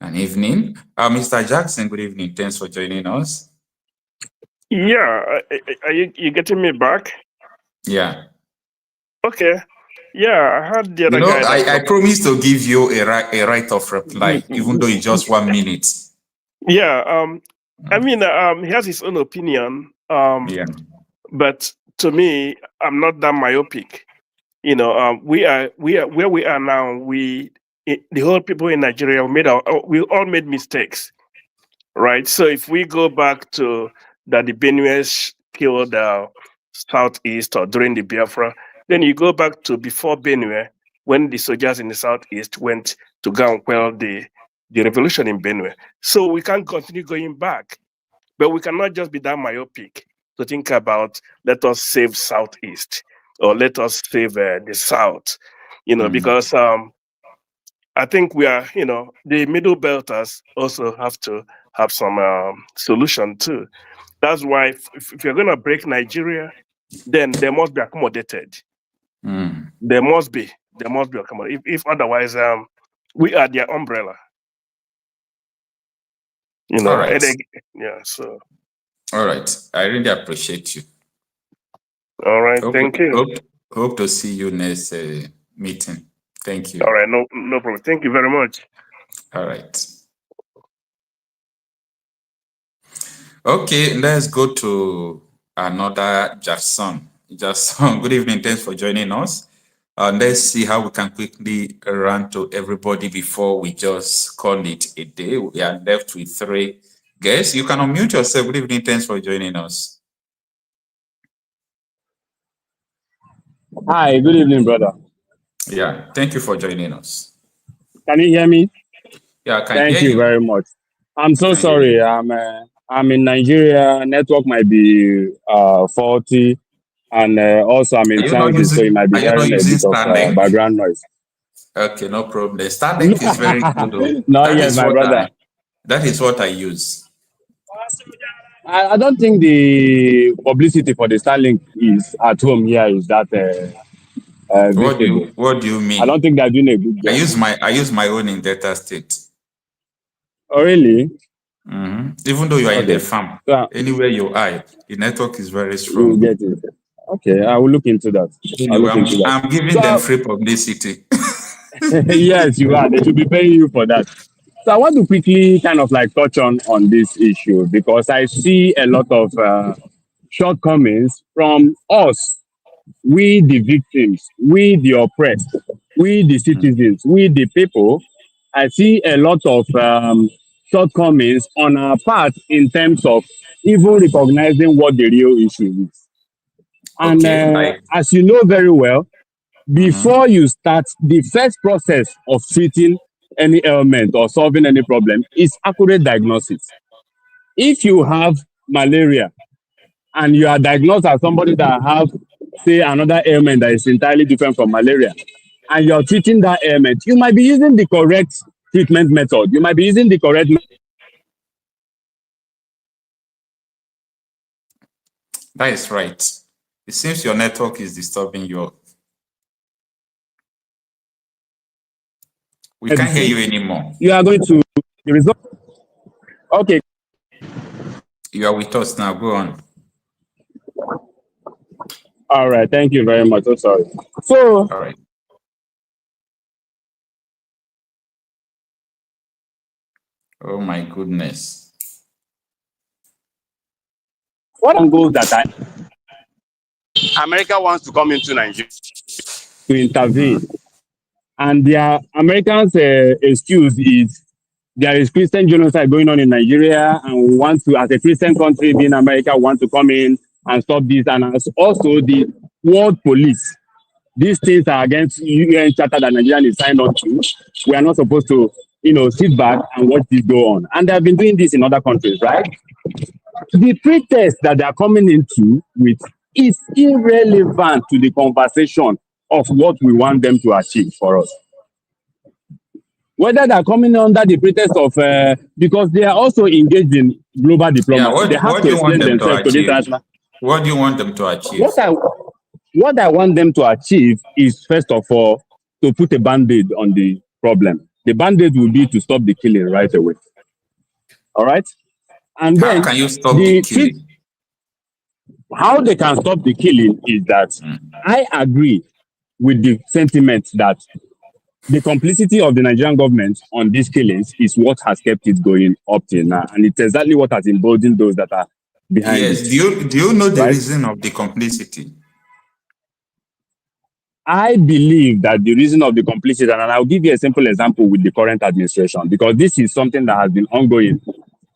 an evening. Mr. Jackson, good evening. Thanks for joining us. Yeah, are you getting me back? Yeah. Okay. Yeah, I had the other guy. I promised to give you a right of reply, even though it's just 1 minute. Yeah. I mean, he has his own opinion. Yeah. But to me, I'm not that myopic. We are where we are now. The whole people in Nigeria we all made mistakes, right? So if we go back to that the Benues killed Southeast or during the Biafra, then you go back to before Benue, when the soldiers in the Southeast went to go and quell the revolution in Benue. So we can't continue going back, but we cannot just be that myopic to think about let us save Southeast or let us save the South, because I think we are, the middle belters also have to have some solution too. That's why if you're going to break Nigeria, then they must be accommodated. They must be accommodated. If otherwise, we are their umbrella. All right. So. All right. I really appreciate you. All right. Thank you. Hope to see you next meeting. Thank you. All right. No problem. Thank you very much. All right. Okay, let's go to another Jackson. Jackson, good evening. Thanks for joining us. Let's see how we can quickly run to everybody before we just call it a day. We are left with 3 guests. You can unmute yourself. Good evening. Thanks for joining us. Hi, good evening, brother. Yeah, thank you for joining us. Can you hear me? Yeah, I can Thank hear you very much. I'm so sorry. I'm in Nigeria. Network might be faulty, and also I'm in transit, so you might be hearing a bit of background noise. Okay, no problem. The Starlink is very good. Though. Not yet, my brother. That is what I use. I don't think the publicity for the Starlink is at home here is that visible. What do you mean? I don't think they're doing a good job. I use my own in Delta State. Oh, really? Even though you are in the farm, anywhere you are, the network is very strong. You get it. Okay, I will look into that. Anyway, I'm giving them free publicity. Yes, you are. They should be paying you for that. So I want to quickly kind of like touch on this issue because I see a lot of shortcomings from us, we the victims, we the oppressed, we the citizens, we the people. I see a lot of shortcomings on our part in terms of even recognizing what the real issue is. And as you know very well, before you start, the first process of treating any ailment or solving any problem is accurate diagnosis. If you have malaria and you are diagnosed as somebody that have, say, another ailment that is entirely different from malaria, and you're treating that ailment, you might be using the correct treatment method. You might be using the correct. That is right. It seems your network is disturbing you. We can't hear you anymore. You are going to the result. Okay. You are with us now. Go on. All right. Thank you very much. I'm sorry. So. All right. Oh my goodness. What angles that America wants to come into Nigeria to intervene, and their Americans' excuse is there is Christian genocide going on in Nigeria, and we want to, as a Christian country, being America, want to come in and stop this, and also the world police. These things are against UN charter that Nigeria is signed on to. We are not supposed to, sit back and watch this go on, and they have been doing this in other countries, right? The pretext that they are coming into with is irrelevant to the conversation of what we want them to achieve for us. Whether they're coming under the pretext of, because they are also engaged in global diplomacy, they have to explain themselves to the international. What do you want them to achieve? What I want them to achieve is, first of all, to put a band-aid on the problem. The band-aid will be to stop the killing right away. All right? And then how can you stop the killing? How they can stop the killing is that I agree with the sentiment that the complicity of the Nigerian government on these killings is what has kept it going up till now. And it's exactly what has emboldened those that are behind it. Do you know the reason of the complicity? I believe that the reason of the complicity, and I'll give you a simple example with the current administration, because this is something that has been ongoing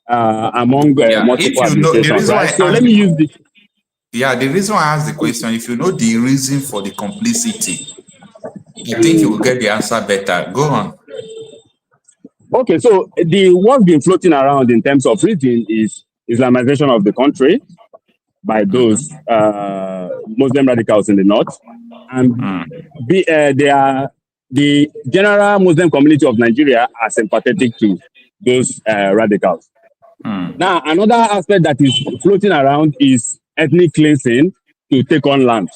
among multiple administrations. Right? So let me use this. Yeah, the reason why I asked the question, if you know the reason for the complicity, I think you will get the answer better. Go on. Okay, so what's been floating around in terms of reason is Islamization of the country by those Muslim radicals in the north, and the general Muslim community of Nigeria are sympathetic to those radicals. Now, another aspect that is floating around is ethnic cleansing to take on land,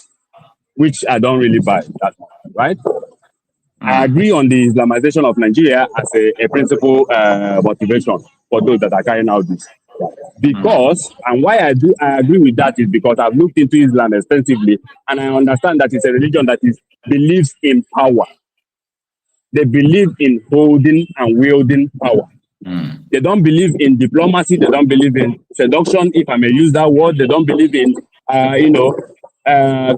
which I don't really buy that much, right? I agree on the Islamization of Nigeria as a principal motivation for those that are carrying out this. Because, and why I agree with that is because I've looked into Islam extensively, and I understand that it's a religion that believes in power. They believe in holding and wielding power. They don't believe in diplomacy. They don't believe in seduction, if I may use that word. They don't believe in,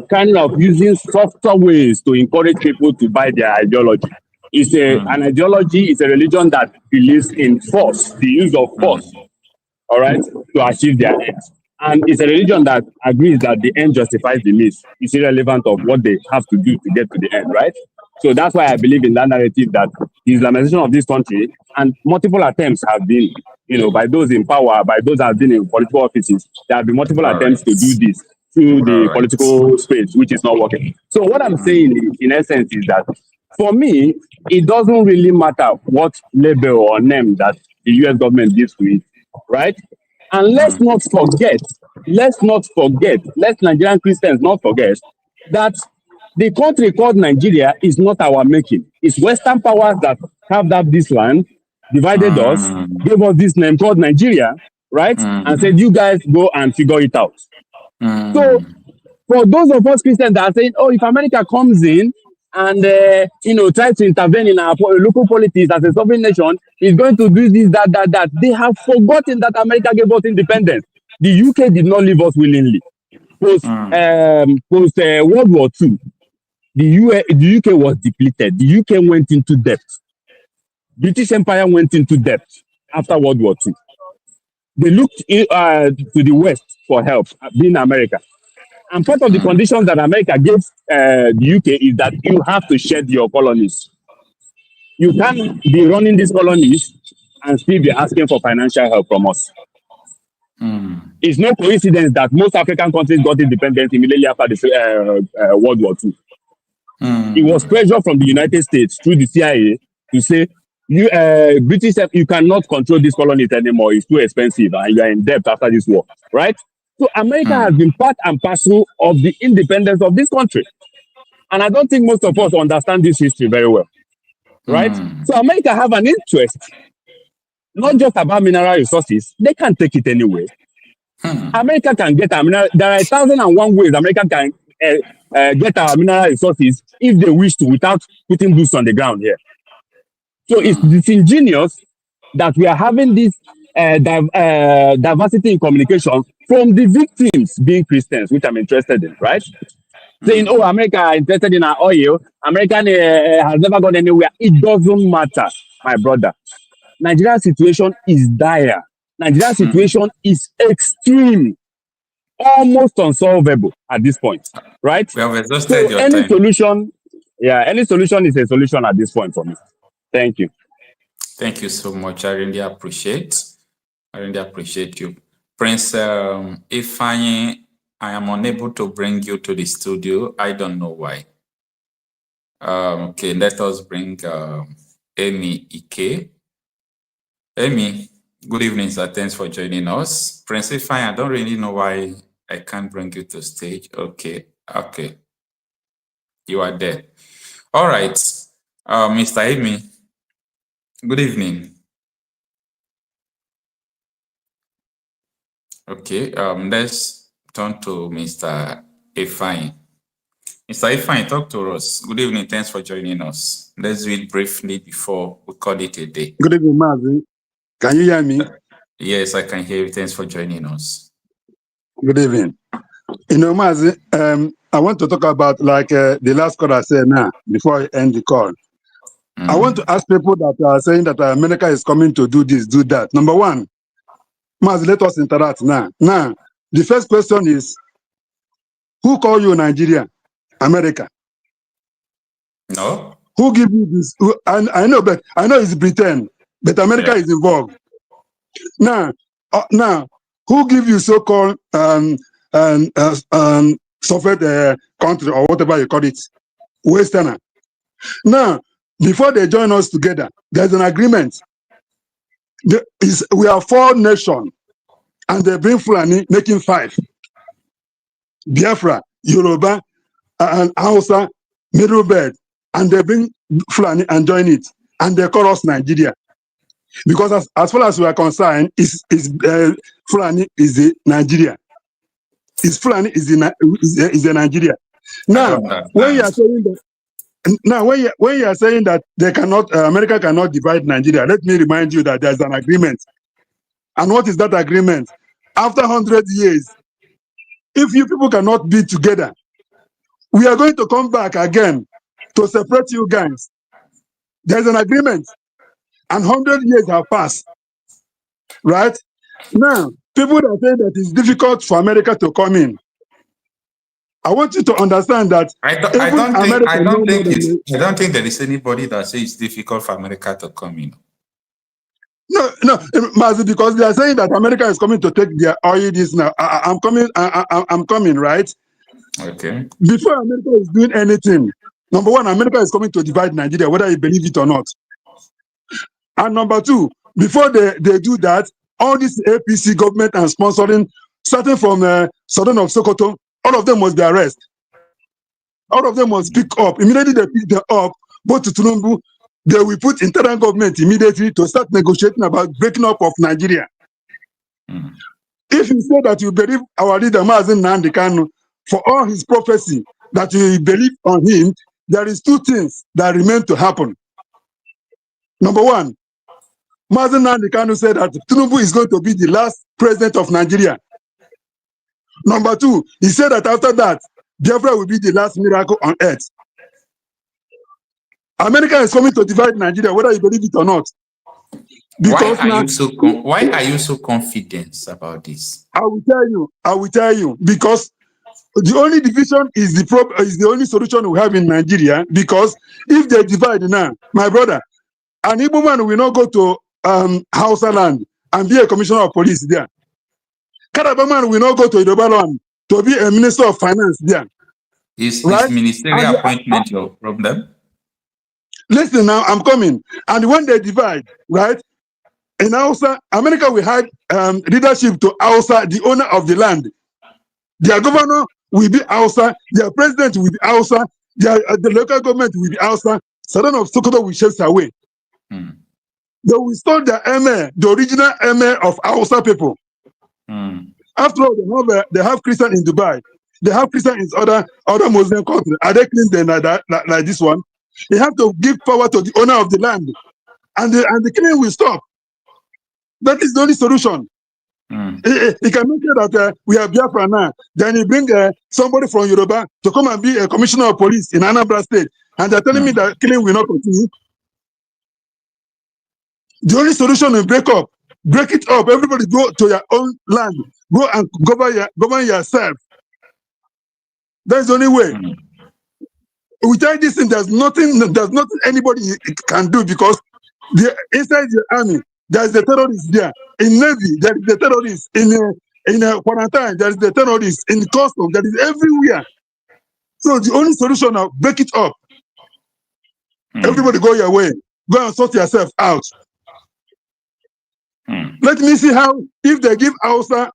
kind of using softer ways to encourage people to buy their ideology. It's an ideology, it's a religion that believes in force, the use of force, all right, to achieve their ends. And it's a religion that agrees that the end justifies the means. It's irrelevant of what they have to do to get to the end, right? So that's why I believe in that narrative that the Islamization of this country and multiple attempts have been, by those in power, by those that have been in political offices, there have been multiple attempts to do this through the political space, which is not working. So what I'm saying in essence is that for me, it doesn't really matter what label or name that the US government gives to it, right? And let's Nigerian Christians not forget that the country called Nigeria is not our making. It's Western powers that carved up this land, divided us, gave us this name called Nigeria, right? And said, you guys go and figure it out. So for those of us Christians that are saying, oh, if America comes in and try to intervene in our local politics as a sovereign nation, is going to do this, that. They have forgotten that America gave us independence. The UK did not leave us willingly. Post World War II, the UK was depleted. The UK went into debt. British Empire went into debt after World War II. They looked to the West for help, being America. And part of the conditions that America gave the UK is that you have to shed your colonies. You can't be running these colonies and still be asking for financial help from us. It's no coincidence that most African countries got independence immediately after the World War II. It was pressure from the United States through the CIA to say, British, you cannot control these colonies anymore. It's too expensive and you are in debt after this war, right? So America has been part and parcel of the independence of this country. And I don't think most of us understand this history very well, right? So America have an interest, not just about mineral resources. They can't take it anyway. America can get our mineral. There are 1,001 ways America can get our mineral resources if they wish to, without putting boots on the ground here. So it's disingenuous that we are having this diversity in communication from the victims being Christians, which I'm interested in, right? Saying, oh, America is interested in our oil. America has never gone anywhere. It doesn't matter, my brother. Nigeria's situation is dire. Nigeria's situation is extreme, almost unsolvable at this point, right? We have exhausted your any time. solution, any solution is a solution at this point for me. Thank you. Thank you so much. I really appreciate you. Prince Ifeanyi, I am unable to bring you to the studio. I don't know why. Okay, let us bring Amy Ike. Amy, good evening, sir. Thanks for joining us. Prince Ifeanyi, I don't really know why I can't bring you to stage. Okay. You are there. All right. Mr. Amy, good evening. Okay, let's turn to Mr. Ifeanyi. Mr. Ifeanyi, talk to us. Good evening, thanks for joining us. Let's do it briefly before we call it a day. Good evening, Mazi. Can you hear me? Yes, I can hear you. Thanks for joining us. Good evening. Mazi, I want to talk about the last call I said now, before I end the call. I want to ask people that are saying that America is coming to do this, do that. Number one, Mazi, let us interact now. Now, the first question is, who call you Nigeria? America. No. Who give you this? I know it's Britain, but America is involved. Now, who give you so-called Soviet country or whatever you call it, Westerner? Now, before they join us together, there's an agreement. We are 4 nations, and they bring Fulani, making 5. Biafra, Yoruba, and Hausa, Middle Belt, and they bring Fulani and join it, and they call us Nigeria. Because as far as we are concerned, Fulani is the Nigeria. Fulani is the Nigeria. Now, when you are saying that, when you are saying that they cannot, America cannot divide Nigeria, let me remind you that there's an agreement. And what is that agreement? After 100 years, if you people cannot be together, we are going to come back again to separate you guys. There's an agreement, and 100 years have passed, right? Now, people that say that it's difficult for America to come in, I want you to understand that I don't think there is anybody that says it's difficult for America to come in. No, Mazi, because they are saying that America is coming to take their oil this now. I'm coming, right? Okay. Before America is doing anything, number one, America is coming to divide Nigeria, whether you believe it or not. And number two, before they do that, all this APC government and sponsoring, starting from Southern of Sokoto, all of them must be arrested. All of them must pick up. Immediately they pick them up, both to Tinubu, they will put internal government immediately to start negotiating about breaking up of Nigeria. If you say that you believe our leader Nnamdi Kanu, for all his prophecy that you believe on him, there is two things that remain to happen. Number one, Nnamdi Kanu said that Tinubu is going to be the last president of Nigeria. Number two, he said that after that, Biafra will be the last miracle on earth. America is coming to divide Nigeria, whether you believe it or not. Because why are you so confident about this? I will tell you. Because the only division is the only solution we have in Nigeria. Because if they divide now, my brother, an Igbo man will not go to Hausa land and be a commissioner of police there. Calabar man will not go to Yoruba land to be a minister of finance there. Is ministerial appointment your problem? Listen now, I'm coming. And when they divide, right? In Hausa, America will have leadership to Hausa, the owner of the land. Their governor will be Hausa, their president will be Hausa, the local government will be Hausa. Southern of Sokoto will chase away. They will install the emir, the original emir of Hausa people. After all, they have Christian in Dubai. They have Christian in other Muslim countries. Are they clean like this one? They have to give power to the owner of the land, and the killing will stop. That is the only solution. He can make sure that we have Biafra now. Then he bring somebody from Yoruba to come and be a commissioner of police in Anambra State, and they're telling me that killing will not continue. The only solution is break it up. Everybody go to your own land. Go and govern yourself. That's the only way. Without this thing, there's nothing anybody can do, because inside the army, there's the terrorists there. In Navy, there is the terrorists. In quarantine, there is the terrorists. In custom, there is everywhere. So the only solution now, break it up. Everybody go your way. Go and sort yourself out. Let me see how, if they give Hausa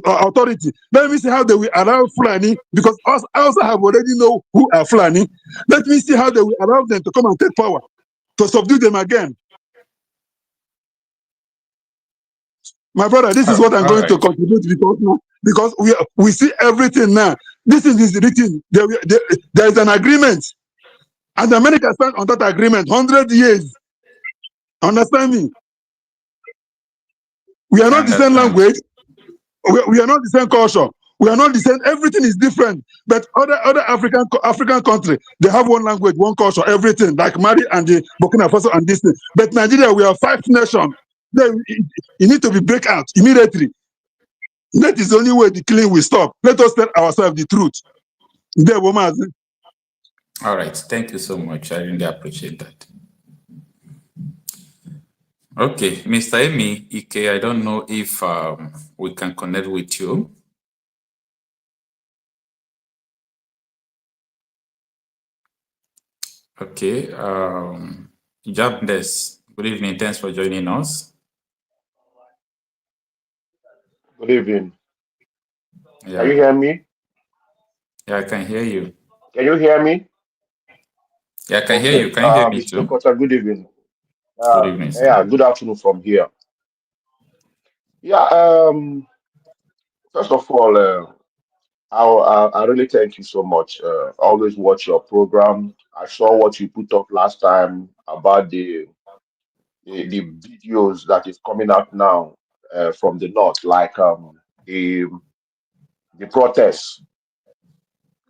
authority, let me see how they will allow Fulani, because us Hausa have already know who are Fulani. Let me see how they will allow them to come and take power, to subdue them again. My brother, this is what I'm going to contribute, because we see everything now. This is written. There is an agreement, and America stands on that agreement 100 years. Understand me? We are not the same language. We are not the same culture. We are not the same. Everything is different. But other African countries, they have one language, one culture, everything, like Mali and the Burkina Faso and this thing. But Nigeria, we are 5 nations. You need to be break out immediately. That is the only way the killing will stop. Let us tell ourselves the truth. All right. Thank you so much. I really appreciate that. Okay, Mr. Emi Ike, I don't know if we can connect with you. Okay, Jabnes, good evening. Thanks for joining us. Good evening. Yeah. Can you hear me? Yeah, I can hear you. Can you hear me? Yeah, I can hear you. Can you hear me Mr. too? Dokota, good evening. Good evening, sir. Yeah, good afternoon from here. Yeah, first of all, I really thank you so much. I always watch your program. I saw what you put up last time about the videos that is coming out now from the north, like the protests.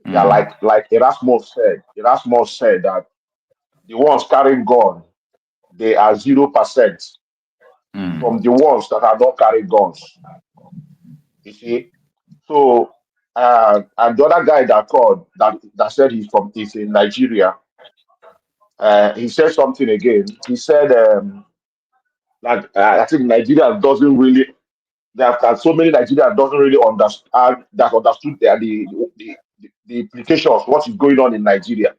Yeah, like Erasmus said that the ones carrying gun, they are 0% from the ones that are not carrying guns. You see, so and the other guy that called that said he's in Nigeria. He said something again. He said I think Nigeria doesn't really. There are so many Nigerians doesn't really understood the implications of what is going on in Nigeria.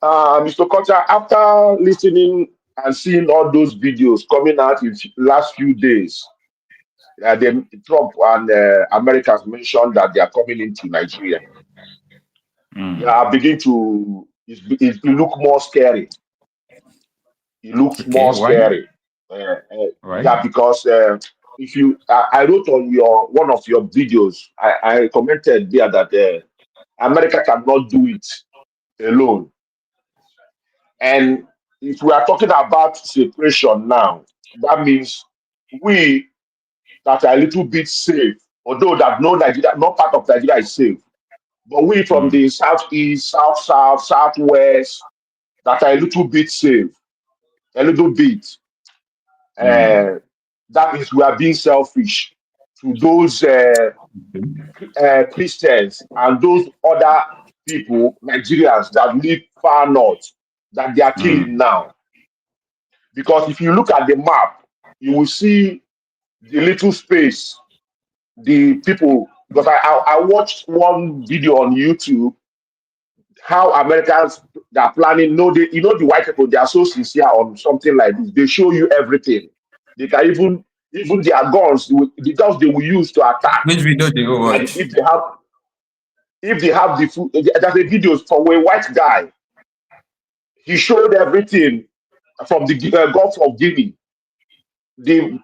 Mr. Kocha, after listening and seeing all those videos coming out in the last few days, Trump and Americans mentioned that they are coming into Nigeria. Yeah, it look more scary. It looks more scary. Why? Yeah, because if you, I wrote on one of your videos, I commented there that America cannot do it alone. And if we are talking about separation now, that means we that are a little bit safe, although that no part of Nigeria is safe, but we from the southeast, south, southwest that are a little bit safe, a little bit. That means we are being selfish to those Christians and those other people, Nigerians that live far north, that they are killing now. Because if you look at the map, you will see the little space, the people. Because I watched one video on YouTube, how Americans that are planning. The white people, they are so sincere on something like this. They show you everything. They can even their guns, the guns they will use to attack. Which video do you watch? Like if they have the food, there's a video from a white guy. He showed everything from the Gulf of Guinea, the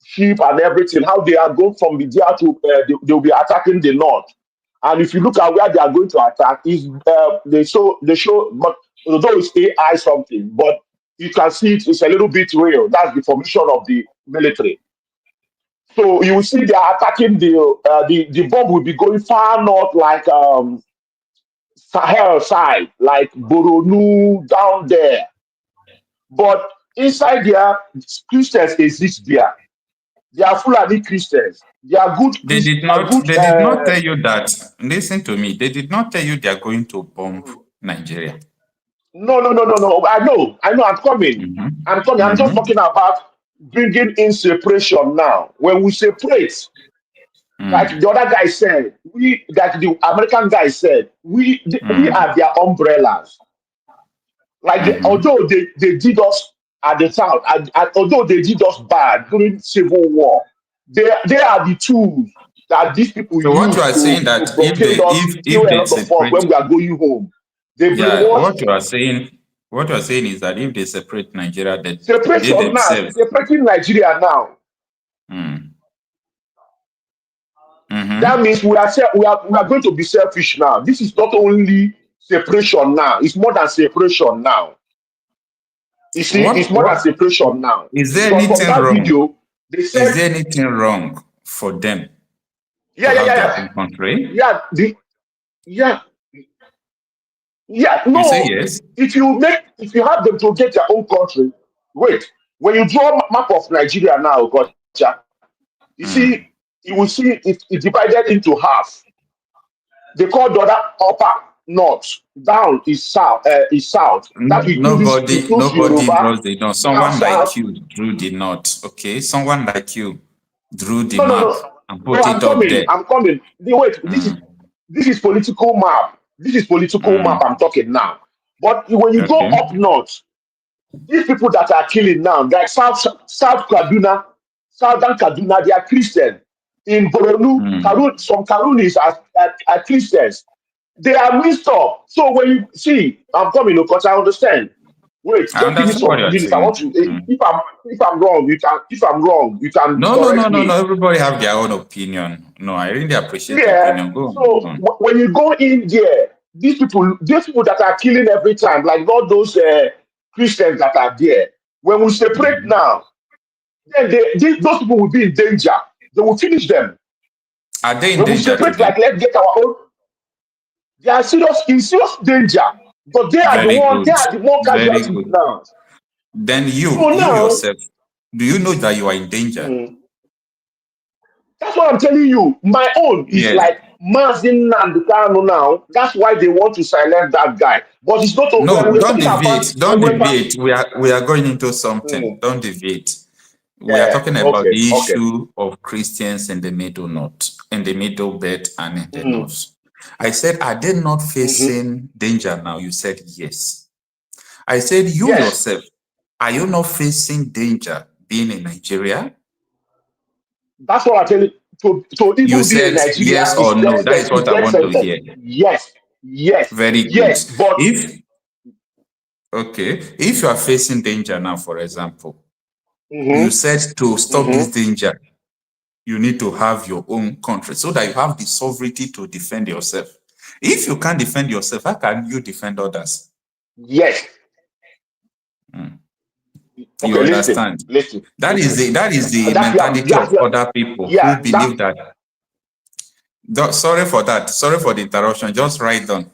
sheep and everything, how they are going from the there to they'll be attacking the north. And if you look at where they are going to attack, they show, but although it's AI something, but you can see it's a little bit real. That's the formation of the military. So you will see they are attacking the bomb will be going far north, like Sahel side, like Boronu down there. But inside there, Christians exist there. They are Fulani Christians. They are good. They did not tell you that. Listen to me. They did not tell you they are going to bomb Nigeria. No. I know. I'm coming. I'm just talking about bringing in separation now. When we separate, like the other guy said, the American guy said, we are their umbrellas. Like although they did us at the time, and although they did us bad during Civil War, they are the tools that these people so use what you are saying that if they separate, when we are going home. What you are saying is that if they separate Nigeria, they themselves separating Nigeria now. That means we are going to be selfish now. This is not only separation now; it's more than separation now. You see, it's more than separation now. Is there anything wrong? Is there anything wrong for them? Yeah. Country? Yeah. No. You say yes. If you have them to get their own country, wait. When you draw a map of Nigeria now, gotcha. You see, you will see it's divided into half. They call the other upper north, down is south. Nobody draws the north. Someone like you drew the north. Okay, someone like you drew the map and put it up there. I'm coming. Wait, this is political map. This is political map I'm talking now. But when you go up north, these people that are killing now, like South Kaduna, Southern Kaduna, they are Christian. In Boronu, some Kanunis are Christians. They are mixed up. So when you see, I'm coming because I understand. Wait, don't give me some minutes. I want to. If I'm wrong, you can. If I'm wrong, you can. No. Everybody have their own opinion. No, I really appreciate your opinion. Go on. When you go in there, these people that are killing every time, like all those Christians that are there. When we separate now, then those people will be in danger. They will finish them. Are they in when danger? We separate, like let's get our own. They are in serious danger. But they are Very they good. are the more Very casualties good. now. Then So you now, yourself, do you know that you are in danger? that's what I'm telling you. My own is Yes. like Mazin and Kanu now. That's why they want to silence that guy. But it's not when No, we're don't talking about deviate. Don't deviate. We are going into something. Mm. Don't deviate. We are Yeah, talking about the okay. issue of Christians in the Middle North, in the Middle Belt and in the North. I said, are they not facing danger now? You said yes. I said, you yourself, are you not facing danger being in Nigeria? That's what I tell you. To even You be in said Nigeria yes is or no. That is what I death want to sentence. hear. Yes, Very good. yes. But If you are facing danger now, for example, you said to stop this danger, you need to have your own country so that you have the sovereignty to defend yourself. If you can't defend yourself, how can you defend others? Yes. You understand? Listen. That is the mentality of other people who believe that. Sorry for that. Sorry for the interruption. Just write down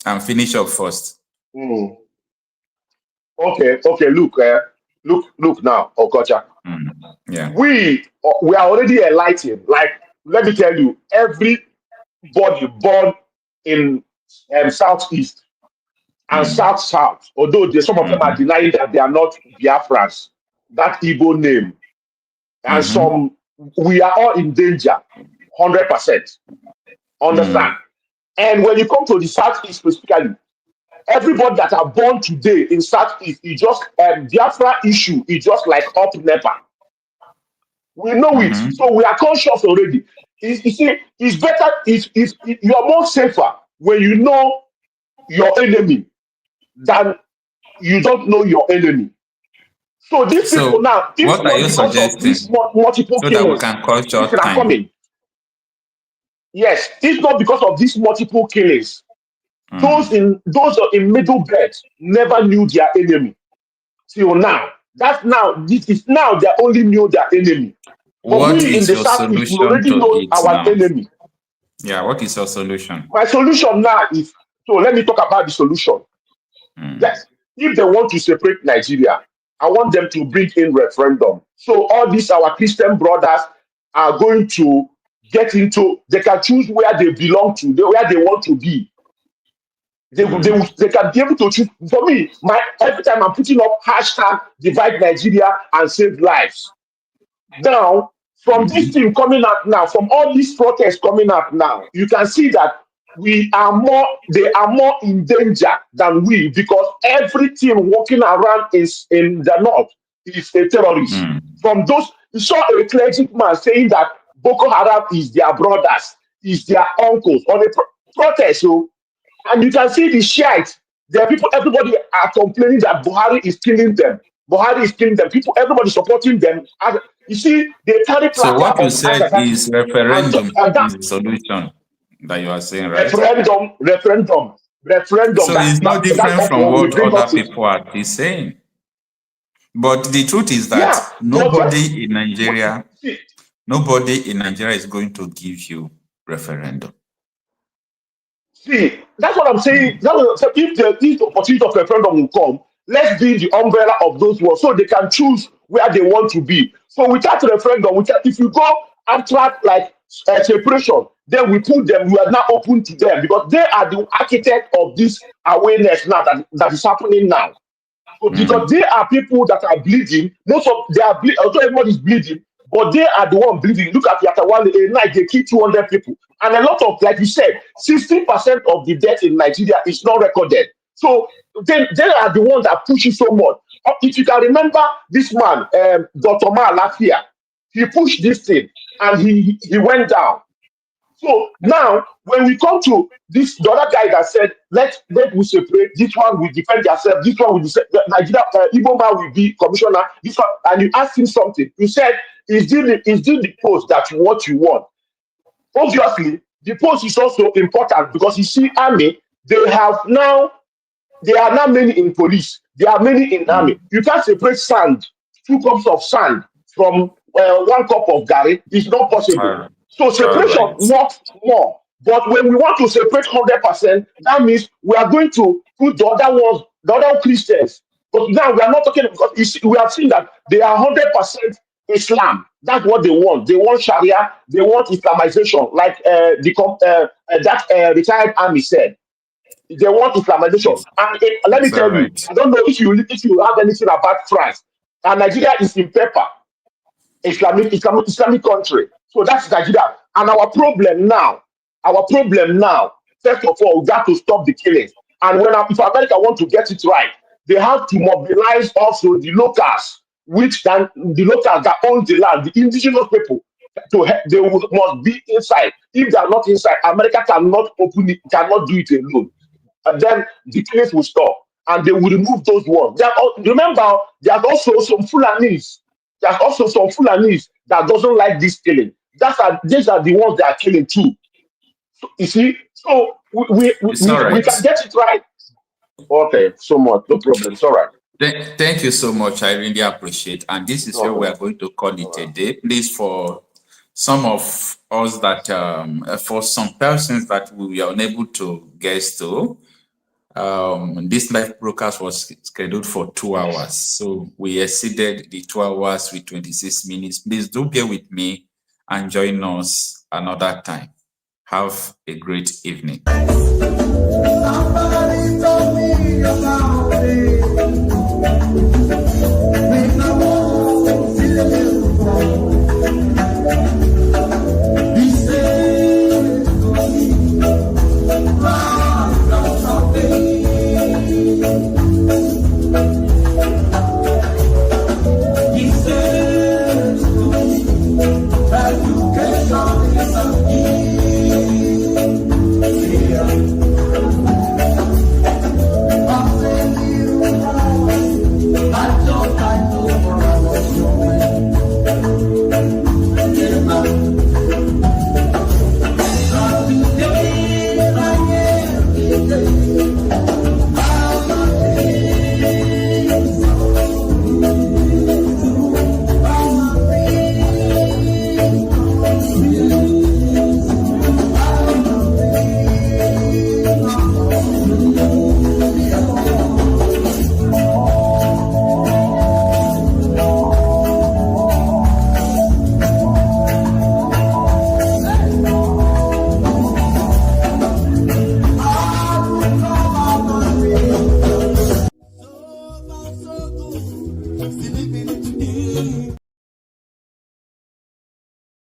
and finish up first. Okay. Look now, Okocha. Yeah. We are already enlightened. Like, let me tell you, everybody born in Southeast and South, although some of them are denying that they are not Biafrans, that Igbo name, and we are all in danger, 100%. Understand? And when you come to the Southeast specifically, everybody that are born today in Southeast is just Biafra issue is just like up NEPA. We know it, so we are conscious already. You see, it's better if you are more safer when you know your enemy than you don't know your enemy. So these people now, if what are not you because of these suggesting? multiple So that we killings, can cut short listen, I'm time. coming. Yes, if not because of these multiple killings, those in middle belt never knew their enemy till now. This is now they only knew their enemy. But What we in is the your Southeast, we solution already to know it our now? enemy. Yeah, what is your solution? My solution now is, so let me talk about the solution. Yes, if they want to separate Nigeria, I want them to bring in referendum. So all these our Christian brothers are going to get into, they can choose where they belong to, where they want to be. They can be able to choose. For me, every time I'm putting up hashtag divide Nigeria and save lives. Now, from this thing coming out now, from all these protests coming out now, you can see that they are more in danger than we, because everything walking around is in the north is a terrorist. From those, you saw a clergyman saying that Boko Haram is their brothers, is their uncles on a protest. So, and you can see the Shiites. There are people, everybody are complaining that Buhari is killing them. Buhari is killing them. People, everybody supporting them. And you see, they carry So placard what you of said Ashtags is and referendum that is the solution that you are saying, right? referendum. So it's not different That's from what we what bring other up to. people are saying. But the truth is that Yeah, nobody in Nigeria is going to give you referendum. See, that's what I'm saying. If the opportunity of referendum will come, let's be the umbrella of those ones so they can choose where they want to be. So without referendum, if you go abstract like separation, then we put them, we are now open to them because they are the architect of this awareness now that is happening now. So because they are people that are bleeding, although everybody is bleeding, but they are the one bleeding. Look at Yatawale, a night they kill 200 people. And a lot of, like you said, 60% of the death in Nigeria is not recorded. So they are the ones that push it so much. If you can remember this man, Dr. Lafia, he pushed this thing and he went down. So now, when we come to the other guy that said, let we separate, this one will defend yourself, this one will defend, Nigeria, Igbo man will be commissioner, this one, and you asked him something. You said, is the post that what you want? Obviously, the post is also important because you see, army, there are now many in police, there are many in army. You can't separate sand, 2 cups of sand from 1 cup of gari. It's not possible. So separation works more But when we want to separate 100%, that means we are going to put the other ones, the other Christians. But now we are not talking because we have seen that they are 100% Islam. That's what they want. They want Sharia. They want Islamization, like that retired army said. They want Islamization. And let me tell you, I don't know if you have anything about France. And Nigeria is in paper. Islamic country. So that's Nigeria. And our problem now, first of all, we got to stop the killings. And if America want to get it right, they have to mobilize also the locals, the locals that own the land, the indigenous people. They must be inside. If they are not inside, America cannot open it, cannot do it alone. And then the killings will stop, and they will remove those ones. Remember, there's also some Fulanis. There's also some Fulanis that doesn't like this killing. These are the ones that are killing too. So, you see, so we can get it right. Okay, so much, no problem. It's all right. Thank you so much. I really appreciate. And this is where we are going to call it a day. Please, for some of us that, for some persons that we were unable to guess to, this live broadcast was scheduled for 2 hours. So we exceeded the 2 hours with 26 minutes. Please do bear with me and join us another time. Have a great evening. Somebody told me about it.